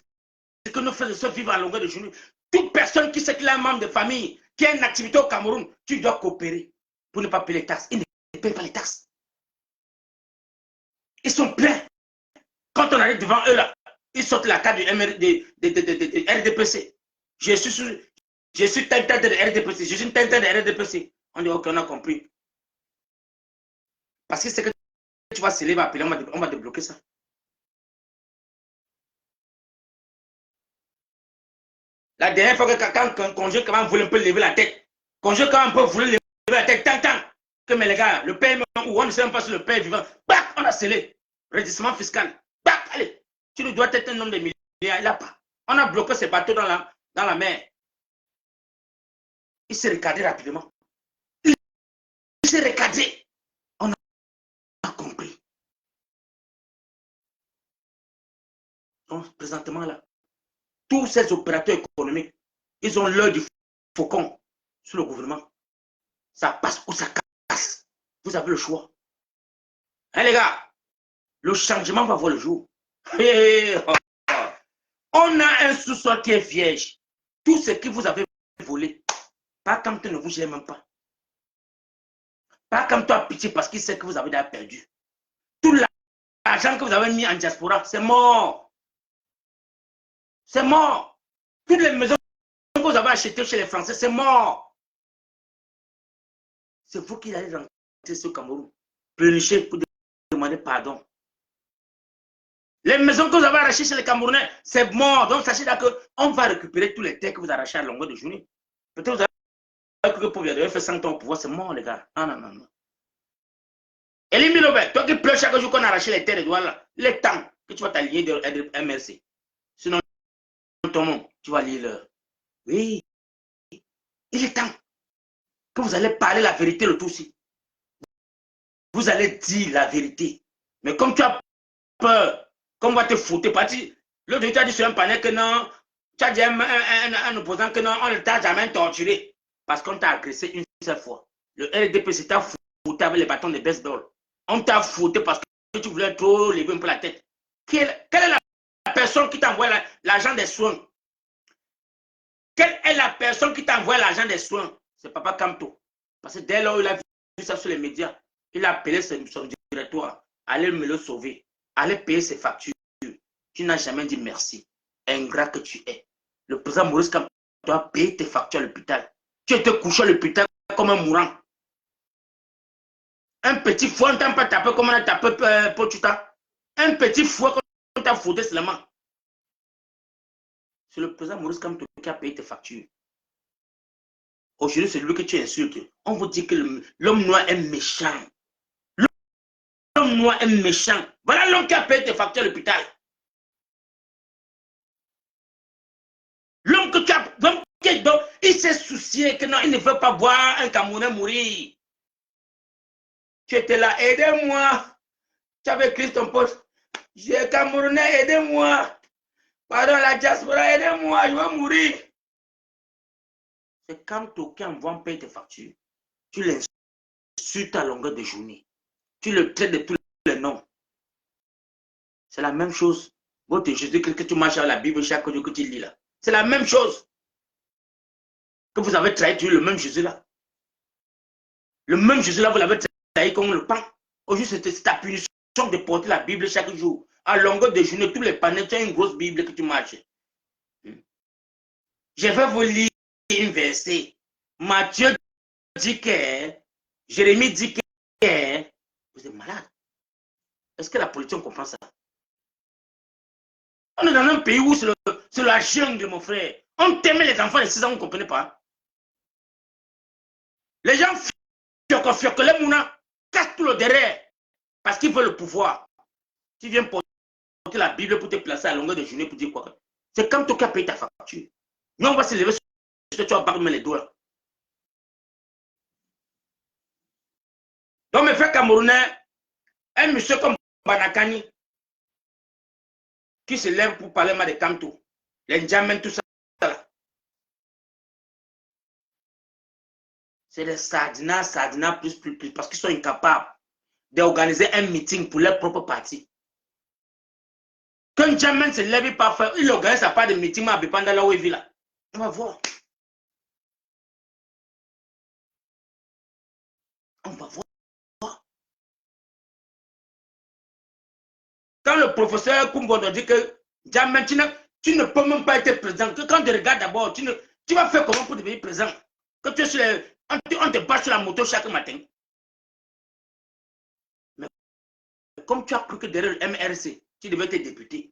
Speaker 3: que nos frères et sœurs vivent à longueur de journée. Toute personne qui sait qu'il a un membre de famille, qui a une activité au Cameroun, tu dois coopérer pour ne pas payer les taxes. Ils ne payent pas les taxes. Ils sont pleins. Quand on arrive devant eux là, ils sortent la carte du RDPC. Je suis tête de RDPC. Je suis une tête de RDPC. On dit ok, on a compris. Parce que c'est que tu vas se lever à appeler, on va débloquer ça. La dernière fois que quand Congé quand même voulait un peu lever la tête, Congé quand même un peu voulait lever la tête, tant que mais les gars, le paiement ou on ne sait même pas si le père vivant, bac, on a scellé. Redressement fiscal, bac, allez, tu dois être un homme de milliards, il n'a pas. On a bloqué ces bateaux dans la mer. Il s'est recadré rapidement. Il s'est recadré. On a compris. Donc, présentement là, tous ces opérateurs économiques, ils ont l'œil du faucon sur le gouvernement. Ça passe ou ça casse. Vous avez le choix. Hein, les gars, le changement va voir le jour. On a un sous-sol qui est vierge. Tout ce que vous avez volé, pas comme tu ne vous gère même pas. Pas comme toi pitié parce qu'il sait que vous avez déjà perdu. Tout l'argent que vous avez mis en diaspora, c'est mort. C'est mort. Toutes les maisons que vous avez achetées chez les Français, c'est mort. C'est vous qui allez rentrer sur le Cameroun. Pleurnichez pour demander pardon. Les maisons que vous avez arrachées chez les Camerounais, c'est mort. Donc, sachez qu'on va récupérer tous les terres que vous arrachez à longueur de journée. Peut-être vous avez cru que pour faire 100 ans au pouvoir, c'est mort, les gars. Non, non, non, non. Elie Milobert, toi qui pleures chaque jour qu'on a arraché les terres de Douala, le temps que tu vas t'aligner de MRC. Sinon, ton nom, tu vas lire l'heure. Oui. Il est temps que vous allez parler la vérité le tout aussi. Vous allez dire la vérité. Mais comme tu as peur, comme on va te foutre, parti. L'autre, tu as dit sur un panel que non, tu as dit un opposant que non, on ne t'a jamais torturé. Parce qu'on t'a agressé une seule fois. Le LDP s'est foutu avec les bâtons de baseball. On t'a foutu parce que tu voulais trop lever un peu la tête. Quelle est la personne qui t'envoie l'argent des soins? Quelle est la personne qui t'envoie l'argent des soins? C'est Papa Kamto. Parce que dès lors il a vu ça sur les médias, il a appelé son directoire. Allez me le sauver. Allez payer ses factures. Tu n'as jamais dit merci. Ingrat que tu es. Le président Maurice Kamto doit payer tes factures à l'hôpital. Tu étais couché à l'hôpital comme un mourant. Un petit fou, on t'a pas tapé comme on a tapé Pochuta. Un petit fou qu'on t'a foutu seulement. C'est le président Maurice Kamto qui a payé tes factures. Aujourd'hui, c'est lui que tu insultes. On vous dit que l'homme noir est méchant. L'homme noir est méchant. Voilà l'homme qui a payé tes factures à l'hôpital. L'homme que tu as... Donc, il s'est soucié que non, il ne veut pas voir un Camerounais mourir. Tu étais là, aidez-moi. Tu avais écrit ton poste. J'ai Camerounais, aidez-moi. Pardon, la diaspora, aidez-moi, je vais mourir. C'est quand tu envoies un paye tes factures. Tu l'insultes à longueur de journée. Tu le traites de tous les noms. C'est la même chose. Votre Jésus que tu marches à la Bible chaque jour que tu lis là. C'est la même chose. Que vous avez trahi le même Jésus là. Le même Jésus là, vous l'avez trahi comme le pain. Aujourd'hui, c'est ta punition de porter la Bible chaque jour. À longueur de journée, tous les panneaux, tu as une grosse Bible que tu marches. Je vais vous lire un verset. Matthieu dit que, Jérémie dit que, vous êtes malade. Est-ce que la politique comprend ça? On est dans un pays où c'est la jungle, mon frère. On t'aimait les enfants de 6 ans, vous ne comprenez pas. Les gens fioquent les mouna, cassent tout le derrière parce qu'ils veulent le pouvoir. Tu viens porter la Bible pour te placer à longueur de journée pour dire quoi? C'est comme toi qui as payé ta facture. Nous, on va se lever sur toi, tu vas barrer les doigts. Donc, mes frères camerounais, un monsieur comme Banakani, qui se lève pour parler mal de Kamto, les Ndjamen, tout ça, c'est les Sardina, plus, parce qu'ils sont incapables d'organiser un meeting pour leur propre parti. Quand Ndjamen se lève par faire, il organise sa part de meeting à Bépanda là où il vit là. On va voir. On va voir. Quand le professeur Kumbondo dit que Ndjamen, tu ne peux même pas être président. Quand tu regardes d'abord, tu vas faire comment pour devenir président? Que tu es sur on te bat sur la moto chaque matin. Mais comme tu as cru que derrière le MRC, tu devais être député,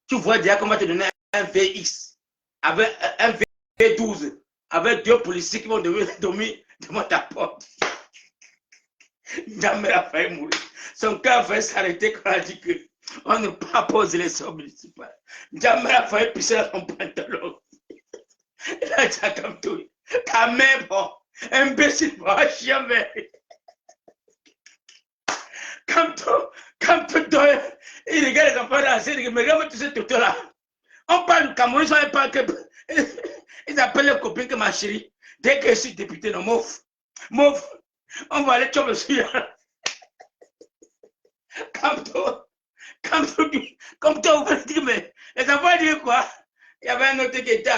Speaker 3: tu vois déjà qu'on va te donner un VX, avec un V12, avec 2 policiers qui vont dormir devant ta porte. Jamais a failli mourir. Son cœur a failli s'arrêter quand on a dit qu'on ne peut pas poser les sorts municipaux. Jamais a failli pisser dans son pantalon. Il a dit comme tout. Ta mère, bon, imbécile, bon, chien, mais. Comme tout, il regarde les enfants danser, il regarde tout ce tout là. On parle du Cameroun, ils pas que. Ils appellent les copines que ma chérie. Dès que je suis député, non, mouf, on va aller choper sur. Comme toi, vous dire, mais les enfants disent quoi? Il y avait un autre qui était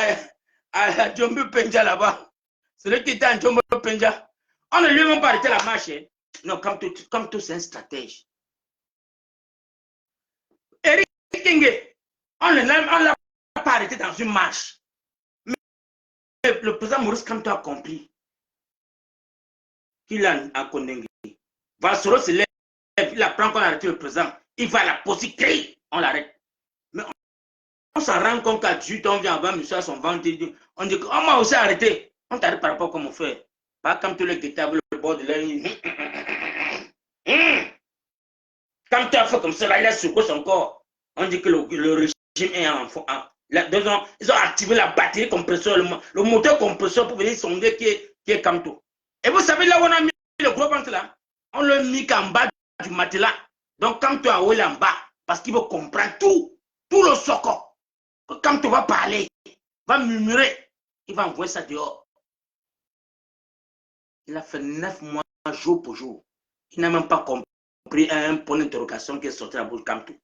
Speaker 3: à Djombe Penja là-bas. Celui qui était à Djombe Penja. On ne lui a même pas arrêté la marche. Hein. Non, comme tout, c'est un stratège. Eric Kinge, on ne l'a pas arrêté dans une marche. Mais le président Maurice Kamto a compris qu'il a Kondengui. Valsoro se lève, il apprend qu'on a arrêté le président. Il va à la poste, il crie, on l'arrête. On s'en rend compte qu'à 18 ans, on vient avant monsieur à son ventre. On dit qu'on m'a aussi arrêté. On t'arrête par rapport à comment faire. Pas comme tu le guettes avec le bord de l'œil. Quand tu as fait comme ça, là, il a secoué son corps. On dit que le régime est en fond. Ils ont activé la batterie compresseur, le moteur compresseur pour venir sonder qui est Kamto. Et vous savez là où on a mis le gros ventre là? On l'a mis qu'en bas du matelas. Donc Kamto a haut en bas parce qu'il veut comprendre tout le socor. Kamto va parler, va murmurer, il va envoyer ça dehors. Il a fait 9 mois jour pour jour. Il n'a même pas compris un point d'interrogation qui est sorti de la bouche de Kamto.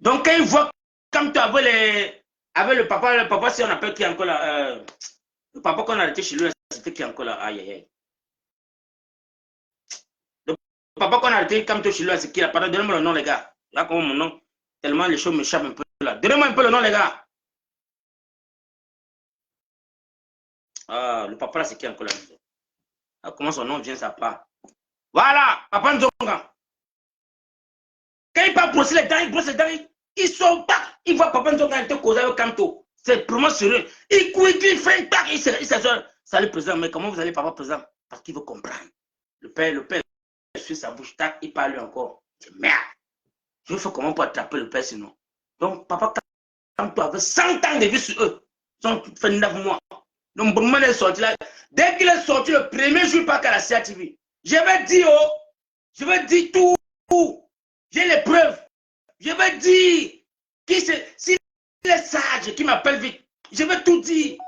Speaker 3: Donc quand il voit Kamto avec le papa, si on appelle qui encore là, le papa qu'on a arrêté chez lui, c'était qui encore là, aïe aïe aïe. Le papa qu'on a arrêté Kamto chez lui, c'est qui là, pardon, donnez-moi le nom les gars. Là comment mon nom, tellement les choses m'échappent un peu là. Donnez-moi un peu le nom les gars. Ah, le papa là, c'est qui encore là? Ah, comment son nom vient, ça part. Voilà, papa Nzonga. Quand il part brosser les dents, il brosse les dents, il sort pas. Il voit papa Nzonga être causé avec Kamto. C'est vraiment sérieux. Il court, il fait une tac, il s'assoit. Salut président, mais comment vous allez papa président? Parce qu'il veut comprendre. Le père suit sa bouche, tac, il parle encore. C'est merde. Je vais faire comment pour attraper le père sinon. Donc papa Kamto avait 100 ans de vie sur eux. Ils ont fait 9 mois. Donc bon, est sorti là. Dès qu'il est sorti le premier jour par à la CATV, je vais dire tout. J'ai les preuves. Je vais dire s'il est sage, qui m'appelle vite. Je vais tout dire.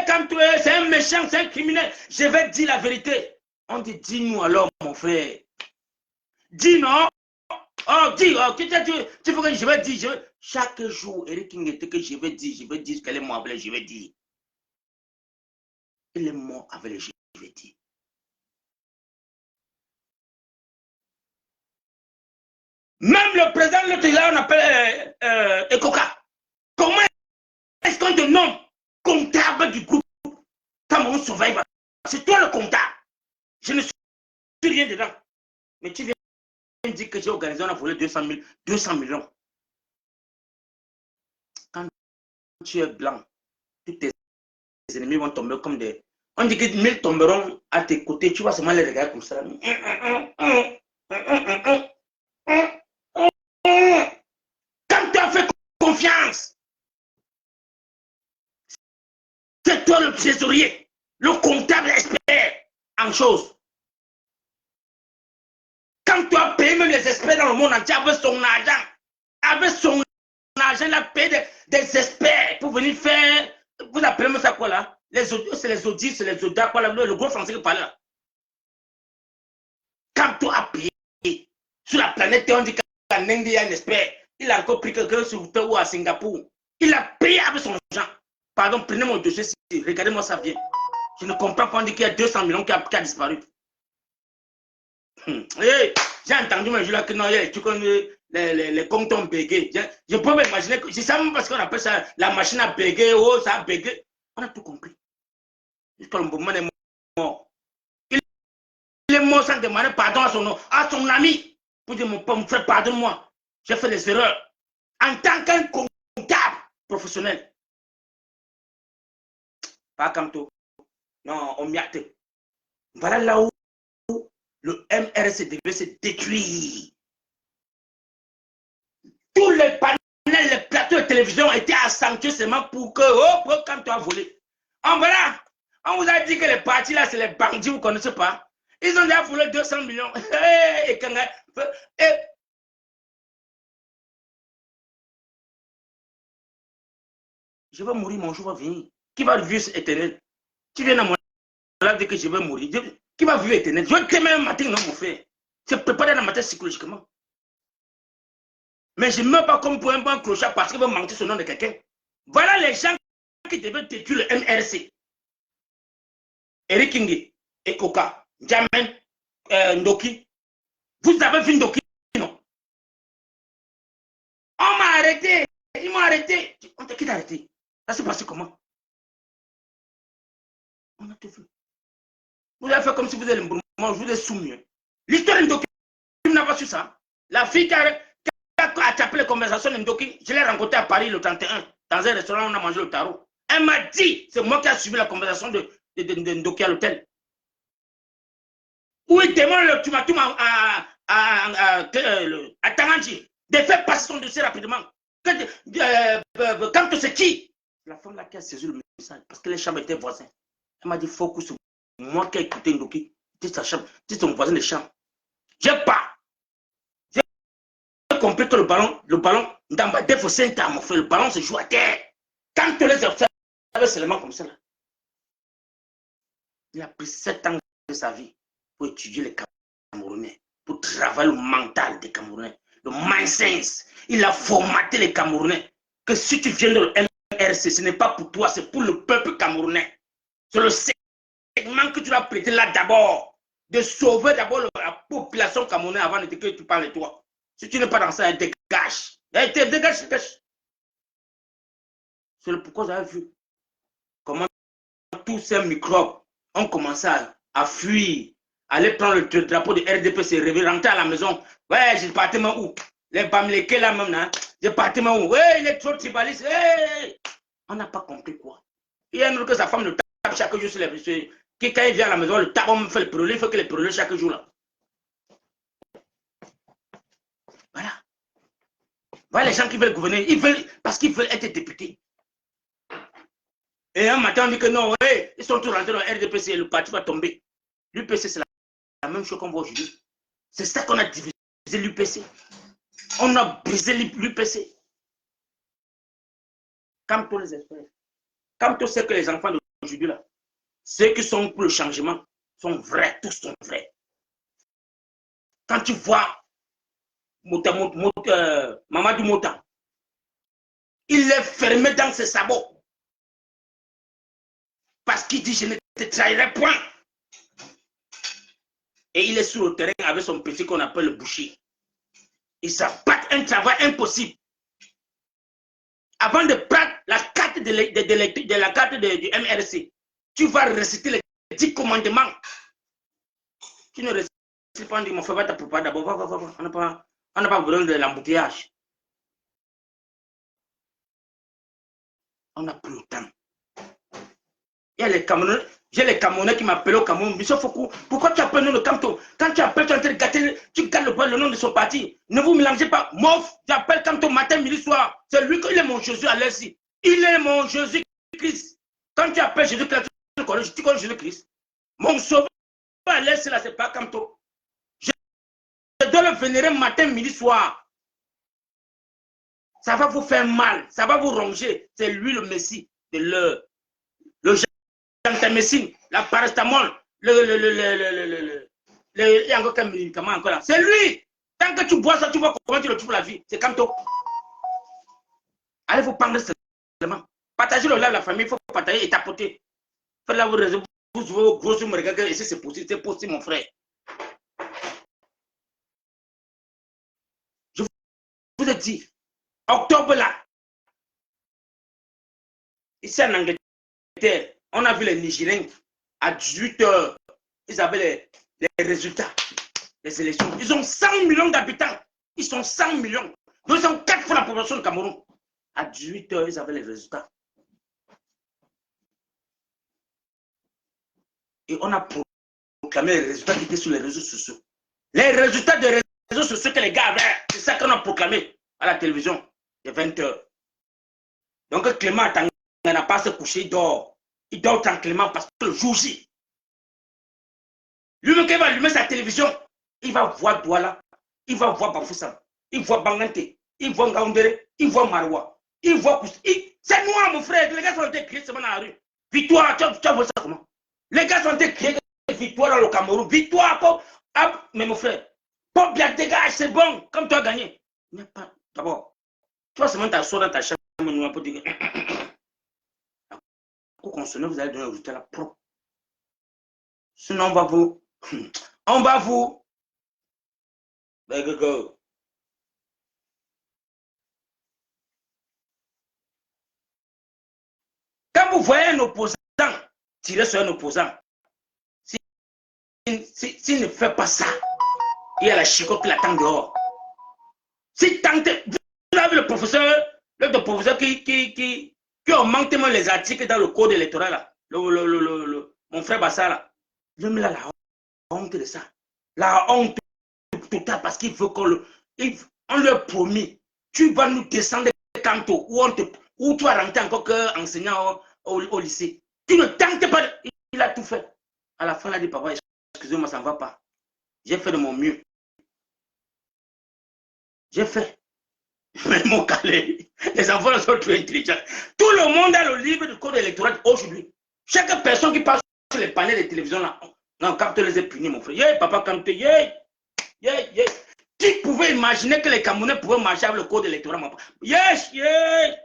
Speaker 3: Kamto, c'est un méchant, c'est un criminel. Je vais dire la vérité. On dit, dis-nous alors, mon frère. Dis non. Oh, dis, oh, tu veux que je vais dire. Chaque jour, Eric King était que je vais dire qu'elle est mort avec, je vais dire. Il est mort avec les je vais dire. Même le président, on appelle Ekoka. Comment est-ce qu'on te nomme comptable du groupe Cameroun Survivor? C'est toi le comptable. Je ne suis rien dedans. Mais tu viens dire que j'ai organisé, on a volé 200 millions. Quand tu es blanc, tous tes ennemis vont tomber comme des... On dit que 1000 tomberont à tes côtés. Tu vas seulement les regarder comme ça. Quand tu as fait confiance, c'est toi le trésorier, le comptable expert en choses. Quand tu as payé même les experts dans le monde entier avec son argent, il a payé des experts pour venir faire, vous appelez ça quoi là? Les audios, c'est les audits, c'est les audats, quoi là, le gros français qui parle là. Quand tu as payé sur la planète, on dit qu'en Inde, il y a un expert. Il a encore pris quelqu'un sur ou à Singapour. Il a payé avec son argent. Pardon, prenez mon dossier, regardez-moi ça bien. Je ne comprends pas, on dit qu'il y a 200 millions qui a disparu. Hey, j'ai entendu un jour là que non, tu connais les comptes ont bégé. Je peux m'imaginer que c'est ça même parce qu'on appelle ça la machine à béguer, oh, ça a bégé. On a tout compris. Le moment est mort. Il est mort sans demander pardon à son ami. Pour dire mon frère, pardonne-moi. J'ai fait des erreurs. En tant qu'un comptable professionnel. Pas comme toi. Non, on m'y a été. Voilà là où le MRC devait se détruire. Tous les panels, les plateaux de télévision étaient accentués seulement pour que, oh, quand tu as volé. Voilà, on vous a dit que les partis là, c'est les bandits, vous ne connaissez pas. Ils ont déjà volé 200 millions. Je vais mourir, mon jour va venir. Qui va vivre éternel? Tu viens à mon live dire que je vais mourir. Qui va vivre éternel? Je vais t'aimer un matin, non, mon frère. Je prépare dans ma tête psychologiquement. Mais je ne meurs pas comme pour un bon clochard parce qu'il veut mentir sur le nom de quelqu'un. Voilà les gens qui devaient détruire le MRC. Eric King, Ekoka, Jamen, Ndoki. Vous avez vu Ndoki, non? On m'a arrêté. Ils m'ont arrêté. Qui t'a arrêté? Ça s'est passé comment? On a tout vu. Vous avez fait comme si vous étiez le mouvement, je vous ai soumis. L'histoire de Ndoki, tu n'as pas su ça. La fille qui a a attrapé les conversations de Ndoki. Je l'ai rencontré à Paris le 31, dans un restaurant où on a mangé le tarot. Elle m'a dit, c'est moi qui ai suivi la conversation de Ndoki à l'hôtel. Où il demande l'ultimatum à Taranji de faire passer son dossier rapidement. Quand c'est qui? La femme là qui a saisi le message, parce que les chambres étaient voisins. Elle m'a dit, faut que c'est moi qui ai écouté Ndoki. C'est sa chambre, c'est son voisin de chambre. J'ai compris que le ballon, d'Ambadé faut 5 ans, mon frère, le ballon se joue à terre. Quand tu les observes seulement comme ça, là, il a pris 7 ans de sa vie pour étudier les Camerounais, pour travailler le mental des Camerounais, le mindset. Il a formaté les Camerounais. Que si tu viens de l'MRC, ce n'est pas pour toi, c'est pour le peuple camerounais. C'est le segment que tu dois prêter là d'abord, de sauver d'abord la population camerounaise avant que tu parles de toi. Si tu n'es pas dans ça, dégage. Dégage. C'est pourquoi j'avais vu comment tous ces microbes ont commencé à fuir, aller prendre le drapeau de RDP, se réveiller, rentrer à la maison. Ouais, j'ai parti moi où? Les Bamlékés là même, hein? J'ai parti moi où? Ouais, il est trop tribaliste. Hey! On n'a pas compris quoi. Il y a un autre que sa femme le tape chaque jour sur les blessures. Quand il vient à la maison, le tape, on me fait le brûler, il faut que les brûler chaque jour là. Voilà. Voilà les gens qui veulent gouverner, ils veulent, parce qu'ils veulent être députés. Et un matin, on dit que non, ouais, ils sont tous rentrés dans le RDPC, le parti va tomber. L'UPC, c'est la même chose qu'on voit aujourd'hui. C'est ça qu'on a divisé l'UPC. On a brisé l'UPC. Comme tous les experts. Comme tous ceux que les enfants d'aujourd'hui, là, ceux qui sont pour le changement, sont vrais, tous sont vrais. Quand tu vois Mamadou Mota, il est fermé dans ses sabots. Parce qu'il dit, je ne te trahirai point. Et il est sur le terrain avec son petit qu'on appelle le boucher. Il s'abattent un travail impossible. Avant de prendre la carte de la carte du MRC, tu vas réciter les 10 commandements. Tu ne récites pas, on dit, mon frère, va ta préparer d'abord, va. On n'a pas besoin de l'embouteillage. On n'a plus le temps. Il y a les Camerounais, j'ai les Camerounais qui m'appellent au Cameroun. Bissot Foucault, pourquoi tu appelles nous le Camto? Quand tu appelles, tu es en train de gâter, tu gardes le nom de son parti. Ne vous mélangez pas. Moi, j'appelle Camto matin, midi, soir. C'est lui qui est mon Jésus à l'aise. Il est mon Jésus-Christ. Quand tu appelles Jésus-Christ, tu connais Jésus-Christ. Mon sauveur à l'aise, là, c'est pas Camto. Je dois le vénérer matin, midi, soir. Ça va vous faire mal, ça va vous ronger. C'est lui le Messie de l'heure. Le gentamicine, la paracétamol, il y a encore quel médicament encore là. C'est lui. Tant que tu bois ça, tu vois comment tu le trouves la vie. C'est comme toi. Allez vous prendre seulement. Partagez le live, la famille, il faut partager et tapoter. Faites-la vous réseaux. Vous grossez, me regardez, et si c'est possible, mon frère. Je vous ai dit, octobre là, ici en Angleterre, on a vu les Nigériens à 18h, ils avaient les résultats des élections. Ils ont 100 millions d'habitants. Ils sont 100 millions. Donc ils ont 4 fois la population du Cameroun. À 18h, ils avaient les résultats. Et on a proclamé les résultats qui étaient sur les réseaux sociaux. Les résultats des réseaux sociaux que les gars avaient, c'est ça qu'on a proclamé à la télévision de 20h. Donc Clément n'a pas se coucher, il dort. Il dort tranquillement parce que le jour J, lui-même qui va allumer sa télévision, il va voir Douala, il va voir Bafoussam, il voit Bangante, il voit Ngaoundere, il voit Maroua, il voit Koussi. C'est moi, mon frère, les gars sont écrits seulement dans la rue. Victoire, tu as vu ça comment? Les gars sont écrits victoire dans le Cameroun, victoire, mais mon frère, pop bien dégage, c'est bon, comme tu as gagné. Il n'y a pas, d'abord, tu vas seulement t'asseoir dans ta chambre pour dire pour consommer, vous allez donner un résultat là propre. Sinon, on va vous. Quand vous voyez un opposant tirer sur un opposant, s'il ne fait pas ça, il y a la chicotte qui l'attend dehors. Si tentez, vous avez le professeur qui augmente tellement les articles dans le code électoral, là. Mon frère Bassar, là. Je me la honte de ça. La honte totale parce qu'il veut qu'on on leur promet, tu vas nous descendre des cantos où tu vas rentrer encore qu'enseignant au lycée. Tu ne tentes pas, il a tout fait. À la fin, il a dit, papa, excusez-moi, ça ne va pas. J'ai fait de mon mieux. J'ai fait. Mais mon calé, les enfants sont trop intelligents. Tout le monde a le livre de code électoral aujourd'hui. Chaque personne qui passe sur les panels de télévision, là, non, quand tu les as punis, mon frère. Yeah, papa, quand tu qui pouvait imaginer que les Camerounais pouvaient marcher avec le code électoral, mon papa. Yes, yeah.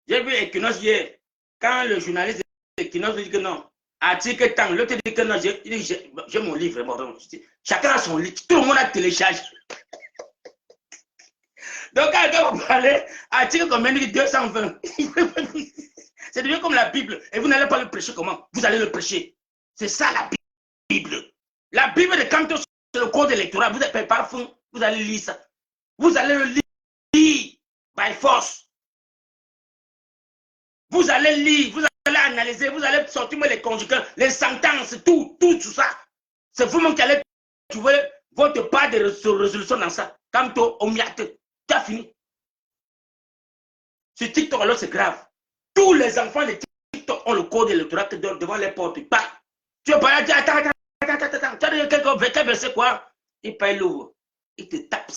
Speaker 3: J'ai vu Equinox hier. Quand le journaliste Equinox dit que non, article temps, l'autre dit que non, j'ai mon livre. Bon, chacun a son livre. Tout le monde a téléchargé. Donc, quand vous parlez, article combien dit 220. C'est devenu comme la Bible. Et vous n'allez pas le prêcher comment? Vous allez le prêcher. C'est ça la Bible. La Bible de Canto, c'est le code électoral. Vous n'êtes pas fond. Vous allez lire ça. Vous allez le lire by force. Vous allez lire, vous allez analyser, vous allez sortir les conjugations, les sentences, tout ça. C'est vous-même qui allez trouver votre part de résolution dans ça. Canto, omiate. Tu as fini. Sur TikTok, alors c'est grave. Tous les enfants de TikTok ont le code électoral devant les portes. Bah, tu veux pas dire, attends. Tu as dit quel verset quoi? Il paye l'ouvre. Il te tape.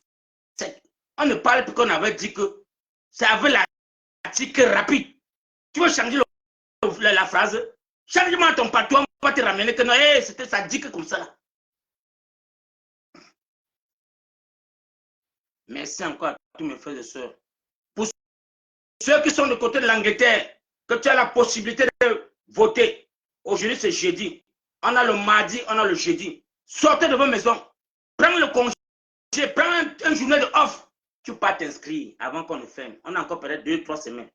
Speaker 3: On ne parle plus qu'on avait dit que c'est avec l'article rapide. Tu veux changer la phrase? Change-moi ton patois, on va te ramener que non, c'était ça dit que comme ça. Là. Merci encore à tous mes frères et sœurs. Pour ceux qui sont du côté de l'Angleterre, que tu as la possibilité de voter. Aujourd'hui, c'est jeudi. On a le mardi, on a le jeudi. Sortez de vos maisons. Prends le congé, prends une journée de off. Tu peux pas t'inscrire avant qu'on le ferme. On a encore peut-être 2-3 semaines.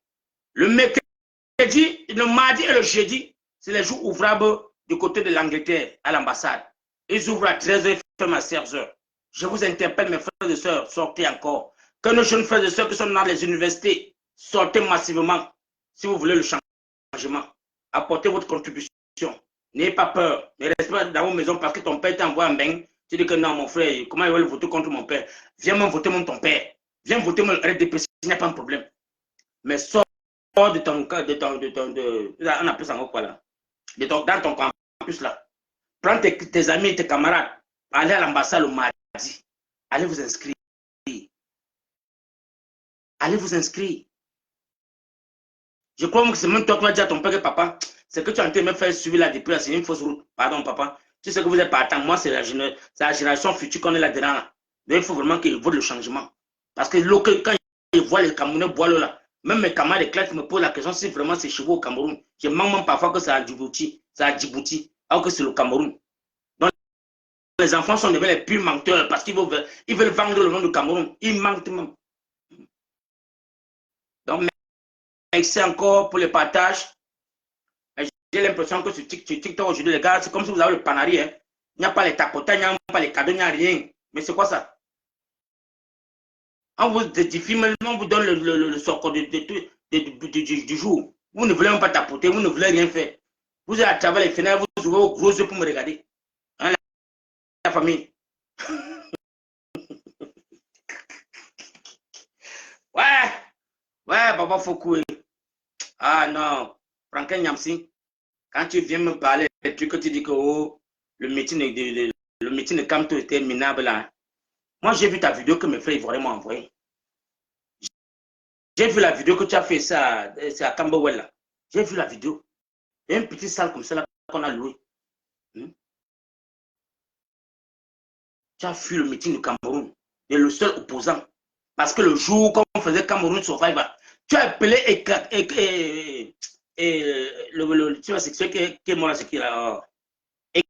Speaker 3: Le mercredi, le mardi et le jeudi, c'est les jours ouvrables du côté de l'Angleterre, à l'ambassade. Ils ouvrent à 13h et ferment à 16h. Je vous interpelle, mes frères et sœurs, sortez encore. Que nos jeunes frères et sœurs qui sont dans les universités, sortez massivement si vous voulez le changement. Apportez votre contribution. N'ayez pas peur. Ne restez pas dans vos maisons parce que ton père t'envoie un bain. Tu dis que non, mon frère, comment il va le voter contre mon père? Viens me voter ton père. Viens voter mon RDP, il n'y a pas de problème. Mais sors de ton on appelle ça quoi là? Dans ton campus là. Prends tes amis et tes camarades. Allez à l'ambassade le mardi. Allez vous inscrire. Allez vous inscrire. Je crois que c'est même toi qui vas dire à ton père que papa, c'est que tu es en train de me faire suivre là depuis là, c'est une fausse route. Pardon, papa. Tu sais que vous êtes partant. Moi, c'est la génération future qu'on est là-dedans. Là. Donc, il faut vraiment qu'il voit le changement. Parce que quand ils voient les Camerounais boire l'eau là, même mes camarades de classe me posent la question si vraiment c'est chez vous au Cameroun. Je manque même parfois que c'est à Djibouti. Alors que c'est le Cameroun. Donc, les enfants sont devenus les purs menteurs parce qu'ils veulent vendre le nom du Cameroun. Ils mentent même. Donc, merci encore pour le partage. J'ai l'impression que sur TikTok aujourd'hui, les gars, c'est comme si vous avez le panari. Hein. Il n'y a pas les tapotages, il n'y a pas les cadeaux, il n'y a rien. Mais c'est quoi ça? On vous dédifie, on vous donne le sort du jour. Vous ne voulez même pas tapoter, vous ne voulez rien faire. Vous êtes à travers les fenêtres, vous ouvrez vos gros yeux pour me regarder. Hein, la famille. Ouais, Baba Foucault. Ah non, Franklin Nyamsi. Quand tu viens me parler des trucs que tu dis que oh, le meeting de Camto était minable là. Moi, j'ai vu ta vidéo que mes frères ivoiriens m'ont envoyé. J'ai vu la vidéo que tu as fait ça, c'est à Camberwell là. J'ai vu la vidéo. Il y a une petite salle comme ça là qu'on a louée. Tu as fui le meeting du Cameroun. Et le seul opposant. Parce que le jour qu'on faisait Cameroun Survivor, tu as appelé tu vois, c'est ce qui est mort là, c'est qui là. Et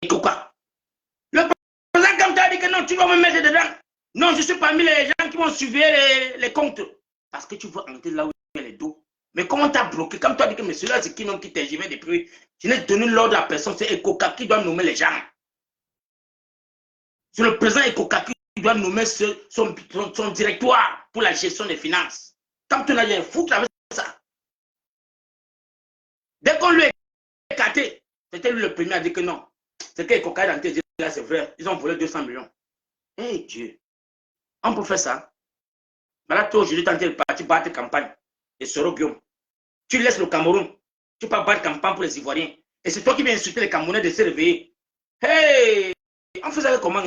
Speaker 3: quoi? Le président comme tu as dit que non, tu vas me mettre dedans. Non, je suis parmi les gens qui vont suivre les comptes. Parce que tu veux entrer là où il y a les dos. Mais comment tu as bloqué? Comme tu as dit que monsieur là, c'est qui non qui t'a géré depuis. Je n'ai donné l'ordre à personne, c'est Ekoka qui doit nommer les gens. C'est le président Ekoka qui doit nommer son directoire pour la gestion des finances. Quand tu n'as rien foutu avec ça. Dès qu'on lui a écarté, c'était lui le premier à dire que non. C'est qu'il y a cocaïne dans tes yeux, là, c'est vrai. Ils ont volé 200 millions. Eh Dieu. On peut faire ça. Mais là, toi, aujourd'hui, tu es en train de partir battre campagne. Et Soro Guillaume. Tu laisses le Cameroun. Tu peux battre campagne pour les Ivoiriens. Et c'est toi qui viens insulter les Camerounais de se réveiller. Hey! On faisait ça comment?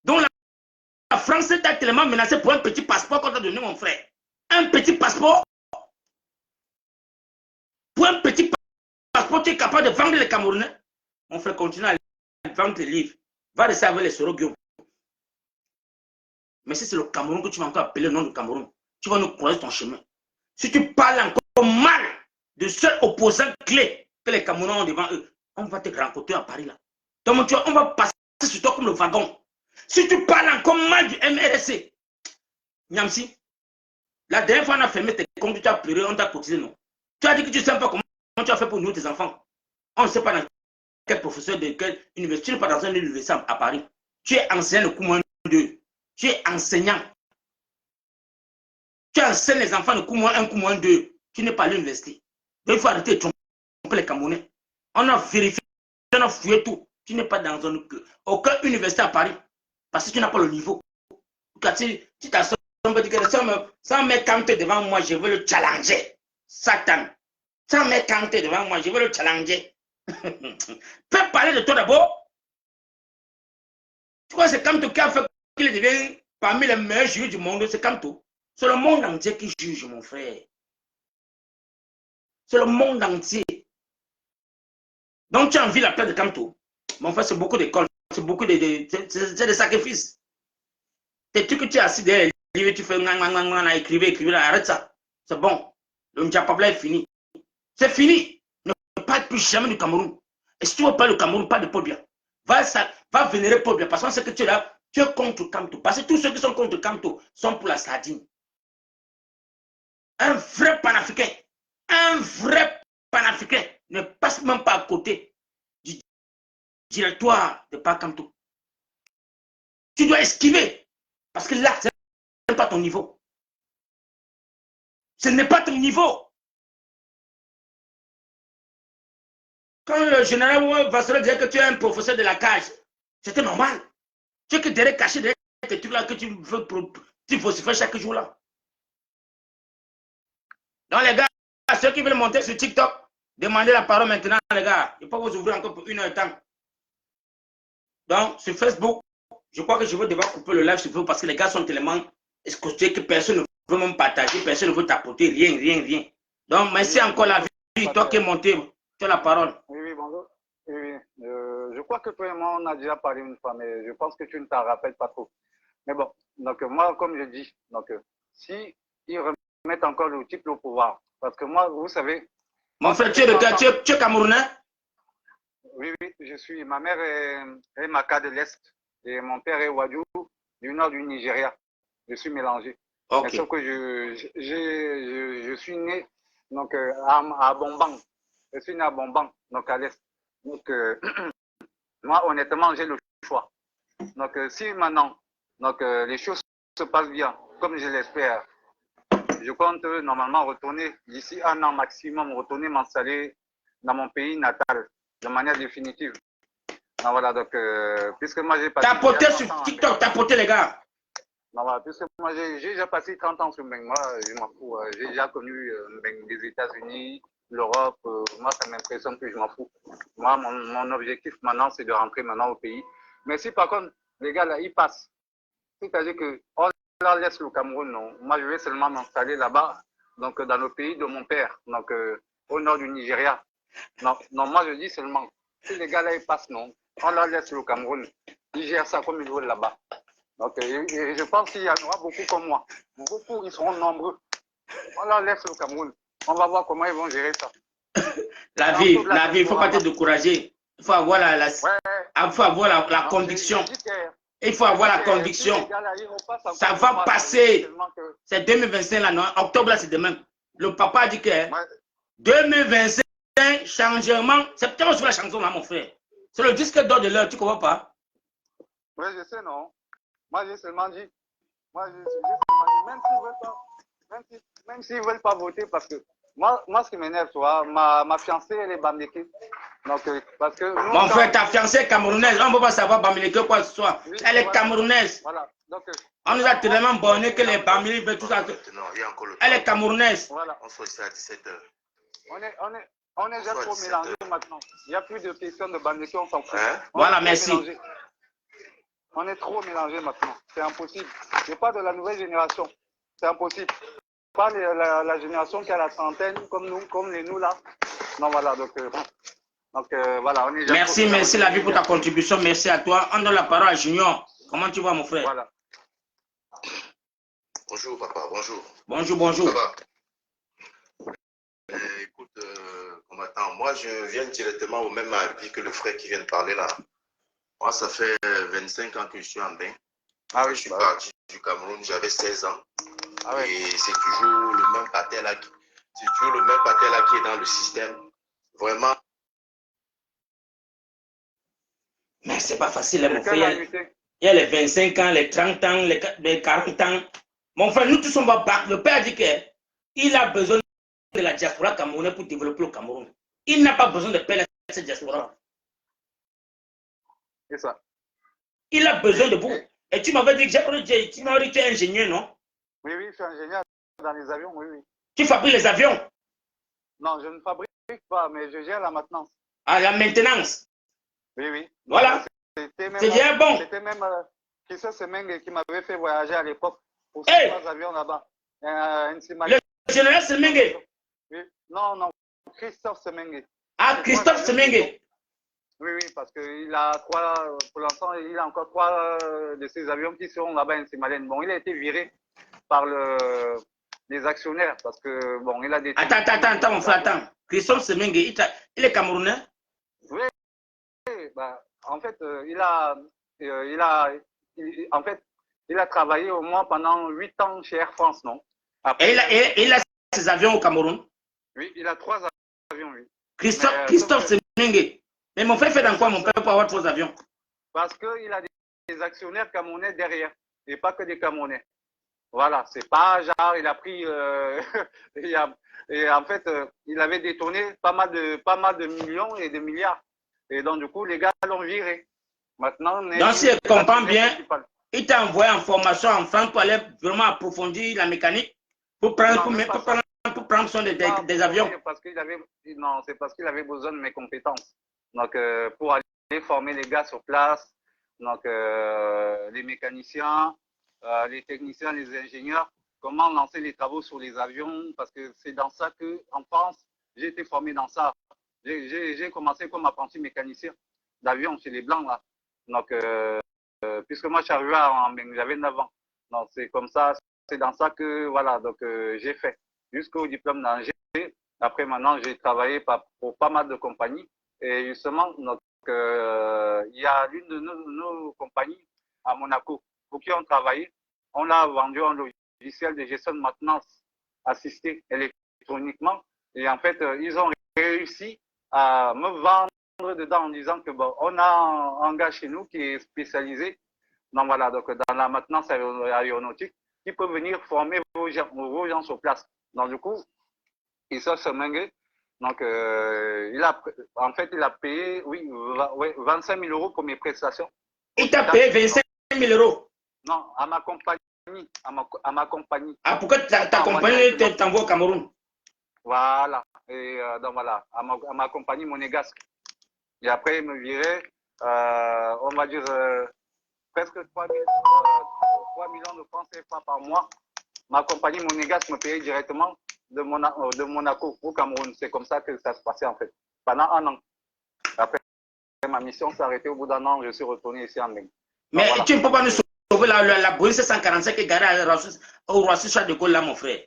Speaker 3: Donc la France t'a tellement menacé pour un petit passeport qu'on t'a donné, mon frère. Un petit passeport. Pour un petit passeport, tu es capable de vendre les Camerounais. Mon frère, continue à vendre tes livres. Va rester avec les Soro Guillaume. Mais si c'est le Cameroun que tu vas encore appeler le nom du Cameroun, tu vas nous croiser ton chemin. Si tu parles encore mal de seul opposant clé que les Camerounais ont devant eux, on va te rencontrer à Paris là. Donc on va passer sur toi comme le wagon. Si tu parles encore mal du MRSC, Niamsi, la dernière fois on a fermé tes comptes, tu as pleuré, on t'a cotisé, non. Tu as dit que tu ne sais pas comment tu as fait pour nous, tes enfants. On ne sait pas dans quel professeur de quelle université, tu n'es pas dans une université à Paris. Tu es enseignant de Koumoun 2. Tu es enseignant. Tu enseignes les enfants de Koumoun 1, Koumoun 2. Tu n'es pas à l'université. Donc il faut arrêter de tromper les Camerounais. On a vérifié, on a fouillé tout. Tu n'es pas dans aucune université à Paris. Parce que tu n'as pas le niveau. Tu t'assois, on peut dire que sans me canter devant moi, je veux le challenger. Satan. Sans me canter devant moi, je veux le challenger. Fais parler de toi d'abord. Tu crois que c'est Kamto qui a fait qu'il devient parmi les meilleurs juges du monde? C'est Kamto. C'est le monde entier qui juge, mon frère. C'est le monde entier. Donc tu as envie la place de Kamto. Mon frère, c'est beaucoup d'écoles. C'est beaucoup c'est des sacrifices. Tes trucs que tu es assis derrière les livres, tu fais écrivez, arrête ça. C'est bon. Le Ndjapabla est fini. C'est fini. Ne parle plus jamais du Cameroun. Et si tu ne veux pas le Cameroun, pas de Paul Biya. Va vénérer Paul Biya. Parce qu'on sait que tu es là, tu es contre Kamto. Parce que tous ceux qui sont contre Kamto sont pour la sardine. Un vrai panafricain. Un vrai panafricain ne passe même pas à côté du directoire de Kamto. Tu dois esquiver. Parce que là, ce n'est pas ton niveau. Ce n'est pas ton niveau. Quand le général Vassero disait que tu es un professeur de la cage, c'était normal. Tu es que derrière caché derrière tes trucs là que tu veux faire chaque jour là. Donc les gars, ceux qui veulent monter sur TikTok, demandez la parole maintenant les gars. Il faut vous ouvrir encore pour 1 heure de temps. Donc sur Facebook, je crois que je vais devoir couper le live sur Facebook parce que les gars sont tellement escortés que personne ne veut même partager, personne ne veut tapoter, rien. Donc merci encore la vie, toi qui es monté, tu as la parole.
Speaker 9: Oui, bonjour. Oui, je crois que toi et moi, on a déjà parlé une fois, mais je pense que tu ne t'en rappelles pas trop. Mais bon, donc moi, comme je dis, donc si ils remettent encore le type au pouvoir, parce que moi, vous savez...
Speaker 3: Mon frère, tu es Camerounais?
Speaker 9: Oui, ma mère est Maka de l'Est et mon père est Wadjou du nord du Nigeria. Je suis mélangé.
Speaker 3: Okay.
Speaker 9: Mais sauf que je suis né donc, à Bombang. Je suis né à Bombang, donc à l'Est. Donc, moi, honnêtement, j'ai le choix. Donc, si maintenant, donc, les choses se passent bien, comme je l'espère, je compte normalement retourner d'ici 1 an maximum, retourner m'installer dans mon pays natal de manière définitive. Donc, voilà, donc, puisque moi j'ai passé...
Speaker 3: Tapoter sur TikTok, tapoter les gars.
Speaker 9: Non, voilà, puisque moi j'ai déjà passé 30 ans sur Mbeng, moi je m'en fous. J'ai déjà connu Mbeng des États-Unis, l'Europe, moi ça m'impressionne que je m'en fous. Moi, mon objectif maintenant, c'est de rentrer maintenant au pays. Mais si par contre, les gars là, ils passent, c'est-à-dire qu'on leur laisse le Cameroun, non. Moi je vais seulement m'installer là-bas, donc dans le pays de mon père, donc au nord du Nigeria. Non, moi je dis seulement, si les gars là ils passent, non, on leur laisse le Cameroun, ils gèrent ça comme ils veulent là-bas. Donc, et je pense qu'il y en aura beaucoup comme moi. Beaucoup, ils seront nombreux. On leur laisse le Cameroun. On va voir comment ils vont gérer ça.
Speaker 3: La vie, il ne faut pas te décourager. Il faut avoir la conviction. Il faut avoir la conviction. Ça va passer. C'est 2025 là, non? Octobre là, c'est demain. Le papa a dit que 2025, changement. C'est peut-être sur la chanson là, mon frère. C'est le disque d'or de l'heure, tu ne comprends pas?
Speaker 9: Oui, je sais, non. Moi, j'ai seulement dit, même s'ils veulent pas voter, parce que moi ce qui m'énerve, tu vois, ma fiancée, elle est Bamileke. Donc, parce que nous,
Speaker 3: Mon frère, ta fiancée est camerounaise. On ne peut pas savoir Bamileke quoi que ce soit.
Speaker 9: Oui,
Speaker 3: Elle est
Speaker 9: voilà.
Speaker 3: camerounaise.
Speaker 9: Voilà. Donc,
Speaker 3: On nous a tellement borné que les Bamileke veulent tout ça.
Speaker 5: Maintenant, il y a encore le
Speaker 3: Elle
Speaker 5: temps.
Speaker 3: est camerounaise.
Speaker 9: voilà.
Speaker 5: On se ici à 17h.
Speaker 9: On est déjà
Speaker 5: Soit
Speaker 9: trop
Speaker 5: 17
Speaker 9: mélangés
Speaker 5: heures.
Speaker 9: maintenant. Il n'y a plus de questions de Bamileke, on s'en fout.
Speaker 5: Hein?
Speaker 9: On
Speaker 3: Voilà,
Speaker 9: est trop
Speaker 3: merci.
Speaker 9: mélangés. On est trop mélangés maintenant. C'est impossible. C'est pas de la nouvelle génération. C'est impossible. Pas la génération qui a la trentaine, comme nous, comme nous là. Non, voilà. Donc voilà, on est déjà
Speaker 3: Merci,
Speaker 9: trop
Speaker 3: merci
Speaker 9: mélangés.
Speaker 3: la vie pour ta contribution. Merci à toi. On donne la parole à Junior. Comment tu vas, mon frère?
Speaker 9: Voilà.
Speaker 5: Bonjour, papa, bonjour.
Speaker 3: Bonjour, bonjour.
Speaker 5: Ça va? Écoute, combattant, moi je viens directement au même avis que le frère qui vient de parler là. Moi, ça fait 25 ans que je suis en bain.
Speaker 9: Ah oui,
Speaker 5: Je suis
Speaker 9: bah
Speaker 5: parti du Cameroun, j'avais 16 ans.
Speaker 9: Ah ouais.
Speaker 5: Et c'est toujours le même patin là, c'est toujours le même patin là qui est dans le système. Vraiment.
Speaker 3: Mais c'est pas facile, hein, mon
Speaker 9: Quelle
Speaker 3: frère.
Speaker 9: annuité?
Speaker 3: Il y a les 25 ans, les 30 ans, les 40 ans. Mon frère, nous tous on va battre. Le père dit qu'il a besoin de la diaspora camerounaise pour développer le Cameroun. Il n'a pas besoin de payer cette diaspora.
Speaker 9: C'est ça.
Speaker 3: Il a besoin de vous. Et tu m'avais dit que tu es ingénieur, non?
Speaker 9: Oui, oui, je suis ingénieur dans les avions, oui, oui.
Speaker 3: Tu fabriques les avions.
Speaker 9: Non, je ne fabrique pas, mais je gère la maintenance.
Speaker 3: À la maintenance.
Speaker 9: Oui, oui.
Speaker 3: Voilà.
Speaker 9: C'était même,
Speaker 3: C'est bien bon.
Speaker 9: C'était même Christophe Semeng qui m'avait fait voyager à l'époque pour ces
Speaker 3: Hey.
Speaker 9: 3 avions là-bas.
Speaker 3: Le général Semengue.
Speaker 9: Oui. Non, non, Christophe Semeng.
Speaker 3: Ah, Christophe Semengue.
Speaker 9: Oui, oui, parce qu'il a pour l'instant, il a encore 3 de ces avions qui sont là-bas en Simalène. Bon, il a été viré par les actionnaires parce que, bon, il a des...
Speaker 3: Attends, mon frère, attends. Christophe Semengue, il est camerounais?
Speaker 9: Oui, bah, en fait, il a travaillé au moins pendant 8 ans chez Air France, non? Après,
Speaker 3: Et il a ses avions au Cameroun?
Speaker 9: Oui, il a 3 avions, oui.
Speaker 3: Christophe Semengue. Mais mon frère fait dans quoi, mon père, pour avoir 3 avions?
Speaker 9: Parce qu'il a des actionnaires camerounais derrière, et pas que des Camerounais. Voilà, c'est pas genre, il a pris... et en fait, il avait détourné pas mal de millions et de milliards. Et donc, du coup, les gars l'ont viré. Maintenant,
Speaker 3: donc, si je comprends bien, il t'a envoyé en formation en France pour aller vraiment approfondir la mécanique, pour prendre soin des avions.
Speaker 9: Non, c'est parce qu'il avait besoin de mes compétences. Donc, pour aller former les gars sur place, donc les mécaniciens, les techniciens, les ingénieurs, comment lancer les travaux sur les avions, parce que c'est dans ça qu'en France, j'ai été formé dans ça. J'ai commencé comme apprenti mécanicien d'avion chez les Blancs, là. Donc, puisque moi, je suis arrivé j'avais 9 ans. Donc, c'est comme ça, c'est dans ça que, voilà, donc j'ai fait jusqu'au diplôme d'ingé. Après, maintenant, j'ai travaillé pour pas mal de compagnies. Et justement, donc, il y a l'une de nos compagnies à Monaco pour qui on travaillait. On l'a vendu un logiciel de gestion de maintenance assistée électroniquement. Et en fait, ils ont réussi à me vendre dedans en disant que bon, on a un gars chez nous qui est spécialisé dans la maintenance aéronautique qui peut venir former vos gens sur place. Donc du coup, Christophe Semengue, donc il a payé 25 000 euros pour mes prestations.
Speaker 3: Il t'a payé 25 000 euros? Non,
Speaker 9: à ma compagnie. À ma compagnie.
Speaker 3: Ah, pourquoi ta compagnie t'envoie au Cameroun?
Speaker 9: Voilà. Et donc voilà, à ma compagnie monégasque. Et après, il me virait, on va dire, presque 3 millions de francs CFA par mois. Ma compagnie monégasque me payait directement de Monaco au Cameroun. C'est comme ça que ça se passait en fait, pendant 1 an. Après, ma mission s'est arrêtée au bout d'1 an, je suis retourné ici en Beng.
Speaker 3: Mais voilà. Tu ne peux pas nous sauver la Boeing 745 qui est garée au Roissy-Charles de Gaulle là, mon frère?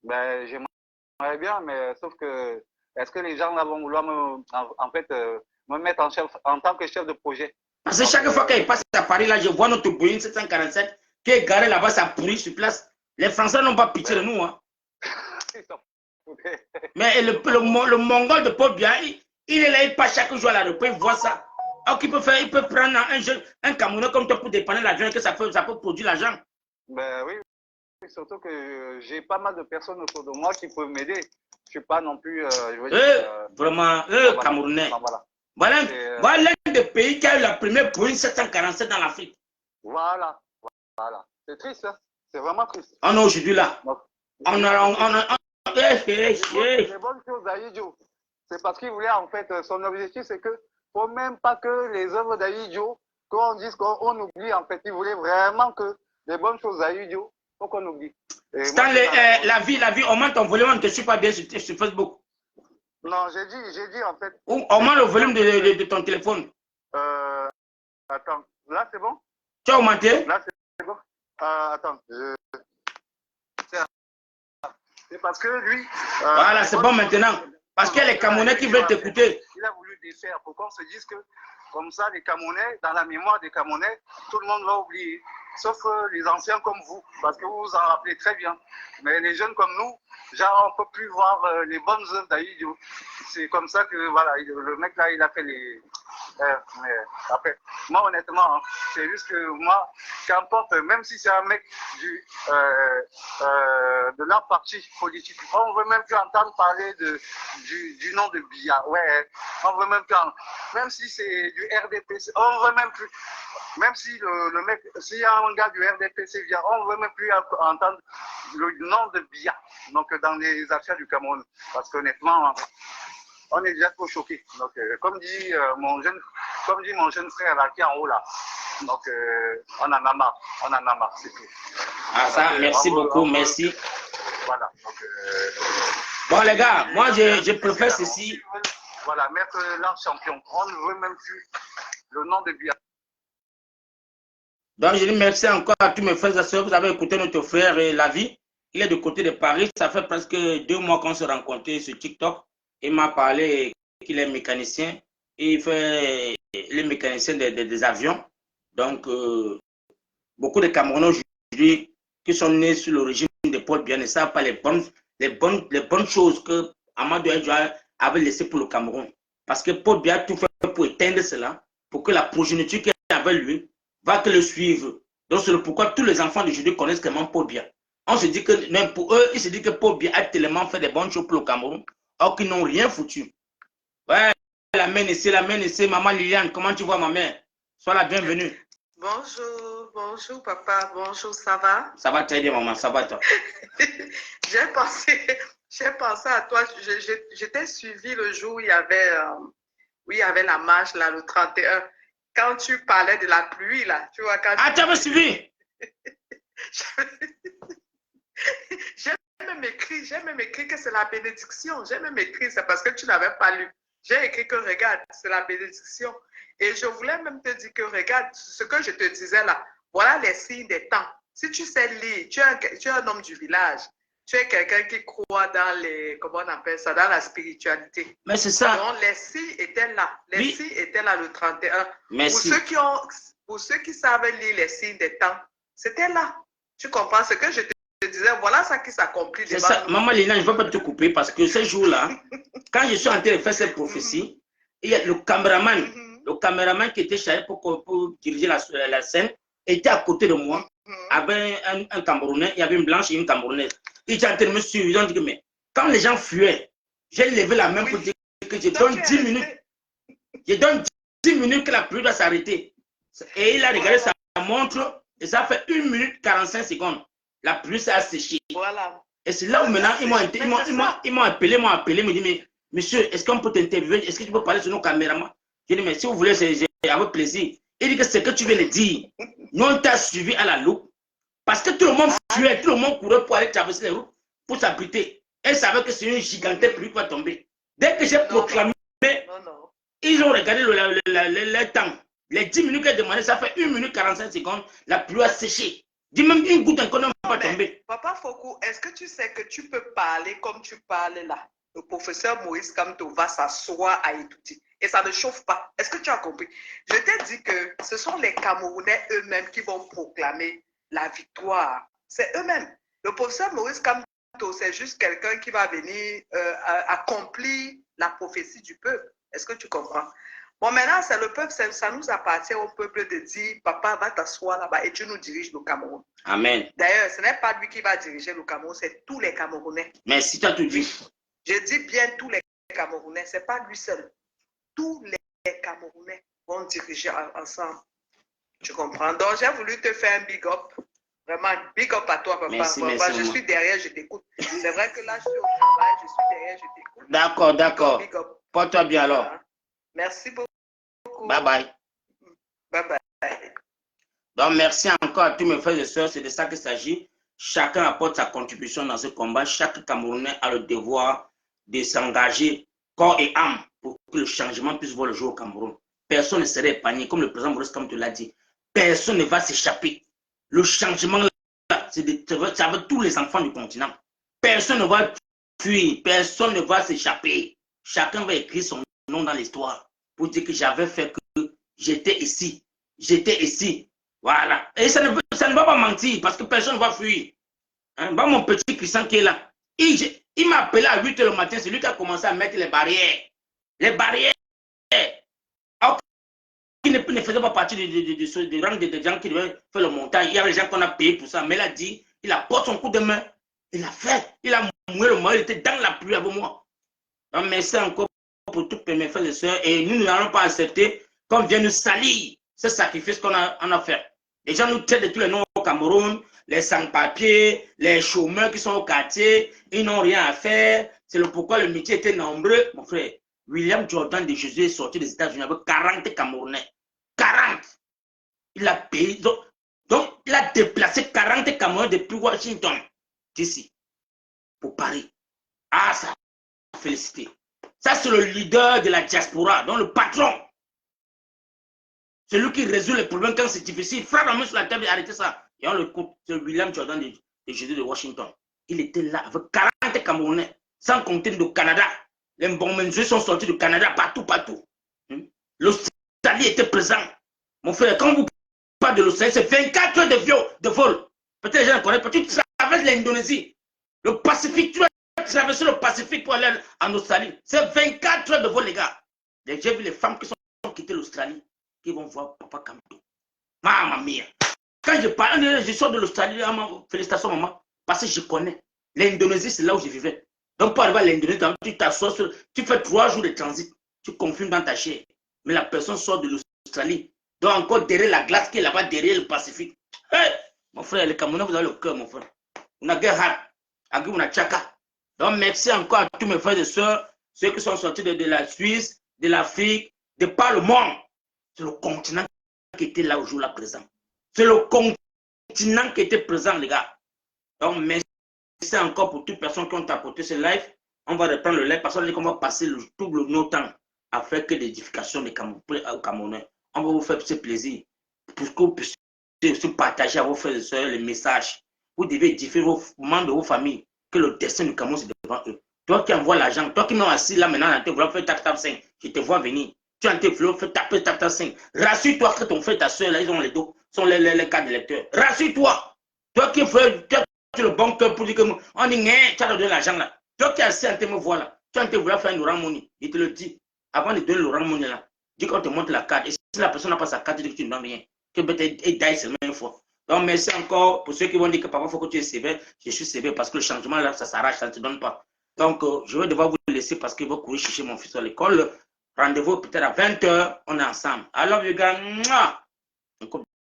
Speaker 9: Ben, j'aimerais bien, mais sauf que, est-ce que les gens là vont vouloir me mettre en tant que chef de projet?
Speaker 3: Parce que chaque fois qu'ils passent à Paris, là, je vois notre Boeing 747 qui est garé là-bas, ça pourrit sur place. Les Français n'ont pas pitié de nous. Hein. Mais le Mongol de Paul Biya, il est là, il passe chaque jour à la reprise, il voit ça. Alors qu'il peut faire, il peut prendre un Camerounais comme toi pour dépanner l'argent et que ça peut produire l'argent.
Speaker 9: Ben oui, surtout que j'ai pas mal de personnes autour de moi qui peuvent m'aider. Je suis pas non plus, je veux dire,
Speaker 3: vraiment,
Speaker 9: voilà.
Speaker 3: Camerounais.
Speaker 9: Voilà.
Speaker 3: Voilà l'un des pays qui a eu la première Boeing 747 dans l'Afrique.
Speaker 9: Voilà. C'est triste, hein? C'est vraiment triste.
Speaker 3: On est aujourd'hui là.
Speaker 9: Donc,
Speaker 3: On a
Speaker 9: les bonnes choses d'Aïdjo. C'est parce qu'il voulait, en fait, son objectif, c'est que, faut même pas que les œuvres d'Aïdjo, qu'on dise qu'on oublie, en fait. Il voulait vraiment que les bonnes choses d'Aïdjo, faut qu'on oublie.
Speaker 3: Stanley, la vie, augmente ton volume, on ne te suit pas bien sur Facebook.
Speaker 9: Non, j'ai dit, en fait.
Speaker 3: Augmente le volume de ton téléphone.
Speaker 9: Attends, là, c'est bon?
Speaker 3: Tu as augmenté?
Speaker 9: Là, c'est bon. Attends, c'est parce que lui...
Speaker 3: voilà, c'est bon maintenant. Parce qu'il y a les Camerounais qui veulent t'écouter.
Speaker 9: Il a voulu défaire pour qu'on se dise que, comme ça, les Camerounais, dans la mémoire des Camerounais, tout le monde va oublier. Sauf les anciens comme vous, parce que vous vous en rappelez très bien. Mais les jeunes comme nous, genre, on ne peut plus voir les bonnes œuvres d'Aïdjo. C'est comme ça que, voilà, le mec là, il a fait les... mais après, moi, honnêtement, hein, c'est juste que moi, qu'importe, même si c'est un mec de leur parti politique, on ne veut même plus entendre parler du nom de Biya. Ouais, on veut même plus entendre. Même si c'est du RDPC, on ne veut même plus. Même si le mec, s'il y a un gars du RDPC vient, on ne veut même plus entendre le nom de Biya. Donc, dans les affaires du Cameroun. Parce qu'honnêtement, on est déjà trop choqués. Donc, comme dit mon jeune frère là, qui est en haut là. Donc, on en a marre, c'est tout.
Speaker 3: Ah ça, merci beaucoup, merci.
Speaker 9: Voilà. Donc,
Speaker 3: bon les gars, moi je préfère ceci.
Speaker 9: Voilà, mettre l'art champion. On ne veut même plus le nom de Biya.
Speaker 3: Donc, je dis merci encore à tous mes frères et sœurs. Vous avez écouté notre frère La Vie. Il est de côté de Paris. Ça fait presque 2 mois qu'on s'est rencontrés sur TikTok. Il m'a parlé qu'il est mécanicien. Et il fait les mécaniciens des avions. Donc, beaucoup de Camerounais aujourd'hui qui sont nés sous le régime de Paul Biya ne savent pas les bonnes choses que Amadou Ahidjo avait laissées pour le Cameroun. Parce que Paul Biya a tout fait pour éteindre cela, pour que la progéniture qui est avec lui va que le suivre. Donc, c'est pourquoi tous les enfants d'aujourd'hui connaissent vraiment Paul Biya. On se dit que, même pour eux, ils se disent que Paul Biya a tellement fait des bonnes choses pour le Cameroun, or qu'ils n'ont rien foutu. Ouais, la main ici, maman Liliane, comment tu vois ma mère? Sois la bienvenue.
Speaker 10: Bonjour papa, bonjour, ça va?
Speaker 3: Ça va très bien maman, ça va toi?
Speaker 10: J'ai pensé à toi, je t'ai suivi le jour où il y avait la marche là, le 31. Quand tu parlais de la pluie, là, tu vois, quand...
Speaker 3: Ah, tu avais suivi?
Speaker 10: J'ai même écrit que c'est la bénédiction. J'ai même écrit, c'est parce que tu n'avais pas lu. J'ai écrit que, regarde, c'est la bénédiction. Et je voulais même te dire que, regarde, ce que je te disais là, voilà les signes des temps. Si tu sais lire, tu es un homme du village. Tu es quelqu'un qui croit dans les, comment on appelle ça, dans la spiritualité.
Speaker 3: Mais c'est ça.
Speaker 10: Donc, les signes étaient là. Les signes étaient là le 31.
Speaker 3: Merci.
Speaker 10: Pour ceux qui savent lire les signes des temps, c'était là. Tu comprends ce que je te disais? Voilà ça qui s'accomplit.
Speaker 3: C'est ça. Maman Lina, je ne vais pas te couper parce que ce jour-là, quand je suis en train de faire cette prophétie, il y a le caméraman qui était chargé pour diriger la scène, était à côté de moi, avec un Camerounais, il y avait une blanche et une Camerounaise. Il était en train de me suivre. Ils ont dit que, mais quand les gens fuyaient, j'ai levé la main pour dire que je donne 10 minutes. Je donne 10 minutes que la pluie doit s'arrêter. Et il a regardé sa montre et ça fait 1 minute 45 secondes. La pluie s'est asséchée.
Speaker 10: Voilà.
Speaker 3: Et c'est là où maintenant ils m'ont appelé, me dit, mais monsieur, est-ce qu'on peut t'interviewer? Est-ce que tu peux parler sur nos caméramans? Je dis, mais si vous voulez, c'est avec plaisir. Il dit que c'est que tu viens de dire. Nous, on t'a suivi à la loupe. Parce que tout le monde fuyait, tout le monde courait pour aller traverser les routes, pour s'abriter. Elle savait que c'est une gigantesque pluie qui va tomber. Dès que j'ai proclamé, ils ont regardé le temps. Les 10 minutes qu'elle demandait, ça fait 1 minute 45 secondes, la pluie a séché. Dis même une goutte encore ne va pas tomber.
Speaker 10: Papa Fokou, est-ce que tu sais que tu peux parler comme tu parles là? Le professeur Maurice Kamto va s'asseoir à étudier. Et ça ne chauffe pas. Est-ce que tu as compris? Je t'ai dit que ce sont les Camerounais eux-mêmes qui vont proclamer la victoire. C'est eux-mêmes. Le professeur Maurice Kamto, c'est juste quelqu'un qui va venir accomplir la prophétie du peuple. Est-ce que tu comprends? Bon, maintenant, c'est le peuple, ça nous appartient au peuple de dire, papa, va t'asseoir là-bas et tu nous diriges le Cameroun.
Speaker 3: Amen.
Speaker 10: D'ailleurs, ce n'est pas lui qui va diriger le Cameroun, c'est tous les Camerounais.
Speaker 3: Merci, tu as tout dit.
Speaker 10: Je dis bien tous les Camerounais, ce n'est pas lui seul. Tous les Camerounais vont diriger ensemble. Tu comprends? Donc, j'ai voulu te faire un big up. Vraiment, big up à toi, papa.
Speaker 3: Merci,
Speaker 10: papa,
Speaker 3: merci,
Speaker 10: je
Speaker 3: maman.
Speaker 10: suis derrière, je t'écoute. C'est vrai que là, je suis au travail, je suis derrière, je t'écoute.
Speaker 3: D'accord, d'accord.
Speaker 10: Big up.
Speaker 3: Porte-toi bien alors.
Speaker 10: Voilà. Merci beaucoup.
Speaker 3: Bye bye.
Speaker 10: Bye bye.
Speaker 3: Donc, merci encore à tous mes frères et sœurs. C'est de ça qu'il s'agit. Chacun apporte sa contribution dans ce combat. Chaque Camerounais a le devoir de s'engager corps et âme pour que le changement puisse voir le jour au Cameroun. Personne ne serait épargné. Comme le président Maurice Kamto l'a dit, personne ne va s'échapper. Le changement, là, ça veut tous les enfants du continent. Personne ne va fuir. Personne ne va s'échapper. Chacun va écrire son nom dans l'histoire pour dire que j'avais fait que j'étais ici. J'étais ici. Voilà. Et ça ne va pas mentir parce que personne ne va fuir. Hein? Bah, mon petit Christian qui est là, il m'a appelé à 8 h le matin. C'est lui qui a commencé à mettre les barrières. Les barrières. Alors, il ne faisait pas partie des rangs des gens qui devaient faire le montage. Il y a des gens qu'on a payé pour ça. Mais il a dit, il apporte son coup de main. Il a fait. Il a mouillé le maillot. Il était dans la pluie avec moi. Donc, merci encore pour toutes mes frères et sœurs. Et nous n'allons pas accepter qu'on vienne nous salir ce sacrifice qu'on a fait. Les gens nous traitent de tous les noms au Cameroun, les sans-papiers, les chômeurs qui sont au quartier, ils n'ont rien à faire. C'est le pourquoi le métier était nombreux. Mon frère, William Jordan de Jésus est sorti des États-Unis avec 40 Camerounais. 40! Il a payé. Donc, il a déplacé 40 Camerounais depuis Washington, d'ici, pour Paris. Ah, ça, félicité. Ça, c'est le leader de la diaspora, donc le patron. Celui qui résout les problèmes quand c'est difficile. Frappe la main sur la table et arrêtez ça. Et on le coupe. C'est William Jordan de Jésus de Washington. Il était là avec 40 Camerounais, sans compter le Canada. Les Mbonmenjeux sont sortis du Canada partout, partout. L'Australie était présent. Mon frère, quand vous parlez de l'Australie, c'est 24 heures de vol. Peut-être les gens connaissent, peut-être tu traverses l'Indonésie. Le Pacifique, tu vas traverser le Pacifique pour aller en Australie. C'est 24 heures de vol, les gars. J'ai vu les femmes qui sont quittées l'Australie, qui vont voir Papa Kamto. Mamma mia. Quand je parle, je sors de l'Australie, félicitations maman, parce que je connais. L'Indonésie, c'est là où je vivais. Donc pour arriver à l'Indonésie, tu t'assois, tu fais 3 jours de transit, tu confirmes dans ta chair. Mais la personne sort de l'Australie, donc encore derrière la glace qui est là-bas, derrière le Pacifique. Hey, mon frère, les Camerounais, vous avez le cœur, mon frère. On a guerre, on a tchaka. Donc merci encore à tous mes frères et sœurs, ceux qui sont sortis de la Suisse, de l'Afrique, de par le monde. C'est le continent qui était là au jour là présent. C'est le continent qui était présent, les gars. Donc, merci encore pour toutes les personnes qui ont apporté ce live. On va reprendre le live parce qu'on va passer tout notre temps à faire que l'édification des Camerounais. On va vous faire ce plaisir pour que vous puissiez aussi partager à vos frères et sœurs les messages. Vous devez édifier vos membres de vos familles que le destin du Cameroun, c'est devant eux. Toi qui envoies l'argent, toi qui m'as assis là maintenant, tu vas faire tap 5, je te vois venir. Tu as un téléphone, fais taper tap 5. Rassure-toi que ton frère et ta soeur, là, ils ont les dos, sont les cas de lecteurs. Rassure-toi. Toi qui fais le bon cœur pour dire que on dit, tu as donné l'argent là. Toi qui as assis en te me voir là, tu as voulu faire un Laurent Money. Il te le dit. Avant de donner Laurent Money là, dis qu'on te montre la carte. Et si la personne n'a pas sa carte, dis que tu ne donnes rien. Que peut-être il die seulement une fois. Donc merci encore pour ceux qui vont dire que parfois il faut que tu es sévère. Je suis sévère parce que le changement là, ça s'arrache, ça ne te donne pas. Donc je vais devoir vous laisser parce qu'il va courir chercher mon fils à l'école. Rendez-vous peut-être à 20 h, on est ensemble. I love you guys.